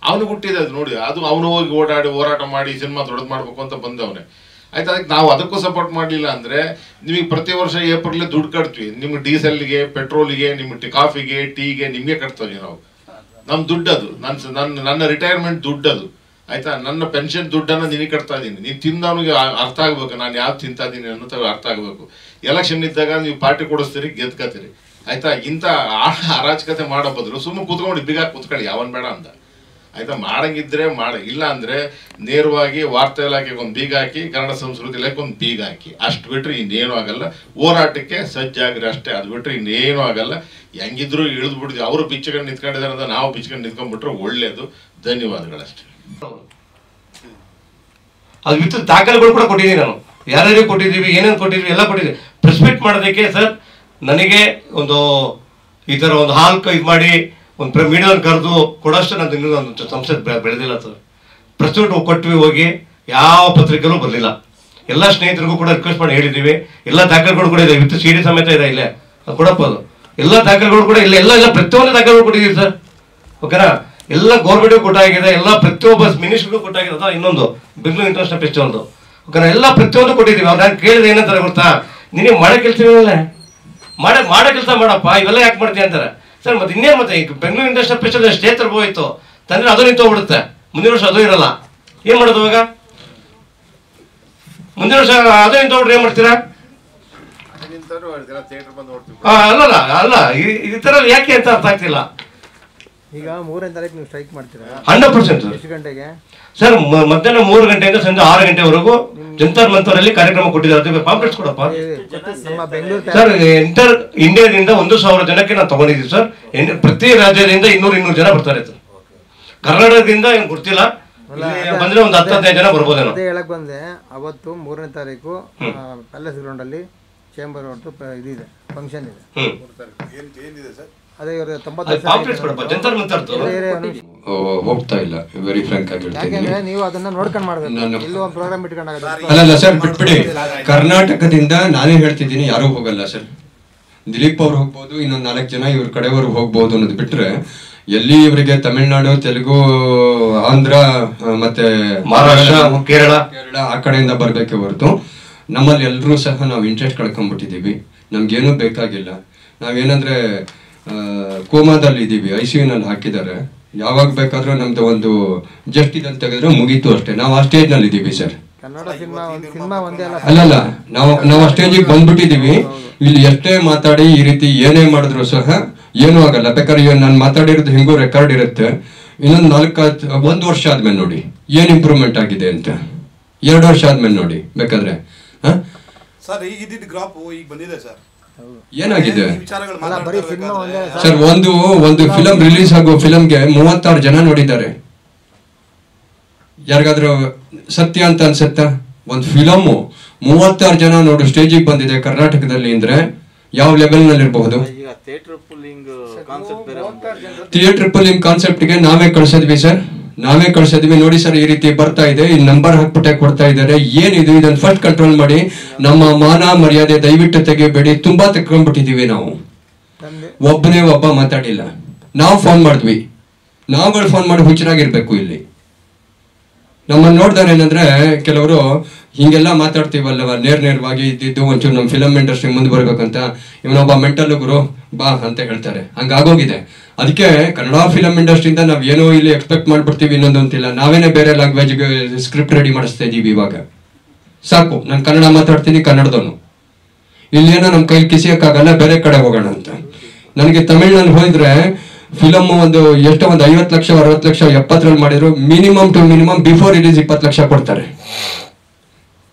ಅವನು ಹುಟ್ಟಿದೆ ಅದು ನೋಡಿ, ಅದು ಅವನು ಹೋಗಿ ಓಡಾಡಿ ಹೋರಾಟ ಮಾಡಿ ಸಿನಿಮಾ ದೊಡ್ಡದು ಮಾಡ್ಬೇಕು ಅಂತ ಬಂದವನೇ. ಆಯ್ತು, ಅದಕ್ಕೆ ನಾವು ಅದಕ್ಕೂ ಸಪೋರ್ಟ್ ಮಾಡಲಿಲ್ಲ ಅಂದ್ರೆ ನಿಮಗೆ ಪ್ರತಿ ವರ್ಷ ಏಪ್ರಿಲ್ ದುಡ್ಡು ಕಟ್ತೀವಿ. ನಿಮ್ಗೆ ಡೀಸೆಲ್ಗೆ, ಪೆಟ್ರೋಲ್ಗೆ, ನಿಮ್ಗೆ ಕಾಫಿಗೆ, ಟೀಗೆ ನಿಮಗೆ ಕಟ್ತೀವಿ ನಾವು. ನಮ್ಮ ದುಡ್ಡು ಅದು, ನನ್ನ ರಿಟೈರ್ಮೆಂಟ್ ದುಡ್ಡು ಅದು. ಆಯ್ತಾ, ನನ್ನ ಪೆನ್ಷನ್ ದುಡ್ಡನ್ನು ನಿನಗೆ ಕಟ್ತಾ ಇದ್ದೀನಿ. ನೀನು ತಿಂದವನಿಗೆ ಅರ್ಥ ಆಗ್ಬೇಕು ನಾನು ಯಾವ್ದು ತಿಂತಾ ಇದ್ದೀನಿ ಅನ್ನೋ ಅರ್ಥ ಆಗಬೇಕು. ಎಲೆಕ್ಷನ್ ಇದ್ದಾಗ ನೀವು ಪಾರ್ಟಿ ಕೊಡಿಸ್ತೀರಿ, ಗೆದ್ಕತ್ತೀರಿ. ಆಯ್ತಾ, ಇಂಥ ಅರಾಜಕತೆ ಮಾಡೋ ಬದಲು ಸುಮ್ಮನೆ ಕೂತ್ಕೊಂಡು ಬಿಗ ಕೂತ್ಕೊಳ್ಳಿ, ಯಾವನ್ ಬೇಡ ಅಂತ. ಆಯ್ತಾ, ಮಾಡಂಗಿದ್ರೆ ಇಲ್ಲ ಅಂದ್ರೆ ನೇರವಾಗಿ ವಾರ್ತಾ ಇಲಾಖೆಗೆ ಒಂದು ಬೀಗ ಹಾಕಿ, ಕನ್ನಡ ಸಂಸ್ಕೃತಿ ಇಲಾಖೆ ಒಂದು ಬೀಗ ಹಾಕಿ, ಅಷ್ಟು ಬಿಟ್ರೆ ಇನ್ನೇನು ಆಗಲ್ಲ. ಹೋರಾಟಕ್ಕೆ ಸಜ್ಜಾಗ್ರಿ ಅಷ್ಟೇ, ಅದು ಬಿಟ್ರೆ ಇನ್ನೇನು ಆಗಲ್ಲ. ಹೆಂಗಿದ್ರು ಇಳಿದು ಬಿಡ್ತೀವಿ. ಅವರು ಪಿಚ್ಕೊಂಡು ನಿಂತ್ಕೊಂಡಿದ್ದಾರೆ ಅಂತ ನಾವು ಪಿಚ್ಕೊಂಡು ನಿಂತ್ಕೊಂಡ್ಬಿಟ್ರೆ ಒಳ್ಳೇದು. ಧನ್ಯವಾದಗಳಷ್ಟೇ. ಅದು ವಿತ್ ದಾಖಲೆಗಳು ಕೂಡ ಕೊಟ್ಟಿದ್ದೀನಿ ನಾನು. ಯಾರ್ಯಾರಿಗೆ ಕೊಟ್ಟಿದ್ದೀವಿ, ಏನೇನು ಕೊಟ್ಟಿದ್ವಿ ಎಲ್ಲ ಕೊಟ್ಟಿದ್ದೀವಿ. ಪ್ರೆಸ್ ಮೀಟ್ ಮಾಡೋದಕ್ಕೆ ಸರ್ ನನಗೆ ಒಂದು ಈ ಥರ ಒಂದು ಹಾಲ್ ಇದು ಮಾಡಿ ಒಂದು ಮೀಡಿಯಾವನ್ನು ಕರೆದು ಕೊಡೋಷ್ಟು ನಾನು ಇನ್ನೂ ಒಂದು ಸಂಸ್ಥೆ ಬೆಳೆದಿಲ್ಲ ಸರ್. ಪ್ರೆಸ್ ಮೀಟ್ ಕೊಟ್ವಿ, ಹೋಗಿ ಯಾವ ಪತ್ರಿಕೆಯಲ್ಲೂ ಬರಲಿಲ್ಲ. ಎಲ್ಲ ಸ್ನೇಹಿತರಿಗೂ ಕೂಡ ರಿಕ್ವೆಸ್ಟ್ ಮಾಡಿ ಹೇಳಿದ್ದೀವಿ. ಎಲ್ಲ ದಾಖಲೆಗಳು ಕೂಡ ಇದೆ, ವಿತ್ CD ಸಮೇತ ಇದೆ ಇಲ್ಲೇ, ಅದು ಕೊಡಪ್ಪ. ಅದು ಎಲ್ಲ ದಾಖಲೆಗಳು ಕೂಡ ಎಲ್ಲ ಪ್ರತಿಯೊಂದು ದಾಖಲೆಗಳು ಕೊಟ್ಟಿದ್ದೀವಿ ಸರ್. ಓಕೆನಾ, ಎಲ್ಲ ಗೌರ್ಮೆಂಟ್ಗೂ ಕೊಟ್ಟಾಗಿದೆ, ಎಲ್ಲ ಪ್ರತಿಯೊಬ್ಬ ಮಿನಿಸ್ಟ್ರಿಗೂ ಕೊಟ್ಟಾಗಿದೆ. ಅದ ಇನ್ನೊಂದು ಬೆಂಗಳೂರು ಇಂಟರ್ನ್ಯಾಷನಲ್ ಫೆಸ್ಟಿವಲ್ದು. ಓಕೆನಾ, ಎಲ್ಲ ಪ್ರತಿಯೊಂದು ಕೊಟ್ಟಿದ್ದೀವಿ. ಅವ್ರು ನಾನು ಕೇಳಿದ್ರೆ ಏನಂತಾರೆ ಗೊತ್ತಾ, ನಿನಗೆ ಮಾಡೋ ಕೆಲಸ ಮಾಡೋ ಕೆಲಸ ಮಾಡಪ್ಪ, ಇವೆಲ್ಲ ಯಾಕೆ ಮಾಡ್ತೀವಿ ಅಂತಾರೆ ಸರ್. ಮತ್ತೆ ಇನ್ನೇನು, ಮತ್ತೆ ಈಗ ಬೆಂಗಳೂರು ಇಂಟರ್ನ್ಯಾಷನಲ್ ಫೆಸ್ಟಿವಲ್ ಸ್ಟೇ ತರಬೋಯ್ತು ತಂದ್ರೆ ಅದು ನಿಂತೋಗ್ಬಿಡುತ್ತೆ. ಮುಂದಿನ ವರ್ಷ ಅದು ಇರಲ್ಲ, ಏನ್ ಮಾಡೋದು ಇವಾಗ? ಮುಂದಿನ ವರ್ಷ ಅದು ನಿಂತೋಗ್ಬಿಟ್ರೆ ಏನ್ ಮಾಡ್ತೀರಾ? ಅಲ್ಲ ಈ ತರ ಯಾಕೆ ಅಂತ ಅರ್ಥ ಆಗ್ತಿಲ್ಲ. ಈಗ 3ನೇ ತಾರೀಕು ನೀವು ಸ್ಟ್ರೈಕ್ ಮಾಡ್ತೀರಾ? 100% ಸರ್. ಎಷ್ಟು ಗಂಟೆಗೆ ಸರ್? ಮಧ್ಯಾಹ್ನ 3 ಗಂಟೆಯಿಂದ ಸಂಜೆ 6 ಗಂಟೆವರೆಗೂ ಜಂತರ್ ಮಂತರಲ್ಲಿ ಕಾರ್ಯಕ್ರಮ ಕೊಟ್ಟಿದ್ದಾರೆ. ಪಾಂಪ್ಲೆಟ್ಸ್ ಕೊಡಪ್ಪ ಸರ್. ಎಂಟರ್ ಇಂಡಿಯಾದಿಂದ 1,000 ಜನಕ್ಕೆ ನಾವು ತಗೊಂಡಿದ್ದೀವಿ ಸರ್. ಪ್ರತಿ ರಾಜ್ಯದಿಂದ 200 ಜನ ಬರ್ತಾರೆ ಸರ್. ಕರ್ನಾಟಕದಿಂದ ಏನು ಗೊತ್ತಿಲ್ಲ, ಬಂದ್ರೆ ಒಂದು 10-15 ಜನ ಬರ್ಬೋದೇನೋ. ಅದೇ ಹೇಳಕ್ ಬಂದೆ. ಅವತ್ತು 3ನೇ ತಾರೀಕು ಪ್ಯಾಲೇಸ್ ಗ್ರೌಂಡಲ್ಲಿ ಚೇಂಬರ್ ಹೊರತು ಇದಿದೆ, ಫಂಕ್ಷನ್ ಇದೆ. ಅದೇ ಇವರು 90 ಹೋಗ್ತಾ ಇಲ್ಲ, ವೆರಿ ಫ್ರಾಂಕ್ ಆಗಿ ಹೇಳ್ತೀನಿ. ಯಾಕೆಂದ್ರೆ ನೀವು ಅದನ್ನ ನೋಡ್ಕೊಂಡು ಮಾಡ್ಬೇಕು. ಇಲ್ಲೂ ಒಂದು ಪ್ರೋಗ್ರಾಮ್ ಇಟ್ಕೊಂಡಾಗ ಅಲ್ಲ ಸರ್, ಬಿಟ್ಬಿಡಿ. ಕರ್ನಾಟಕದಿಂದ ನಾನೇ ಹೇಳ್ತಿದ್ದೀನಿ, ಯಾರೂ ಹೋಗಲ್ಲ ಸರ್. ದಿಲೀಪ್ ಅವ್ರು ಹೋಗ್ಬೋದು, ಇನ್ನೊಂದು 4 ಜನ ಇವ್ರ ಕಡೆಯವರು ಹೋಗ್ಬೋದು ಅನ್ನೋದು ಬಿಟ್ರೆ ಎಲ್ಲಿ ಇವರಿಗೆ ತಮಿಳ್ನಾಡು, ತೆಲುಗು, ಆಂಧ್ರ ಮತ್ತೆ ಮಹಾರಾಷ್ಟ್ರ, ಕೇರಳ ಆ ಕಡೆಯಿಂದ ಬರ್ಬೇಕೆ ಹೊರತು ನಮ್ಮಲ್ಲಿ ಎಲ್ಲರೂ ಸಹ ನಾವು ಇಂಟ್ರೆಸ್ಟ್ ಕಳ್ಕೊಂಡ್ಬಿಟ್ಟಿದ್ದೀವಿ. ನಮ್ಗೇನೂ ಬೇಕಾಗಿಲ್ಲ. ನಾವೇನಂದ್ರೆ ಕೋಮಾದಲ್ಲಿ ಇದ್ದೀವಿ, ICU ಹಾಕಿದ್ದಾರೆ. ಯಾವಾಗ ಬೇಕಾದ್ರೂ ನಮ್ದು ಒಂದು ಜಸ್ಟ್ ಇದನ್ನು ತೆಗೆದ್ರೆ ಮುಗೀತು ಅಷ್ಟೇ. ನಾವು ಆ ಸ್ಟೇಜ್ನಲ್ಲಿ ಇದ್ದೀವಿ ಸರ್. ಕನ್ನಡ ಸಿನಿಮಾ ಒಂದೇ ಅಲ್ಲಲ್ಲ, ನಾವು ಆ ಸ್ಟೇಜಿಗೆ ಬಂದ್ಬಿಟ್ಟಿದ್ದೀವಿ. ಇಲ್ಲಿ ಎಷ್ಟೇ ಮಾತಾಡಿ ಈ ರೀತಿ ಏನೇ ಮಾಡಿದ್ರು ಸಹ ಏನೂ ಆಗಲ್ಲ. ಬೇಕಾದ್ರೆ ನಾನು ಮಾತಾಡಿರೋದು ಹೆಂಗೂ ರೆಕಾರ್ಡ್ ಇರುತ್ತೆ. ಇನ್ನೊಂದು 1 ವರ್ಷ ಆದ್ಮೇಲೆ ನೋಡಿ ಏನ್ ಇಂಪ್ರೂವ್ಮೆಂಟ್ ಆಗಿದೆ ಅಂತ. 2 ವರ್ಷ ಆದ್ಮೇಲೆ ನೋಡಿ ಬೇಕಾದ್ರೆ. ಸರ್ ಈಗ ಇದ್ದಿದ್ದ ಗ್ರಾಫ್ ಈಗ ಬಂದಿದೆ ಸರ್. ಏನಾಗಿದೆ ಸರ್? ಒಂದು ಫಿಲಂ ರಿಲೀಸ್ ಆಗೋ ಫಿಲಂಗೆ 36 ಜನ ನೋಡಿದ್ದಾರೆ. ಯಾರಿಗಾದ್ರೂ ಸತ್ಯ ಅಂತ ಅನ್ಸುತ್ತಾ? ಒಂದು ಫಿಲಮು 36 ಜನ ನೋಡು ಸ್ಟೇಜಿಗೆ ಬಂದಿದೆ ಕರ್ನಾಟಕದಲ್ಲಿ ಅಂದ್ರೆ ಯಾವ ಲೆವೆಲ್ ನಲ್ಲಿ ಇರಬಹುದು? ಥಿಯೇಟರ್ ಪುಲ್ಲಿಂಗ್ ಕಾನ್ಸೆಪ್ಟ್ಗೆ ನಾವೇ ಕಳ್ಸಿದ್ವಿ ಸರ್, ನಾವೇ ಕಳ್ಸಿದ್ವಿ. ನೋಡಿ ಸರ್, ಈ ರೀತಿ ಬರ್ತಾ ಇದೆ, ಈ ನಂಬರ್ ಹಾಕ್ಬಿಟ್ಟೆ ಕೊಡ್ತಾ ಇದ್ದಾರೆ. ಏನಿದು? ಇದನ್ನ ಫಸ್ಟ್ ಕಂಟ್ರೋಲ್ ಮಾಡಿ. ನಮ್ಮ ಮಾನ ಮರ್ಯಾದೆ ದಯವಿಟ್ಟು ತೆಗಿಬೇಡಿ. ತುಂಬಾ ತೆಕ್ಕೊಂಡ್ಬಿಟ್ಟಿದೀವಿ ನಾವು. ಒಬ್ಬನೇ ಒಬ್ಬ ಮಾತಾಡಿಲ್ಲ. ನಾವು ಫೋನ್ ಮಾಡಿದ್ವಿ, ನಾವುಗಳು ಫೋನ್ ಮಾಡಿ ಹುಚ್ಚರಾಗಿರ್ಬೇಕು. ಇಲ್ಲಿ ನಮ್ಮನ್ನು ನೋಡ್ದಾರೆ ಏನಂದ್ರೆ ಕೆಲವರು ಹಿಂಗೆಲ್ಲ ಮಾತಾಡ್ತೀವಲ್ಲವ, ನೇರವಾಗಿ ಇದ್ದಿದ್ದು ಒಂಚೂರು ನಮ್ಮ ಫಿಲಮ್ ಇಂಡಸ್ಟ್ರಿ ಮುಂದೆ ಬರ್ಬೇಕಂತ ಇವನೊಬ್ಬ ಮೆಂಟಲ್ ಗುರು ಬಾ ಅಂತ ಹೇಳ್ತಾರೆ. ಹಂಗಾಗೋಗಿದೆ. ಅದಕ್ಕೆ ಕನ್ನಡ ಫಿಲಮ್ ಇಂಡಸ್ಟ್ರಿಯಿಂದ ನಾವು ಏನೋ ಇಲ್ಲಿ ಎಕ್ಸ್ಪೆಕ್ಟ್ ಮಾಡ್ಬಿಡ್ತೀವಿ, ಇನ್ನೊಂದಂತಿಲ್ಲ. ನಾವೇನೇ ಬೇರೆ ಲ್ಯಾಂಗ್ವೇಜ್ಗೆ ಸ್ಕ್ರಿಪ್ಟ್ ರೆಡಿ ಮಾಡಿಸ್ತಾ ಇದೀವಿ. ಇವಾಗ ಸಾಕು, ನಾನು ಕನ್ನಡ ಮಾತಾಡ್ತೀನಿ, ಕನ್ನಡದವನು. ಇಲ್ಲೇನೋ ನಮ್ಮ ಕೈಲಿ ಕಿಸಿಯಕ್ಕಾಗಲ್ಲ, ಬೇರೆ ಕಡೆ ಹೋಗೋಣ ಅಂತ. ನನಗೆ ತಮಿಳ್ನಲ್ಲಿ ಹೋದ್ರೆ ಫಿಲಮ್ ಒಂದು 50 ಲಕ್ಷ 60 ಲಕ್ಷ 70ರಲ್ಲಿ ಮಾಡಿದ್ರು. Minimum to minimum before release 20 lakh ಕೊಡ್ತಾರೆ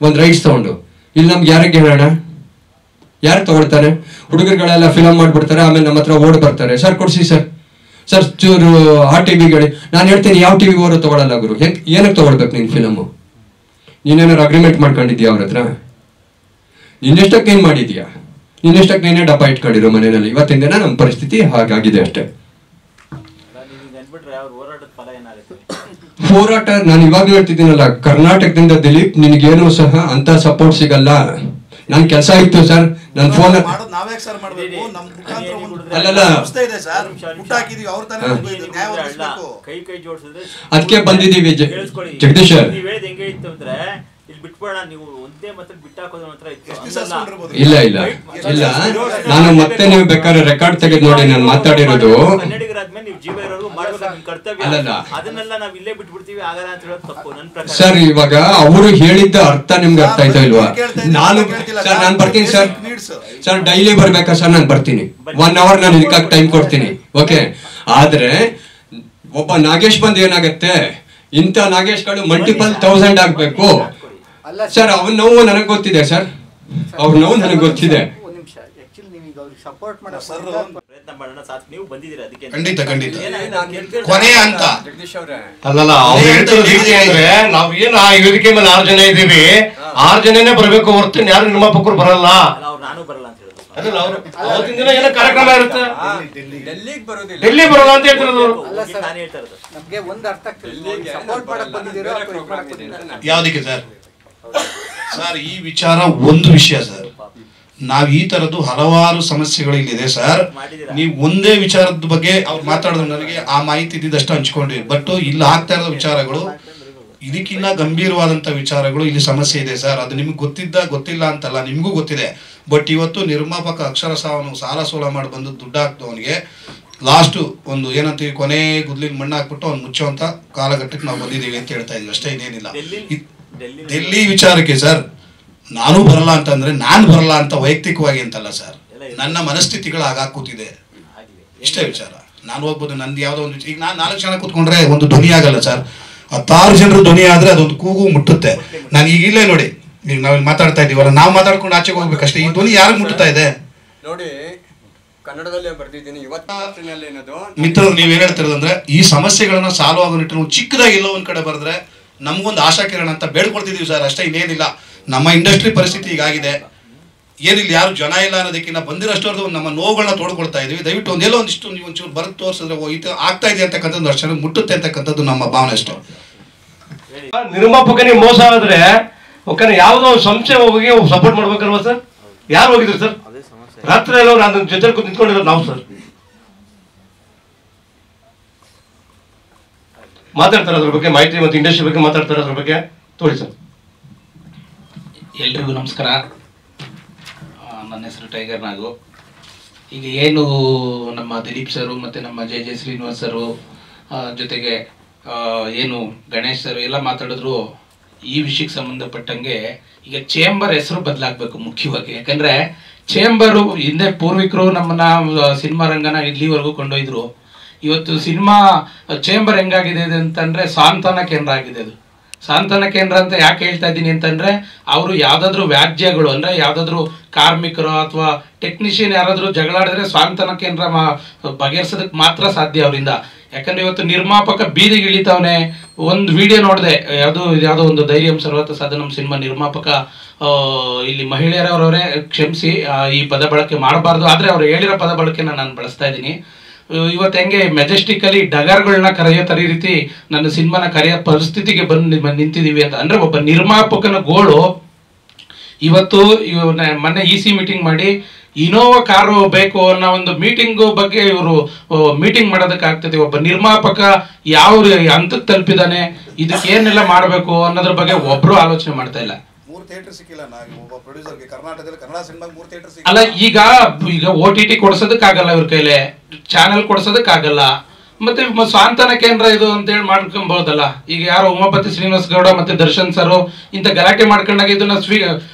ಒಂದು ರೈಟ್ಸ್ ತಗೊಂಡು. ಇಲ್ಲಿ ನಮ್ಗೆ ಯಾರಿಗೆ ಹೇಳೋಣ? ಯಾರು ತಗೊಳ್ತಾರೆ? ಹುಡುಗರುಗಳೆಲ್ಲ ಫಿಲಮ್ ಮಾಡ್ಬಿಡ್ತಾರೆ, ಆಮೇಲೆ ನಮ್ಮ ಹತ್ರ ಓಡ್ ಬರ್ತಾರೆ. ಸರ್ ಕೊಡ್ಸಿ ಸರ್ ಚೂರು ಆ ಟಿವಿಗಳು. ನಾನು ಹೇಳ್ತೀನಿ, ಯಾವ ಟಿವಿ ಓರು ತಗೊಳಲ್ಲ ಗುರು. ಏನಕ್ಕೆ ತಗೊಳ್ಬೇಕು ನೀನು ಫಿಲಮು? ನೀನೇನಾರು ಅಗ್ರಿಮೆಂಟ್ ಮಾಡ್ಕೊಂಡಿದ್ಯಾ ಅವ್ರ ಹತ್ರ? ನಿನ್ನೆಷ್ಟಕ್ಕೆ ಏನ್ ಮಾಡಿದ್ಯಾ? ನಿನ್ನೆಷ್ಟಕ್ಕೆ ನೀನೇ ಡಬ್ಬ ಇಟ್ಕೊಂಡಿರೋ ಮನೆಯಲ್ಲಿ. ಇವತ್ತಿನ ದಿನ ನಮ್ಮ ಪರಿಸ್ಥಿತಿ ಹಾಗಾಗಿದೆ ಅಷ್ಟೇ. ಹೋರಾಟ ನಾನು ಇವಾಗ ಹೇಳ್ತಿದ್ದೀನಲ್ಲ, ಕರ್ನಾಟಕದಿಂದ ದಿಲೀಪ್ ನಿನಗೇನು ಸಹ ಅಂತ ಸಪೋರ್ಟ್ ಸಿಗಲ್ಲ. ನನ್ ಕೆಲಸ ಇತ್ತು ಸರ್, ನನ್ನ ಫೋನ್ ಅಲ್ಲಲ್ಲ ಅದಕ್ಕೆ ಬಂದಿದ್ದೀವಿ ಜಗದೀಶ್ ಸರ್. ಇಲ್ಲ ಇಲ್ಲ ಇಲ್ಲ, ನಾನು ಮತ್ತೆ ನೀವು ಬೇಕಾದ್ರೆ ರೆಕಾರ್ಡ್ ತೆಗೆದು ನೋಡಿ ನಾನು ಮಾತಾಡಿರೋದು. ಸರ್ ಇವಾಗ ಅವರು ಹೇಳಿದ್ದ ಅರ್ಥ ನಿಮ್ಗೆ ಅರ್ಥ ಆಯ್ತಾ ಇಲ್ವಾ? ನಾನು ಬರ್ತೀನಿ ಸರ್ ಡೈಲಿ ಬರ್ಬೇಕಾ ಸರ್? ನಾನು ಬರ್ತೀನಿ, 1 hour ನಾನು ಇದಕ್ಕಾಗಿ ಟೈಮ್ ಕೊಡ್ತೀನಿ. ಓಕೆ, ಆದ್ರೆ ಒಬ್ಬ ನಾಗೇಶ್ ಬಂದು ಏನಾಗತ್ತೆ, ಇಂಥ ನಾಗೇಶ್ಗಳು ಮಲ್ಟಿಪಲ್ 1000 ಆಗ್ಬೇಕು ಸರ್. ಅವ್ನ ನೋವು ನನಗೆ ಗೊತ್ತಿದೆ ಸರ್, ಅವ್ರ ನೋವು ನನಗೆ ಗೊತ್ತಿದೆ. ಖಂಡಿತ ಖಂಡಿತ ಕೊನೆ ಅಂತ ಅಲ್ಲಲ್ಲ, ಅವ್ರು ಹೇಳ್ತಿರೋದು ರೀತಿ ಅಂದ್ರೆ ನಾವ್ ಏನು ಆ ವೇದಿಕೆ ಮೇಲೆ 6 ಜನ ಇದ್ದೀವಿ, 6 ಜನನೇ ಬರ್ಬೇಕು ಹೊರತು ಯಾರು ನಿರ್ಮಾಪಕರು ಬರಲ್ಲ. ಅದಲ್ಲ, ಅವ್ರು ಅವತ್ತಿನ ದಿನ ಏನೋ ಕಾರ್ಯಕ್ರಮ ಇರುತ್ತೆ, ಡೆಲ್ಲಿ ಬರೋಲ್ಲ ಅಂತ ಹೇಳ್ತಿರೋದು. ಯಾವ್ದಕ್ಕೆ ಸರ್? ಸರ್ ಈ ವಿಚಾರ ಒಂದು ವಿಷಯ ಸರ್, ನಾವ್ ಈ ತರದ್ದು ಹಲವಾರು ಸಮಸ್ಯೆಗಳು ಇಲ್ಲಿದೆ ಸರ್. ನೀವು ಒಂದೇ ವಿಚಾರದ ಬಗ್ಗೆ ಅವ್ರು ಮಾತಾಡಿದ್ರು, ನನಗೆ ಆ ಮಾಹಿತಿ ಇದ್ದಿದ್ದಷ್ಟು ಹಂಚ್ಕೊಂಡ್ರಿ. ಬಟ್ ಇಲ್ಲಿ ಆಗ್ತಾ ಇರೋ ವಿಚಾರಗಳು ಇದಕ್ಕಿನ್ನ ಗಂಭೀರವಾದಂತ ವಿಚಾರಗಳು ಇಲ್ಲಿ ಸಮಸ್ಯೆ ಇದೆ ಸರ್. ಅದು ನಿಮ್ಗೆ ಗೊತ್ತಿಲ್ಲ ಅಂತಲ್ಲ, ನಿಮ್ಗೂ ಗೊತ್ತಿದೆ. ಬಟ್ ಇವತ್ತು ನಿರ್ಮಾಪಕ ಅಕ್ಷರಶಃ ಅವನು ಸಾಲ ಸೋಲ ಮಾಡಿ ಬಂದು ದುಡ್ಡು ಹಾಕ್ದವನಿಗೆ ಲಾಸ್ಟ್ ಒಂದು ಏನಂತೀವಿ, ಕೊನೆ ಗುದ್ಲಿಗೆ ಮಣ್ಣು ಹಾಕ್ಬಿಟ್ಟು ಅವ್ನು ಮುಚ್ಚುವಂತ ಕಾಲಘಟ್ಟಕ್ಕೆ ನಾವು ಬಂದಿದ್ದೀವಿ ಅಂತ ಹೇಳ್ತಾ ಇದೀವಿ ಅಷ್ಟೇ, ಇದೇನಿಲ್ಲ. ಡೆಲ್ಲಿ ವಿಚಾರಕ್ಕೆ ಸರ್ ನಾನು ಬರಲ್ಲ ಅಂತಂದ್ರೆ ನಾನು ಬರಲ್ಲ ಅಂತ ವೈಯಕ್ತಿಕವಾಗಿ ಅಂತಲ್ಲ ಸರ್, ನನ್ನ ಮನಸ್ಥಿತಿಗಳು ಆಗಾಗ ಕೂತಿದೆ, ಇಷ್ಟೇ ವಿಚಾರ. ನಾನು ಹೋಗ್ಬೋದು, ನಂದು ಯಾವ್ದೋ ಒಂದು, ಈಗ ನಾನು 4 ಜನ ಕೂತ್ಕೊಂಡ್ರೆ ಒಂದು ಧ್ವನಿ ಆಗಲ್ಲ ಸರ್. 10 ಜನರು ಧ್ವನಿ ಆದ್ರೆ ಅದೊಂದು ಕೂಗು ಮುಟ್ಟುತ್ತೆ. ನಾನು ಈಗ ಇಲ್ಲೇ ನೋಡಿ, ಈಗ ನಾವ್ ಮಾತಾಡ್ತಾ ಇದೀವಲ್ಲ, ನಾವು ಮಾತಾಡ್ಕೊಂಡು ಆಚೆಗೆ ಹೋಗ್ಬೇಕಷ್ಟೇ. ಈ ಧ್ವನಿ ಯಾರಿಗೆ ಮುಟ್ಟುತ್ತಾ ಇದೆ ನೋಡಿ? ಕನ್ನಡದಲ್ಲೇ ಬರ್ದಿದ್ದೀನಿ ಇವತ್ತಿನಲ್ಲಿ ಏನದು ಮಿತ್ರರು ನೀವೇನ್ ಹೇಳ್ತಿರೋದಂದ್ರೆ ಈ ಸಮಸ್ಯೆಗಳನ್ನ ಸಾಲ್ವ್ ಆಗೋ ನಿಟ್ಟಿನಲ್ಲಿ ಚಿಕ್ಕದಾಗಿ ಎಲ್ಲೋ ಒಂದ್ ಕಡೆ ಬರೆದ್ರೆ ನಮಗೊಂದು ಆಶಾಕಿರಣ ಅಂತ ಬೇಡ್ಕೊಳ್ತಿದೀವಿ ಸರ್, ಅಷ್ಟೇ, ಇನ್ನೇನಿಲ್ಲ. ನಮ್ಮ ಇಂಡಸ್ಟ್ರಿ ಪರಿಸ್ಥಿತಿ ಈಗಾಗಿದೆ, ಏನಿಲ್ಲ, ಯಾರು ಜನ ಇಲ್ಲ ಅನ್ನೋದಕ್ಕಿಂತ ಬಂದಿರೋಷ್ಟವರೆಗೂ ನಮ್ಮ ನೋವುಗಳನ್ನ ತೋಡ್ಕೊಳ್ತಾ ಇದೀವಿ. ದಯವಿಟ್ಟು ಒಂದೆಲ್ಲೋ ಒಂದಿಷ್ಟು ನೀವು ಒಂಚೂರು ಬರೆದು ತೋರಿಸಿದ್ರೆ ಆಗ್ತಾ ಇದೆ ಅಂತಕ್ಕಂಥದ್ದು ಅಷ್ಟು ಚೆನ್ನಾಗಿ ಮುಟ್ಟುತ್ತೆ ಅಂತಕ್ಕಂಥದ್ದು ನಮ್ಮ ಭಾವನೆ ಅಷ್ಟೇ. ನಿರ್ಮಾಪಕನಿಗೆ ಮೋಸ ಆದ್ರೆ ಯಾವುದೋ ಸಂಸ್ಥೆ ಹೋಗಿ ಸಪೋರ್ಟ್ ಮಾಡ್ಬೇಕಲ್ವಾ ಸರ್? ಯಾರು ಹೋಗಿದ್ರು ಸರ್? ರಾತ್ರಿ ಎಲ್ಲ ನಾನು ಜೊತೆ ನಿಂತ್ಕೊಂಡಿರೋದು ನಾವು ಸರ್. ಮಾತಾಡ್ತಾರೆ ಅದ್ರ ಬಗ್ಗೆ, ಮಾಹಿತಿ ಮತ್ತು ಇಂಡಸ್ಟ್ರಿ ಬಗ್ಗೆ ಮಾತಾಡ್ತಾರೆ, ಅದ್ರ ಬಗ್ಗೆ ತೋರಿ ಸರ್. ಎಲ್ರಿಗೂ ನಮಸ್ಕಾರ. ನನ್ನ ಹೆಸರು ಟೈಗರ್ ನಾಗು. ಈಗ ಏನು ನಮ್ಮ ದಿಲೀಪ್ ಸರು ಮತ್ತು ನಮ್ಮ ಜೆ ಶ್ರೀನಿವಾಸ್ ಸರು ಜೊತೆಗೆ ಏನು ಗಣೇಶ್ ಸರ್ ಎಲ್ಲ ಮಾತಾಡಿದ್ರು, ಈ ವಿಷಯಕ್ಕೆ ಸಂಬಂಧಪಟ್ಟಂಗೆ ಈಗ ಚೇಂಬರ್ ಹೆಸರು ಬದಲಾಗಬೇಕು ಮುಖ್ಯವಾಗಿ. ಯಾಕಂದರೆ ಚೇಂಬರು ಹಿಂದೆ ಪೂರ್ವಿಕರು ನಮ್ಮನ್ನ ಸಿನಿಮಾ ರಂಗನ ಇಲ್ಲಿವರೆಗೂ ಕೊಂಡೊಯ್ದರು. ಇವತ್ತು ಸಿನಿಮಾ ಚೇಂಬರ್ ಹೆಂಗಾಗಿದೆ ಅಂತಂದರೆ ಸಾಂತ್ವನ ಕೇಂದ್ರ ಆಗಿದೆ. ಅದು ಸಾಂತ್ವನ ಕೇಂದ್ರ ಅಂತ ಯಾಕೆ ಹೇಳ್ತಾ ಇದ್ದೀನಿ ಅಂತಂದರೆ, ಅವರು ಯಾವುದಾದ್ರೂ ವ್ಯಾಜ್ಯಗಳು ಅಂದರೆ ಯಾವುದಾದ್ರೂ ಕಾರ್ಮಿಕರು ಅಥವಾ ಟೆಕ್ನಿಷಿಯನ್ ಯಾರಾದರೂ ಜಗಳಾಡಿದ್ರೆ ಸಾಂತ್ವನ ಕೇಂದ್ರ ಬಗೆಹರಿಸೋದಕ್ಕೆ ಮಾತ್ರ ಸಾಧ್ಯ ಅವರಿಂದ. ಯಾಕಂದರೆ ಇವತ್ತು ನಿರ್ಮಾಪಕ ಬೀದಿಗೆ ಇಳಿತಾವನೆ. ಒಂದು ವಿಡಿಯೋ ನೋಡಿದೆ, ಯಾವುದೋ ಒಂದು ಧೈರ್ಯಂ ಸರ್ವತ ಸದನಂ ಸಿನಿಮಾ ನಿರ್ಮಾಪಕ, ಇಲ್ಲಿ ಮಹಿಳೆಯರವರವರೇ ಕ್ಷಮಿಸಿ ಈ ಪದ ಬಳಕೆ ಮಾಡಬಾರ್ದು, ಆದರೆ ಅವ್ರು ಹೇಳಿರೋ ಪದ ಬಳಕೆನ ನಾನು ಬಳಸ್ತಾ ಇದ್ದೀನಿ. ಇವತ್ತು ಹೆಂಗೆ ಮೆಜೆಸ್ಟಿಕಲಿ ಡಗರ್ಗಳನ್ನ ಕರೆಯೋ ರೀತಿ ನನ್ನ ಸಿನಿಮಾನ ಕರೆಯೋ ಪರಿಸ್ಥಿತಿಗೆ ಬಂದು ನಿಂತಿದ್ದೀವಿ ಅಂತ ಅಂದರೆ, ಒಬ್ಬ ನಿರ್ಮಾಪಕನ ಗೋಳು ಇವತ್ತು ಮೊನ್ನೆ EC ಮೀಟಿಂಗ್ ಮಾಡಿ ಇನೋವಾ ಕಾರು ಬೇಕು ಅನ್ನೋ ಒಂದು ಮೀಟಿಂಗು ಬಗ್ಗೆ ಇವರು ಮೀಟಿಂಗ್ ಮಾಡೋದಕ್ಕಾಗ್ತದೆ. ಒಬ್ಬ ನಿರ್ಮಾಪಕ ಯಾವ ಹಂತಕ್ಕೆ ತಲುಪಿದಾನೆ, ಇದಕ್ಕೆ ಏನೆಲ್ಲ ಮಾಡಬೇಕು ಅನ್ನೋದ್ರ ಬಗ್ಗೆ ಒಬ್ಬರು ಆಲೋಚನೆ ಮಾಡ್ತಾ ಇಲ್ಲ. ಅಲ್ಲ, ಈಗ OTT ಕೊಡ್ಸೋದಕ್ಕಾಗಲ್ಲ, ಇವ್ರ ಕೈಲಿ ಚಾನೆಲ್ ಕೊಡ್ಸೋದಕ್ಕಾಗಲ್ಲ, ಮತ್ತೆ ಸಾಂತ್ವನ ಕೇಂದ್ರ ಇದು ಅಂತೇಳಿ ಮಾಡ್ಕೊಬಹುದಲ್ಲ. ಈಗ ಯಾರೋ ಉಮಾಪತಿ ಶ್ರೀನಿವಾಸ್ ಗೌಡ ಮತ್ತೆ ದರ್ಶನ್ ಸರ್ ಇಂಥ ಗಲಾಟೆ ಮಾಡ್ಕೊಂಡಾಗ ಇದನ್ನ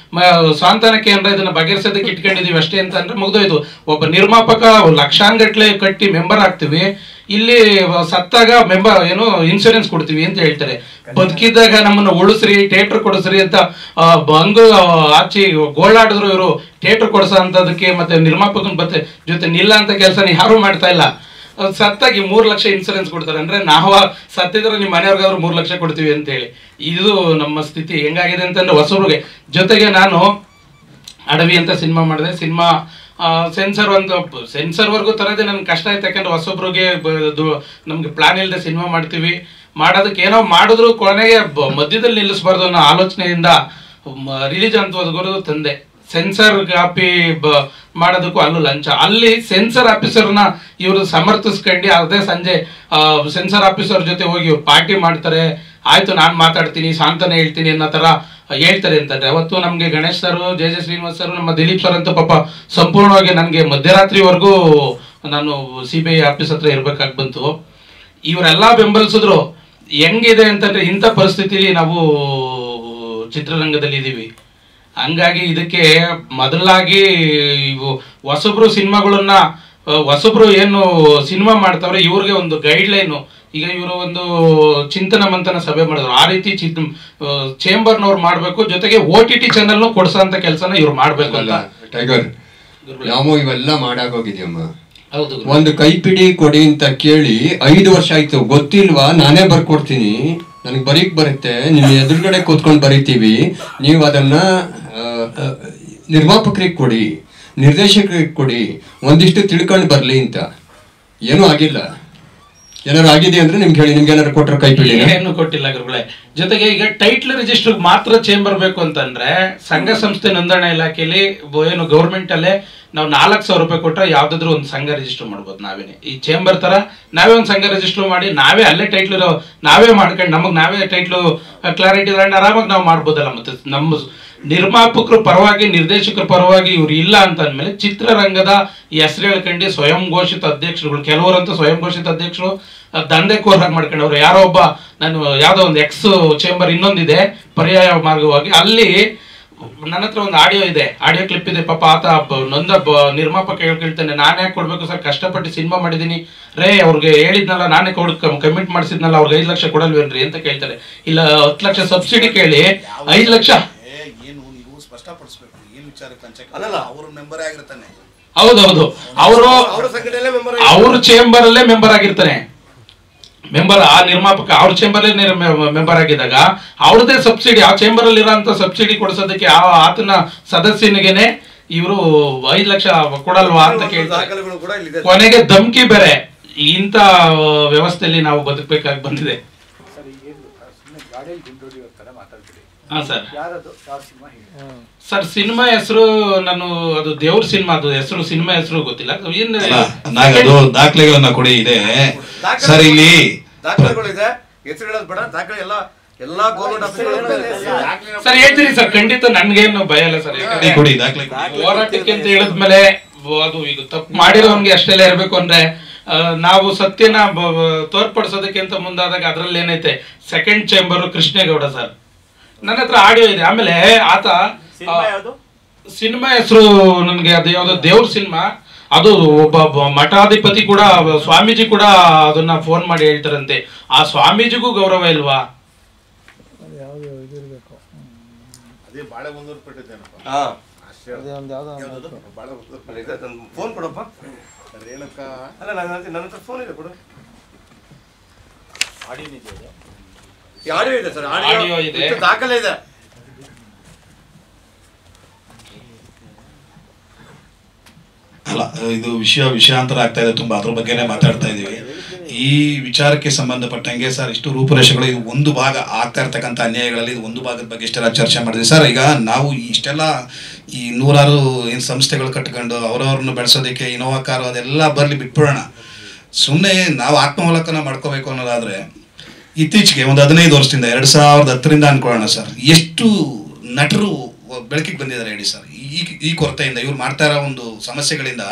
ಸಾಂತ್ವನ ಕೇಂದ್ರ ಇದನ್ನ ಬಗೆಹರಿಸೋದಕ್ಕೆ ಇಟ್ಕೊಂಡಿದೀವಿ ಅಷ್ಟೇ ಅಂತ ಅಂದ್ರೆ ಮುಗ್ದೋಯ್ತು. ಒಬ್ಬ ನಿರ್ಮಾಪಕ ಲಕ್ಷಾಂಗಟ್ಲೆ ಕಟ್ಟಿ ಮೆಂಬರ್ ಆಗ್ತೀವಿ, ಇಲ್ಲಿ ಸತ್ತಾಗ ಮೆಂಬರ್ ಏನು ಇನ್ಶೂರೆನ್ಸ್ ಕೊಡ್ತೀವಿ ಅಂತ ಹೇಳ್ತಾರೆ. ಬದುಕಿದ್ದಾಗ ನಮ್ಮನ್ನ ಉಳಿಸ್ರಿ, ಥಿಯೇಟರ್ ಕೊಡಿಸ್ರಿ ಅಂತ ಹಂಗು ಆಚಿ ಗೋಳಾಡಿದ್ರು ಇವರು. ಥಿಯೇಟರ್ ಕೊಡಿಸೋ ಅಂತದಕ್ಕೆ ಮತ್ತೆ ನಿರ್ಮಾಪಕನ ಜೊತೆ ನಿಲ್ಲ ಅಂತ ಕೆಲಸನ ಯಾರು ಮಾಡ್ತಾ ಇಲ್ಲ. ಸತ್ತಾಗಿ 3 ಲಕ್ಷ ಇನ್ಸೂರೆನ್ಸ್ ಕೊಡ್ತಾರೆ. ಅಂದ್ರೆ ನಾವು ಸತ್ತಿದ್ರೆ ನಿಮ್ಮ ಮನೆಯವ್ರಿಗಾದ್ರು 3 ಲಕ್ಷ ಕೊಡ್ತೀವಿ ಅಂತೇಳಿ. ಇದು ನಮ್ಮ ಸ್ಥಿತಿ ಹೆಂಗಾಗಿದೆ ಅಂತಂದ್ರೆ ಹೊಸಬ್ರಿಗೆ. ಜೊತೆಗೆ ನಾನು ಅಡವಿ ಅಂತ ಸಿನಿಮಾ ಮಾಡಿದೆ. ಸಿನಿಮಾ ಸೆನ್ಸರ್ವರೆಗೂ ತರೋದೇ ನನ್ಗೆ ಕಷ್ಟ ಆಯ್ತು. ಯಾಕಂದ್ರೆ ಹೊಸಬ್ರಿಗೆ ನಮ್ಗೆ ಪ್ಲಾನ್ ಇಲ್ಲದೆ ಸಿನಿಮಾ ಮಾಡ್ತೀವಿ, ಮಾಡೋದಕ್ಕೆ ಏನೋ ಮಾಡಿದ್ರು ಕೊನೆಗೆ ಮಧ್ಯದಲ್ಲಿ ನಿಲ್ಲಿಸಬಾರ್ದು ಅನ್ನೋ ಆಲೋಚನೆಯಿಂದ ರಿಲೀಸ್ ಅಂತ ತಂದೆ. ಸೆನ್ಸರ್ ಕಾಪಿ ಮಾಡೋದಕ್ಕೂ ಅಲ್ಲೂ ಲಂಚ. ಅಲ್ಲಿ ಸೆನ್ಸರ್ ಆಫೀಸರ್ನ ಇವರು ಸಮರ್ಥಿಸ್ಕೊಂಡು ಅದೇ ಸಂಜೆ ಸೆನ್ಸರ್ ಆಫೀಸರ್ ಜೊತೆ ಹೋಗಿ ಇವ್ರು ಪಾರ್ಟಿ ಮಾಡ್ತಾರೆ. ಆಯ್ತು ನಾನು ಮಾತಾಡ್ತೀನಿ, ಸಾಂತ್ವನ ಹೇಳ್ತೀನಿ ಅನ್ನೋ ಥರ ಹೇಳ್ತಾರೆ ಅಂತಾರೆ. ಅವತ್ತು ನಮಗೆ Ganesh sir, J Srinivas sir, ನಮ್ಮ ದಿಲೀಪ್ ಸರ್ ಅಂತ ಪಾಪ ಸಂಪೂರ್ಣವಾಗಿ ನನಗೆ ಮಧ್ಯರಾತ್ರಿವರೆಗೂ ನಾನು CBI ಆಫೀಸ್ ಹತ್ರ ಇರ್ಬೇಕಾಗಿ ಬಂತು. ಇವರೆಲ್ಲ ಬೆಂಬಲಿಸಿದ್ರು. ಹೆಂಗಿದೆ ಅಂತಂದ್ರೆ, ಇಂಥ ಪರಿಸ್ಥಿತಿಲಿ ನಾವು ಚಿತ್ರರಂಗದಲ್ಲಿ ಇದ್ದೀವಿ. ಹಂಗಾಗಿ ಇದಕ್ಕೆ ಮೊದಲಾಗಿ ಹೊಸಬ್ರು ಸಿನಿಮಾಗಳನ್ನ ಹೊಸಬ್ರು ಏನು ಸಿನಿಮಾ ಮಾಡ್ತಾವ್ರೆ ಇವ್ರಿಗೆ ಒಂದು ಗೈಡ್ಲೈನು. ಈಗ ಇವರು ಒಂದು ಚಿಂತನ ಮಂಥನ ಸಭೆ ಮಾಡಿದ್ರು. ಆ ರೀತಿ ಚೇಂಬರ್ನವ್ರು ಮಾಡಬೇಕು, ಜೊತೆಗೆ OTT ಚಾನೆಲ್ನು ಕೊಡ್ಸೋ ಅಂತ ಕೆಲಸನ ಇವ್ರು ಮಾಡ್ಬೇಕು ಅಂತ. ಟೈಗರ್, ನಾವು ಇವೆಲ್ಲ ಮಾಡಾಗೋಗಿದ್ಯಮ್ಮ. ಒಂದು ಕೈಪಿಡಿ ಕೊಡಿ ಅಂತ ಕೇಳಿ 5 ವರ್ಷ ಆಯ್ತು. ಗೊತ್ತಿಲ್ವಾ? ನಾನೇ ಬರ್ಕೊಡ್ತೀನಿ, ನನಗೆ ಬರೀಕ್ ಬರುತ್ತೆ, ನಿಮ್ಮ ಎದುರುಗಡೆ ಕೂತ್ಕೊಂಡು ಬರಿತೀವಿ, ನೀವು ಅದನ್ನ ನಿರ್ಮಾಪಕರಿಗೆ ಕೊಡಿ, ನಿರ್ದೇಶಕರಿಗೆ ಕೊಡಿ, ಒಂದಿಷ್ಟು ತಿಳ್ಕೊಂಡು ಬರ್ಲಿ ಅಂತ. ಏನೂ ಆಗಿಲ್ಲ. ಏನಾರು ಆಗಿದೆ ಅಂದ್ರೆ ನಿಮ್ಗೆ ಹೇಳಿ, ನಿಮ್ಗೆ ಏನಾರು ಕೊಟ್ಟರೆ ಕೈಪಿಡಿ? ಏನು ಕೊಟ್ಟಿಲ್ಲ ಗುರುಗಳೇ. ಜೊತೆಗೆ ಈಗ ಟೈಟ್ಲ್ ರಿಜಿಸ್ಟರ್ ಮಾತ್ರ ಚೇಂಬರ್ ಬೇಕು ಅಂತಂದ್ರೆ ಸಂಘ ಸಂಸ್ಥೆ ನೋಂದಣಿ ಇಲಾಖೆಯಲ್ಲಿ ಏನು ಗೌರ್ಮೆಂಟ್ ಅಲ್ಲೇ ನಾವು 4,000 ರೂಪಾಯಿ ಕೊಟ್ಟರೆ ಯಾವ್ದಾದ್ರು ಒಂದು ಸಂಘ ರಿಜಿಸ್ಟರ್ ಮಾಡ್ಬೋದು ನಾವೇನೆ. ಈ ಚೇಂಬರ್ ತರ ನಾವೇ ಒಂದು ಸಂಘ ರಿಜಿಸ್ಟರ್ ಮಾಡಿ ನಾವೇ ಅಲ್ಲೇ ಟೈಟ್ಲ್ ನಾವೇ ಮಾಡ್ಕೊಂಡು ನಮಗೆ ನಾವೇ ಟೈಟ್ಲು ಕ್ಲಾರಿಟಿ ಆರಾಮಾಗಿ ನಾವು ಮಾಡ್ಬೋದಲ್ಲ. ಮತ್ತೆ ನಮ್ಮ ನಿರ್ಮಾಪಕರು ಪರವಾಗಿ, ನಿರ್ದೇಶಕರ ಪರವಾಗಿ ಇವ್ರು ಇಲ್ಲ ಅಂತ ಅಂದ್ಮೇಲೆ ಚಿತ್ರರಂಗದ ಹೆಸರು ಹೇಳ್ಕೊಂಡು ಸ್ವಯಂ ಘೋಷಿತ ಅಧ್ಯಕ್ಷರುಗಳು, ಕೆಲವರಂತೂ ಸ್ವಯಂ ಘೋಷಿತ ಅಧ್ಯಕ್ಷರು ದಂಧೆಕೋರಾಗಿ ಮಾಡ್ಕೊಂಡವ್ರು. ಯಾರೋ ಒಬ್ಬ, ನಾನು ಯಾವುದೋ ಒಂದು ಎಕ್ಸ್ ಚೇಂಬರ್ ಇನ್ನೊಂದಿದೆ ಪರ್ಯಾಯ ಮಾರ್ಗವಾಗಿ, ಅಲ್ಲಿ ನನ್ನ ಹತ್ರ ಒಂದು ಆಡಿಯೋ ಇದೆ, ಆಡಿಯೋ ಕ್ಲಿಪ್ ಇದೆ. ಪಾಪ ಆತ ನೊಂದ ನಿರ್ಮಾಪಕ ಹೇಳ್ತಾನೆ, ನಾನು ಯಾಕೆ ಕೊಡ್ಬೇಕು ಸರ್, ಕಷ್ಟಪಟ್ಟು ಸಿನಿಮಾ ಮಾಡಿದ್ದೀನಿ ರೇ, ಅವ್ರಿಗೆ ಹೇಳಿದ್ನಲ್ಲ, ನಾನೇ ಕಮಿಟ್ ಮಾಡಿಸಿದ್ನಲ್ಲ, ಅವ್ರಿಗೆ 5 ಲಕ್ಷ ಕೊಡಲ್ವೇನ್ರಿ ಅಂತ ಕೇಳ್ತಾರೆ. ಇಲ್ಲ 10 ಲಕ್ಷ ಸಬ್ಸಿಡಿ ಕೇಳಿ 5 ಲಕ್ಷ ಏನು ನೀವು ಸ್ಪಷ್ಟಪಡಿಸ್ಬೇಕು. ಏನು ವಿಚಾರಕ್ಕೆ ಲಂಚ ಅವ್ರ ಮೆಂಬರ್ ಆಗಿರ್ತಾನೆ, ಹೌದೌದು, ಅವರು ಅವ್ರ ಚೇಂಬರ್ ಅಲ್ಲೇ ಮೆಂಬರ್ ಆಗಿರ್ತಾನೆ. ಮೆಂಬರ್ ಆ ನಿರ್ಮಾಪಕ ಅವ್ರ ಚೇಂಬರ್ ಮೆಂಬರ್ ಆಗಿದ್ದಾಗ ಅವ್ರದೇ ಸಬ್ಸಿಡಿ, ಆ ಚೇಂಬರ್ ಅಲ್ಲಿ ಇರೋಂಥ ಸಬ್ಸಿಡಿ ಕೊಡಿಸೋದಕ್ಕೆ ಆತನ ಸದಸ್ಯನಿಗೆನೆ ಇವರು 5 ಲಕ್ಷ ಕೊಡಲ್ವಾ ಅಂತ ಕೇಳ್ತಾರೆ. ಕೊನೆಗೆ ಧಮ್ಕಿ ಬೇರೆ. ಇಂಥ ವ್ಯವಸ್ಥೆಯಲ್ಲಿ ನಾವು ಬದುಕಬೇಕಾಗಿ ಬಂದಿದೆ. ಹಾ ಸರ್. ಸರ್ ಸಿನಿಮಾ ಹೆಸರು ನಾನು ಅದು ದೇವ್ರ ಸಿನಿಮಾ, ಅದು ಹೆಸರು ಸಿನಿಮಾ ಹೆಸರು ಗೊತ್ತಿಲ್ಲ. ಅದು ದಾಖಲೆಗಳನ್ನ ಕೊಡಿ ಇದೆ ಸರ್, ಇಲ್ಲಿ ದಾಖಲೆಗಳಿದೆ, ಹೆಸರು ಹೇಳೋದು ಬೇಡ, ದಾಖಲೆ ಎಲ್ಲಾ ಗೌರ್ಮೆಂಟ್ ಸರ್ ಹೇಳ್ತೀನಿ ಸರ್, ಖಂಡಿತ ನನ್ಗೇನು ಭಯ ಇಲ್ಲ ಸರ್. ಕೊಡಿ ದಾಖಲೆ. ಹೋರಾಟಕ್ಕೆ ಅಂತ ಹೇಳಿದ್ಮೇಲೆ ಅದು ಈಗ ತಪ್ಪು ಮಾಡಿರೋನ್ಗೆ ಅಷ್ಟೆಲ್ಲ ಇರ್ಬೇಕು ಅಂದ್ರೆ ನಾವು ಸತ್ಯನ ತೋರ್ಪಡಿಸೋದಕ್ಕೆ ಅಂತ ಮುಂದಾದಾಗ ಅದ್ರಲ್ಲಿ ಏನೈತೆ, ಸೆಕೆಂಡ್ ಚೇಂಬರ್ ಕೃಷ್ಣೇಗೌಡ ಸರ್, ನನ್ನ ಹತ್ರ ಆಡಿಯೋ ಇದೆ. ಆಮೇಲೆ ಆತ ಸಿನಿಮಾ ಹೆಸರು ನನ್ಗೆ ಅದು ಯಾವ್ದೋ ದೇವ್ರ ಸಿನಿಮಾ, ಅದು ಒಬ್ಬ ಮಠಾಧಿಪತಿ ಕೂಡ, ಸ್ವಾಮೀಜಿ ಕೂಡ ಅದನ್ನ ಫೋನ್ ಮಾಡಿ ಹೇಳ್ತಾರಂತೆ. ಆ ಸ್ವಾಮೀಜಿಗೂ ಗೌರವ ಇಲ್ವಾ? ಫೋನ್ ಕೊಡಪ್ಪ. ಅಲ್ಲ ನನ್ನ ಹತ್ರ ಫೋನ್ ಇದೆ, ಕೊಡು. ಆಡಿಯೋ ಇದೆ ಸರ್, ಆಡಿಯೋ ಇದೆ, ದಾಖಲೆ ಇದೆ. ಅಲ್ಲ, ಇದು ವಿಷಯಾಂತರ ಆಗ್ತಾ ಇದೆ ತುಂಬಾ, ಅದ್ರ ಬಗ್ಗೆನೇ ಮಾತಾಡ್ತಾ ಇದೀವಿ. ಈ ವಿಚಾರಕ್ಕೆ ಸಂಬಂಧಪಟ್ಟಂಗೆ ಸರ್ ಇಷ್ಟು ರೂಪುರೇಷೆಗಳು, ಇದು ಒಂದು ಭಾಗ ಆಗ್ತಾ ಇರ್ತಕ್ಕಂಥ ಅನ್ಯಾಯಗಳಲ್ಲಿ ಇದು ಒಂದು ಭಾಗದ ಬಗ್ಗೆ ಇಷ್ಟೆಲ್ಲ ಚರ್ಚೆ ಮಾಡಿದ್ವಿ ಸರ್. ಈಗ ನಾವು ಇಷ್ಟೆಲ್ಲ ಈ 100 ಏನು ಸಂಸ್ಥೆಗಳು ಕಟ್ಕೊಂಡು ಅವ್ರವ್ರನ್ನ ಬೆಳೆಸೋದಕ್ಕೆ ಇನೋವಾ ಕಾರು ಅದೆಲ್ಲ ಬರಲಿ ಬಿಟ್ಬಿಡೋಣ. ಸುಮ್ಮನೆ ನಾವು ಆತ್ಮಾವಲೋಕನ ಮಾಡ್ಕೋಬೇಕು ಅನ್ನೋದಾದ್ರೆ ಇತ್ತೀಚೆಗೆ ಒಂದು 15 ವರ್ಷದಿಂದ 2010ರಿಂದ ಅನ್ಕೊಳ್ಳೋಣ ಸರ್, ಎಷ್ಟು ನಟರು ಬೆಳಕಿಗೆ ಬಂದಿದ್ದಾರೆ ಹೇಳಿ ಸರ್. ಈ ಕೊರತೆಯಿಂದ ಇವ್ರು ಮಾಡ್ತಾ ಇರೋ ಒಂದು ಸಮಸ್ಯೆಗಳಿಂದ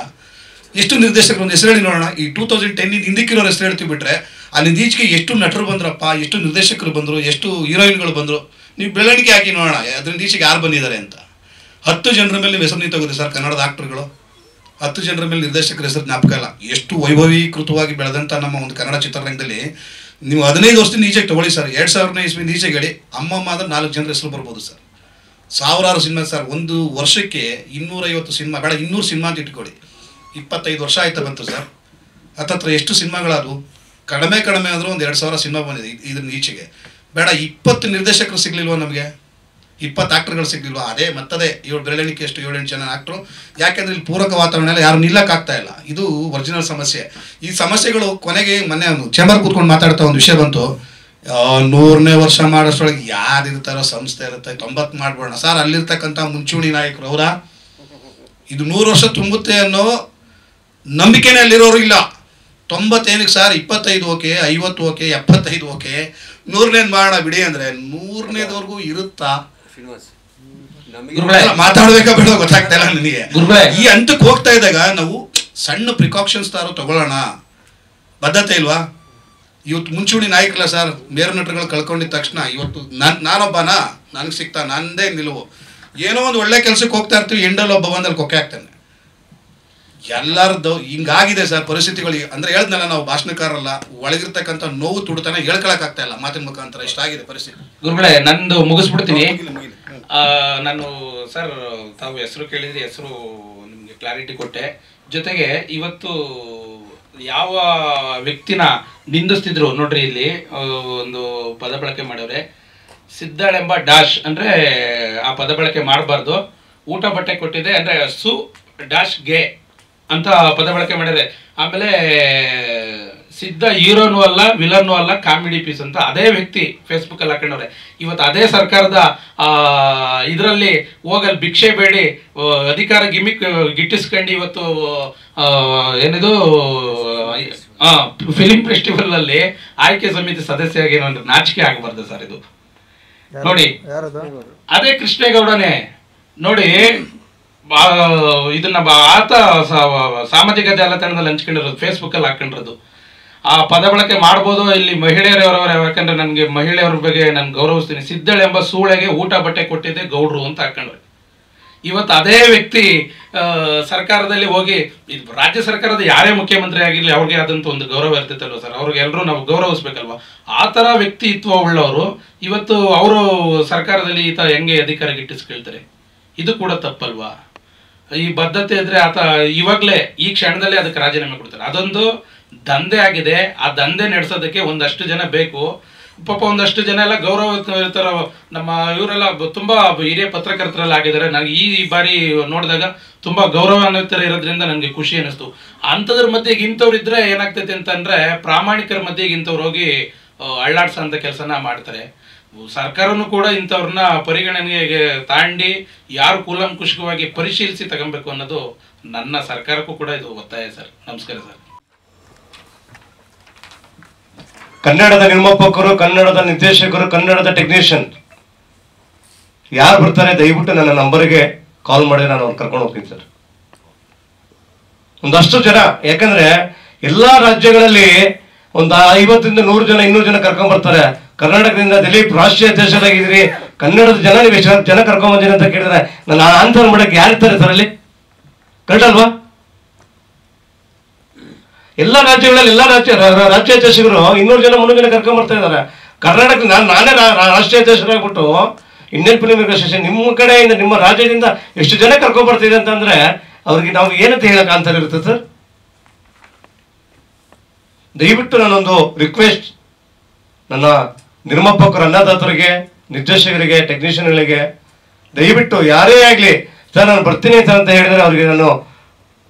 ಎಷ್ಟು ನಿರ್ದೇಶಕರು ಒಂದು ಹೆಸರು ಹೇಳಿ ನೋಡೋಣ. ಈ 2010 ಹಿಂದಕ್ಕಿರೋರು ಹೆಸರು ಹೇಳ್ತೀವಿ ಬಿಟ್ರೆ ಅಲ್ಲಿ ಈಚೆಗೆ ಎಷ್ಟು ನಟರು ಬಂದ್ರಪ್ಪ, ಎಷ್ಟು ನಿರ್ದೇಶಕರು ಬಂದರು, ಎಷ್ಟು ಹೀರೋಯಿನ್ಗಳು ಬಂದರು, ನೀವು ಬೆಳವಣಿಗೆ ಹಾಕಿ ನೋಡೋಣ ಅದರಿಂದ ಈಚೆಗೆ ಯಾರು ಬಂದಿದ್ದಾರೆ ಅಂತ. 10 ಜನರ ಮೇಲೆ ನೀವು ಹೆಸರು ನಿಂತೋಗುತ್ತೆ ಸರ್. ಕನ್ನಡದ ಆಕ್ಟರ್ಗಳು 10 ಜನರ ಮೇಲೆ ನಿರ್ದೇಶಕರ ಹೆಸರು ಜ್ಞಾಪಕ ಇಲ್ಲ. ಎಷ್ಟು ವೈಭವೀಕೃತವಾಗಿ ಬೆಳೆದಂಥ ನಮ್ಮ ಒಂದು ಕನ್ನಡ ಚಿತ್ರರಂಗದಲ್ಲಿ ನೀವು 15 ವರ್ಷದಿಂದ ಈಚೆಗೆ ತಗೊಳ್ಳಿ ಸರ್. 2000ನೇ ಇಸ್ವಿಯಿಂದ ಈಚೆಗೆ ಹೇಳಿ ಅಮ್ಮಮ್ಮ ಅಂದ್ರೆ 4 ಜನರ ಹೆಸರು ಬರ್ಬೋದು ಸರ್. ಸಾವಿರಾರು ಸಿನಿಮಾ ಸರ್, ಒಂದು ವರ್ಷಕ್ಕೆ 250 ಸಿನಿಮಾ ಬೇಡ 200 ಸಿನಿಮಾ ಅಂತ ಇಟ್ಕೊಳ್ಳಿ. 25 ವರ್ಷ ಆಯ್ತಾ ಬಂತು ಸರ್. ಹತ್ತತ್ರ ಎಷ್ಟು ಸಿನಿಮಾಗಳಾದವು? ಕಡಿಮೆ ಆದರೂ ಒಂದು 2000 ಸಿನಿಮಾ ಬಂದಿದೆ ಇದನ್ನ ಈಚೆಗೆ. ಬೇಡ 20 ನಿರ್ದೇಶಕರು ಸಿಗ್ಲಿಲ್ವ ನಮಗೆ, 20 ಆಕ್ಟರ್ಗಳು ಸಿಗ್ಲಿಲ್ವ? ಅದೇ ಮತ್ತದೇ 7 ಬೆರಳೆಣಿಕೆ ಎಷ್ಟು 7-8 ಜನ ಆಕ್ಟ್ರು. ಯಾಕೆಂದ್ರೆ ಇಲ್ಲಿ ಪೂರಕ ವಾತಾವರಣ ಎಲ್ಲ ಯಾರು ನಿಲ್ಲಕ್ಕಾಗ್ತಾ ಇಲ್ಲ. ಇದು ಒರಿಜಿನಲ್ ಸಮಸ್ಯೆ. ಈ ಸಮಸ್ಯೆಗಳು ಕೊನೆಗೆ ಮೊನ್ನೆ ಚೇಂಬರ್ ಕೂತ್ಕೊಂಡು ಮಾತಾಡ್ತಾ ಒಂದು ವಿಷಯ ಬಂತು, 100ನೇ ವರ್ಷ ಮಾಡೋಷ್ಟೊಳಗೆ ಯಾರಿರ್ತಾರೋ ಸಂಸ್ಥೆ ಇರುತ್ತೆ, 90 ಮಾಡ್ಬೋಣ ಸರ್. ಅಲ್ಲಿರ್ತಕ್ಕಂಥ ಮುಂಚೂಣಿ ನಾಯಕರು ಅವರ ಇದು 100 ವರ್ಷ ತುಂಬುತ್ತೆ ಅನ್ನೋ ನಂಬಿಕೆನೇ ಅಲ್ಲಿರೋರು ಇಲ್ಲ. 90 ಏನಕ್ಕೆ ಸರ್, 25 ಓಕೆ, 50 ಓಕೆ, 75 ಓಕೆ, 100ನೇದು ಮಾಡೋಣ ಬಿಡಿ ಅಂದ್ರೆ 100ನೇದವರೆಗೂ ಇರುತ್ತಾ? ಮಾತಾಡ್ಬೇಕಾ ಬೇಡ ಗೊತ್ತಾಗ್ತಾ ಇಲ್ಲ ನನಗೆ. ಈ ಹಂತಕ್ಕೆ ಹೋಗ್ತಾ ಇದ್ದಾಗ ನಾವು ಸಣ್ಣ ಪ್ರಿಕಾಷನ್ಸ್ ತಾರು ತಗೊಳ್ಳೋಣ, ಬದ್ಧತೆ ಇಲ್ವಾ? ಇವತ್ತು ಮುಂಚೂಣಿ ನಾಯಕರಲ್ಲ ಸರ್, ಮೇರು ನಟರುಗಳು ಕಳ್ಕೊಂಡಿದ್ದ ತಕ್ಷಣ ಇವತ್ತು ನಾನೊಬ್ಬನಾ, ನನಗೆ ಸಿಗ್ತಾ ನಂದೇ ನಿಲುವು. ಏನೋ ಒಂದು ಒಳ್ಳೆ ಕೆಲಸಕ್ಕೆ ಹೋಗ್ತಾ ಇರ್ತೀವಿ, ಎಂಡಲ್ಲಿ ಒಬ್ಬ ಬಂದಲ್ಲಿ ಕೊಕ್ಕೆ ಆಗ್ತಾನೆ. ಎಲ್ಲರದ್ದು ಹಿಂಗಾಗಿದೆ ಸರ್ ಪರಿಸ್ಥಿತಿಗಳು. ಅಂದ್ರೆ ಹೇಳ್ದಲ್ಲ, ನಾವು ಭಾಷಣಕಾರಲ್ಲ, ಒಳಗಿರ್ತಕ್ಕಂಥ ನೋವು ತುಡುತಾನೆ ಹೇಳ್ಕೊಳಕ್ಕಾಗ್ತಾ ಇಲ್ಲ ಮಾತಿನ ಮುಖಾಂತರ. ಇಷ್ಟಾಗಿದೆ ಪರಿಸ್ಥಿತಿ. ಗುರುಗಳೇ, ನಂದು ಮುಗಿಸ್ಬಿಡ್ತೀನಿ. ನಾನು ಸರ್ ತಾವು ಹೆಸರು ಕೇಳಿದ್ರೆ ಹೆಸರು ನಿಮಗೆ ಕ್ಲಾರಿಟಿ ಕೊಟ್ಟೆ. ಜೊತೆಗೆ ಇವತ್ತು ಯಾವ ವ್ಯಕ್ತಿನ ನಿಂದಿಸ್ತಿದ್ರು ನೋಡ್ರಿ, ಇಲ್ಲಿ ಒಂದು ಪದ ಬಳಕೆ ಮಾಡವ್ರೆ, ಸಿದ್ದಾಳೆಂಬ ಡಾಶ್ ಅಂದ್ರೆ ಆ ಪದ ಬಳಕೆ ಮಾಡಬಾರ್ದು. ಊಟ ಬಟ್ಟೆ ಕೊಟ್ಟಿದೆ ಅಂದ್ರೆ ಸು ಡಾಶ್ ಗೆ ಅಂತ ಪದ ಬಳಕೆ ಮಾಡಿದೆ. ಆಮೇಲೆ ಸಿದ್ಧ ಹೀರೋನು ಅಲ್ಲ, ವಿಲನ್ನು ಅಲ್ಲ, ಕಾಮಿಡಿ ಪೀಸ್ ಅಂತ ಅದೇ ವ್ಯಕ್ತಿ ಫೇಸ್ಬುಕ್ ಅಲ್ಲಿ ಹಾಕೊಂಡವ್ರೆ. ಇವತ್ತು ಅದೇ ಸರ್ಕಾರದ ಇದರಲ್ಲಿ ಹೋಗಲ್ ಭಿಕ್ಷೆ ಬೇಡಿ ಅಧಿಕಾರ ಗಿಟ್ಟಿಸ್ಕೊಂಡು ಇವತ್ತು ಏನಿದು ಫಿಲಿಂ ಫೆಸ್ಟಿವಲ್ ಅಲ್ಲಿ ಆಯ್ಕೆ ಸಮಿತಿ ಸದಸ್ಯರಾಗಿ ನಾಚಿಕೆ ಆಗಬಾರ್ದು ಸರ್. ಇದು ನೋಡಿ, ಅದೇ ಕೃಷ್ಣೇಗೌಡನೇ ನೋಡಿ. ಇದನ್ನ ಆತ ಸಾಮಾಜಿಕ ಜಾಲತಾಣದಲ್ಲಿ ಹಂಚ್ಕೊಂಡಿರೋದು, ಫೇಸ್ಬುಕ್ ಅಲ್ಲಿ ಹಾಕೊಂಡಿರೋದು. ಆ ಪದ ಬಳಕೆ ಮಾಡ್ಬೋದು. ಇಲ್ಲಿ ಮಹಿಳೆಯರವರವರ, ಯಾಕಂದ್ರೆ ನನಗೆ ಮಹಿಳೆಯರ ಬಗ್ಗೆ ನಾನು ಗೌರವಿಸ್ತೀನಿ. ಸಿದ್ದಳೆಂಬ ಸೂಳೆಗೆ ಊಟ ಬಟ್ಟೆ ಕೊಟ್ಟಿದ್ದೆ ಗೌಡ್ರು ಅಂತ ಹಾಕೊಂಡ್ರೆ. ಇವತ್ತು ಅದೇ ವ್ಯಕ್ತಿ ಸರ್ಕಾರದಲ್ಲಿ ಹೋಗಿ, ರಾಜ್ಯ ಸರ್ಕಾರದ ಯಾರೇ ಮುಖ್ಯಮಂತ್ರಿ ಆಗಿರ್ಲಿ ಅವ್ರಿಗೆ ಆದಂತ ಒಂದು ಗೌರವ ಇರ್ತೈತಲ್ವ ಸರ್, ಅವ್ರಿಗೆ ಎಲ್ಲರೂ ನಾವು ಗೌರವಿಸ್ಬೇಕಲ್ವಾ. ಆ ತರ ವ್ಯಕ್ತಿತ್ವ ಉಳ್ಳವರು ಇವತ್ತು ಅವರು ಸರ್ಕಾರದಲ್ಲಿ ಈತ ಹೆಂಗೆ ಅಧಿಕಾರ ಗಿಟ್ಟಿಸ್ಕೊಳ್ತಾರೆ? ಇದು ಕೂಡ ತಪ್ಪಲ್ವಾ? ಈ ಬದ್ಧತೆ ಇದ್ರೆ ಆತ ಇವಾಗಲೇ ಈ ಕ್ಷಣದಲ್ಲೇ ಅದಕ್ಕೆ ರಾಜೀನಾಮೆ ಕೊಡ್ತಾರೆ. ಅದೊಂದು ದಂಧೆ ಆಗಿದೆ. ಆ ದಂಧೆ ನಡೆಸೋದಕ್ಕೆ ಒಂದಷ್ಟು ಜನ ಬೇಕು. ಪಾಪ ಒಂದಷ್ಟು ಜನ ಎಲ್ಲ ಗೌರವ ನಮ್ಮ ಇವರೆಲ್ಲ ತುಂಬಾ ಹಿರಿಯ ಪತ್ರಕರ್ತರೆಲ್ಲ ಆಗಿದ್ದಾರೆ. ನನಗೆ ಈ ಬಾರಿ ನೋಡಿದಾಗ ತುಂಬಾ ಗೌರವಾನ್ವಿತರ ಇರೋದ್ರಿಂದ ನನಗೆ ಖುಷಿ ಅನಿಸ್ತು. ಅಂಥದ್ರ ಮಧ್ಯೆ ಇಂಥವ್ರು ಇದ್ರೆ ಏನಾಗ್ತೈತೆ ಅಂತಂದ್ರೆ ಪ್ರಾಮಾಣಿಕರ ಮಧ್ಯೆ ಇಂಥವ್ರು ಹೋಗಿ ಅಳ್ಳಾಡ್ಸೋಂಥ ಕೆಲಸನ ಮಾಡ್ತಾರೆ. ಸರ್ಕಾರನು ಕೂಡ ಇಂಥವ್ರನ್ನ ಪರಿಗಣನೆಗೆ ತಾಂಡಿ ಯಾರು ಕೂಲಂಕುಷವಾಗಿ ಪರಿಶೀಲಿಸಿ ತಗೊಬೇಕು ಅನ್ನೋದು ನನ್ನ ಸರ್ಕಾರಕ್ಕೂ ಕೂಡ ಇದು ಒತ್ತಾಯ ಸರ್. ನಮಸ್ಕಾರ ಸರ್. ಕನ್ನಡದ ನಿರ್ಮಾಪಕರು, ಕನ್ನಡದ ನಿರ್ದೇಶಕರು, ಕನ್ನಡದ ಟೆಕ್ನಿಷಿಯನ್ ಯಾರು ಬರ್ತಾರೆ ದಯವಿಟ್ಟು ನನ್ನ ನಂಬರ್ಗೆ ಕಾಲ್ ಮಾಡಿ ನಾನು ಅವ್ರು ಕರ್ಕೊಂಡು ಹೋಗ್ತೀನಿ ಸರ್. ಒಂದಷ್ಟು ಜನ, ಯಾಕಂದ್ರೆ ಎಲ್ಲಾ ರಾಜ್ಯಗಳಲ್ಲಿ ಒಂದು 50ರಿಂದ 100 ಜನ 200 ಜನ ಕರ್ಕೊಂಡ್ ಬರ್ತಾರೆ. ಕರ್ನಾಟಕದಿಂದ ದಿಲೀಪ್ ರಾಷ್ಟ್ರೀಯ ಅಧ್ಯಕ್ಷರಾಗಿದ್ದೀರಿ, ಕನ್ನಡದ ಜನ ನೀವು ಎಷ್ಟು ಜನ ಕರ್ಕೊಂಡ್ ಬಂದಿರಿ ಅಂತ ಕೇಳಿದ್ರೆ ನಾನು ಆನ್ಸರ್ ಮಾಡಕ್ಕೆ ಯಾರಿರ್ತಾರೆ ಸರ್ ಅಲ್ಲಿ? ಕರೆಕ್ಟ್ ಅಲ್ವಾ? ಎಲ್ಲ ರಾಜ್ಯಗಳಲ್ಲಿ ಎಲ್ಲ ರಾಜ್ಯ ಅಧ್ಯಕ್ಷರು 200 ಜನ 300 ಜನ ಕರ್ಕೊಂಡ್ ಬರ್ತಾ ಇದ್ದಾರೆ. ಕರ್ನಾಟಕ ನಾನೇ ರಾಷ್ಟ್ರೀಯ ಅಧ್ಯಕ್ಷರಾಗ್ಬಿಟ್ಟು ಇಂಡಿಯನ್ ಫಿಲ್ಮ್ ಅಸೋಸಿಯೇಷನ್ ನಿಮ್ಮ ಕಡೆಯಿಂದ ನಿಮ್ಮ ರಾಜ್ಯದಿಂದ ಎಷ್ಟು ಜನ ಕರ್ಕೊಂಡ್ ಬರ್ತಿದೆ ಅಂತಂದ್ರೆ ಅವ್ರಿಗೆ ನಾವು ಏನಂತ ಹೇಳಕ್ ಆನ್ಸರ್ ಇರುತ್ತೆ ಸರ್? ದಯವಿಟ್ಟು ನಾನೊಂದು ರಿಕ್ವೆಸ್ಟ್ ನನ್ನ ನಿರ್ಮಾಪಕರು, ಅನ್ನದಾತರಿಗೆ, ನಿರ್ದೇಶಕರಿಗೆ, ಟೆಕ್ನಿಷಿಯನ್ಗಳಿಗೆ, ದಯವಿಟ್ಟು ಯಾರೇ ಆಗಲಿ ಸರ್ ನಾನು ಬರ್ತೀನಿ ಸರ್ ಅಂತ ಹೇಳಿದ್ರೆ ಅವ್ರಿಗೆ ನಾನು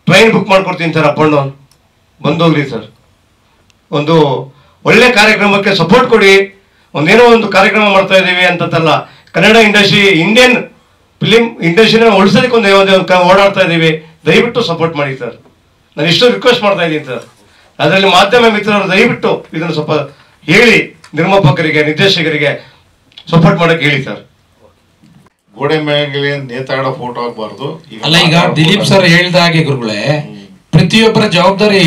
ಟ್ರೈನ್ ಬುಕ್ ಮಾಡ್ಕೊಡ್ತೀನಿ ಸರ್, ಅಪ್ ಅಂಡ್ ಡೌನ್ ಬಂದೋಗ್ರಿ ಸರ್. ಒಂದು ಒಳ್ಳೆ ಕಾರ್ಯಕ್ರಮಕ್ಕೆ ಸಪೋರ್ಟ್ ಕೊಡಿ. ಒಂದೇನೋ ಒಂದು ಕಾರ್ಯಕ್ರಮ ಮಾಡ್ತಾ ಇದ್ದೀವಿ ಅಂತಲ್ಲ, ಕನ್ನಡ ಇಂಡಸ್ಟ್ರಿ, ಇಂಡಿಯನ್ ಫಿಲಿಂ ಇಂಡಸ್ಟ್ರಿನ ಉಳಿಸೋದಕ್ಕೆ ಒಂದು ಓಡಾಡ್ತಾ ಇದ್ದೀವಿ. ದಯವಿಟ್ಟು ಸಪೋರ್ಟ್ ಮಾಡಿ ಸರ್. ನಾನು ಇಷ್ಟು ರಿಕ್ವೆಸ್ಟ್ ಮಾಡ್ತಾ ಇದ್ದೀನಿ ಸರ್. ಅದರಲ್ಲಿ ಮಾಧ್ಯಮ ಮಿತ್ರರು ದಯವಿಟ್ಟು ಇದನ್ನು ಸ್ವಲ್ಪ ಹೇಳಿ, ನಿರ್ಮಾಪಕರಿಗೆ, ನಿರ್ದೇಶಕರಿಗೆ ಸಪೋರ್ಟ್ ಮಾಡಕ್ಕೆ ಹೇಳಿ ಸರ್. ಗೋಡೆ ಮೇಲೆ ನೇತಾಡೋ ಫೋಟೋ ಆಗಬಾರ್ದು. ಅಲ್ಲ, ಈಗ ದಿಲೀಪ್ ಸರ್ ಹೇಳಿದ ಹಾಗೆ ಗುರುಗಳೇ, ಪ್ರತಿಯೊಬ್ಬರ ಜವಾಬ್ದಾರಿ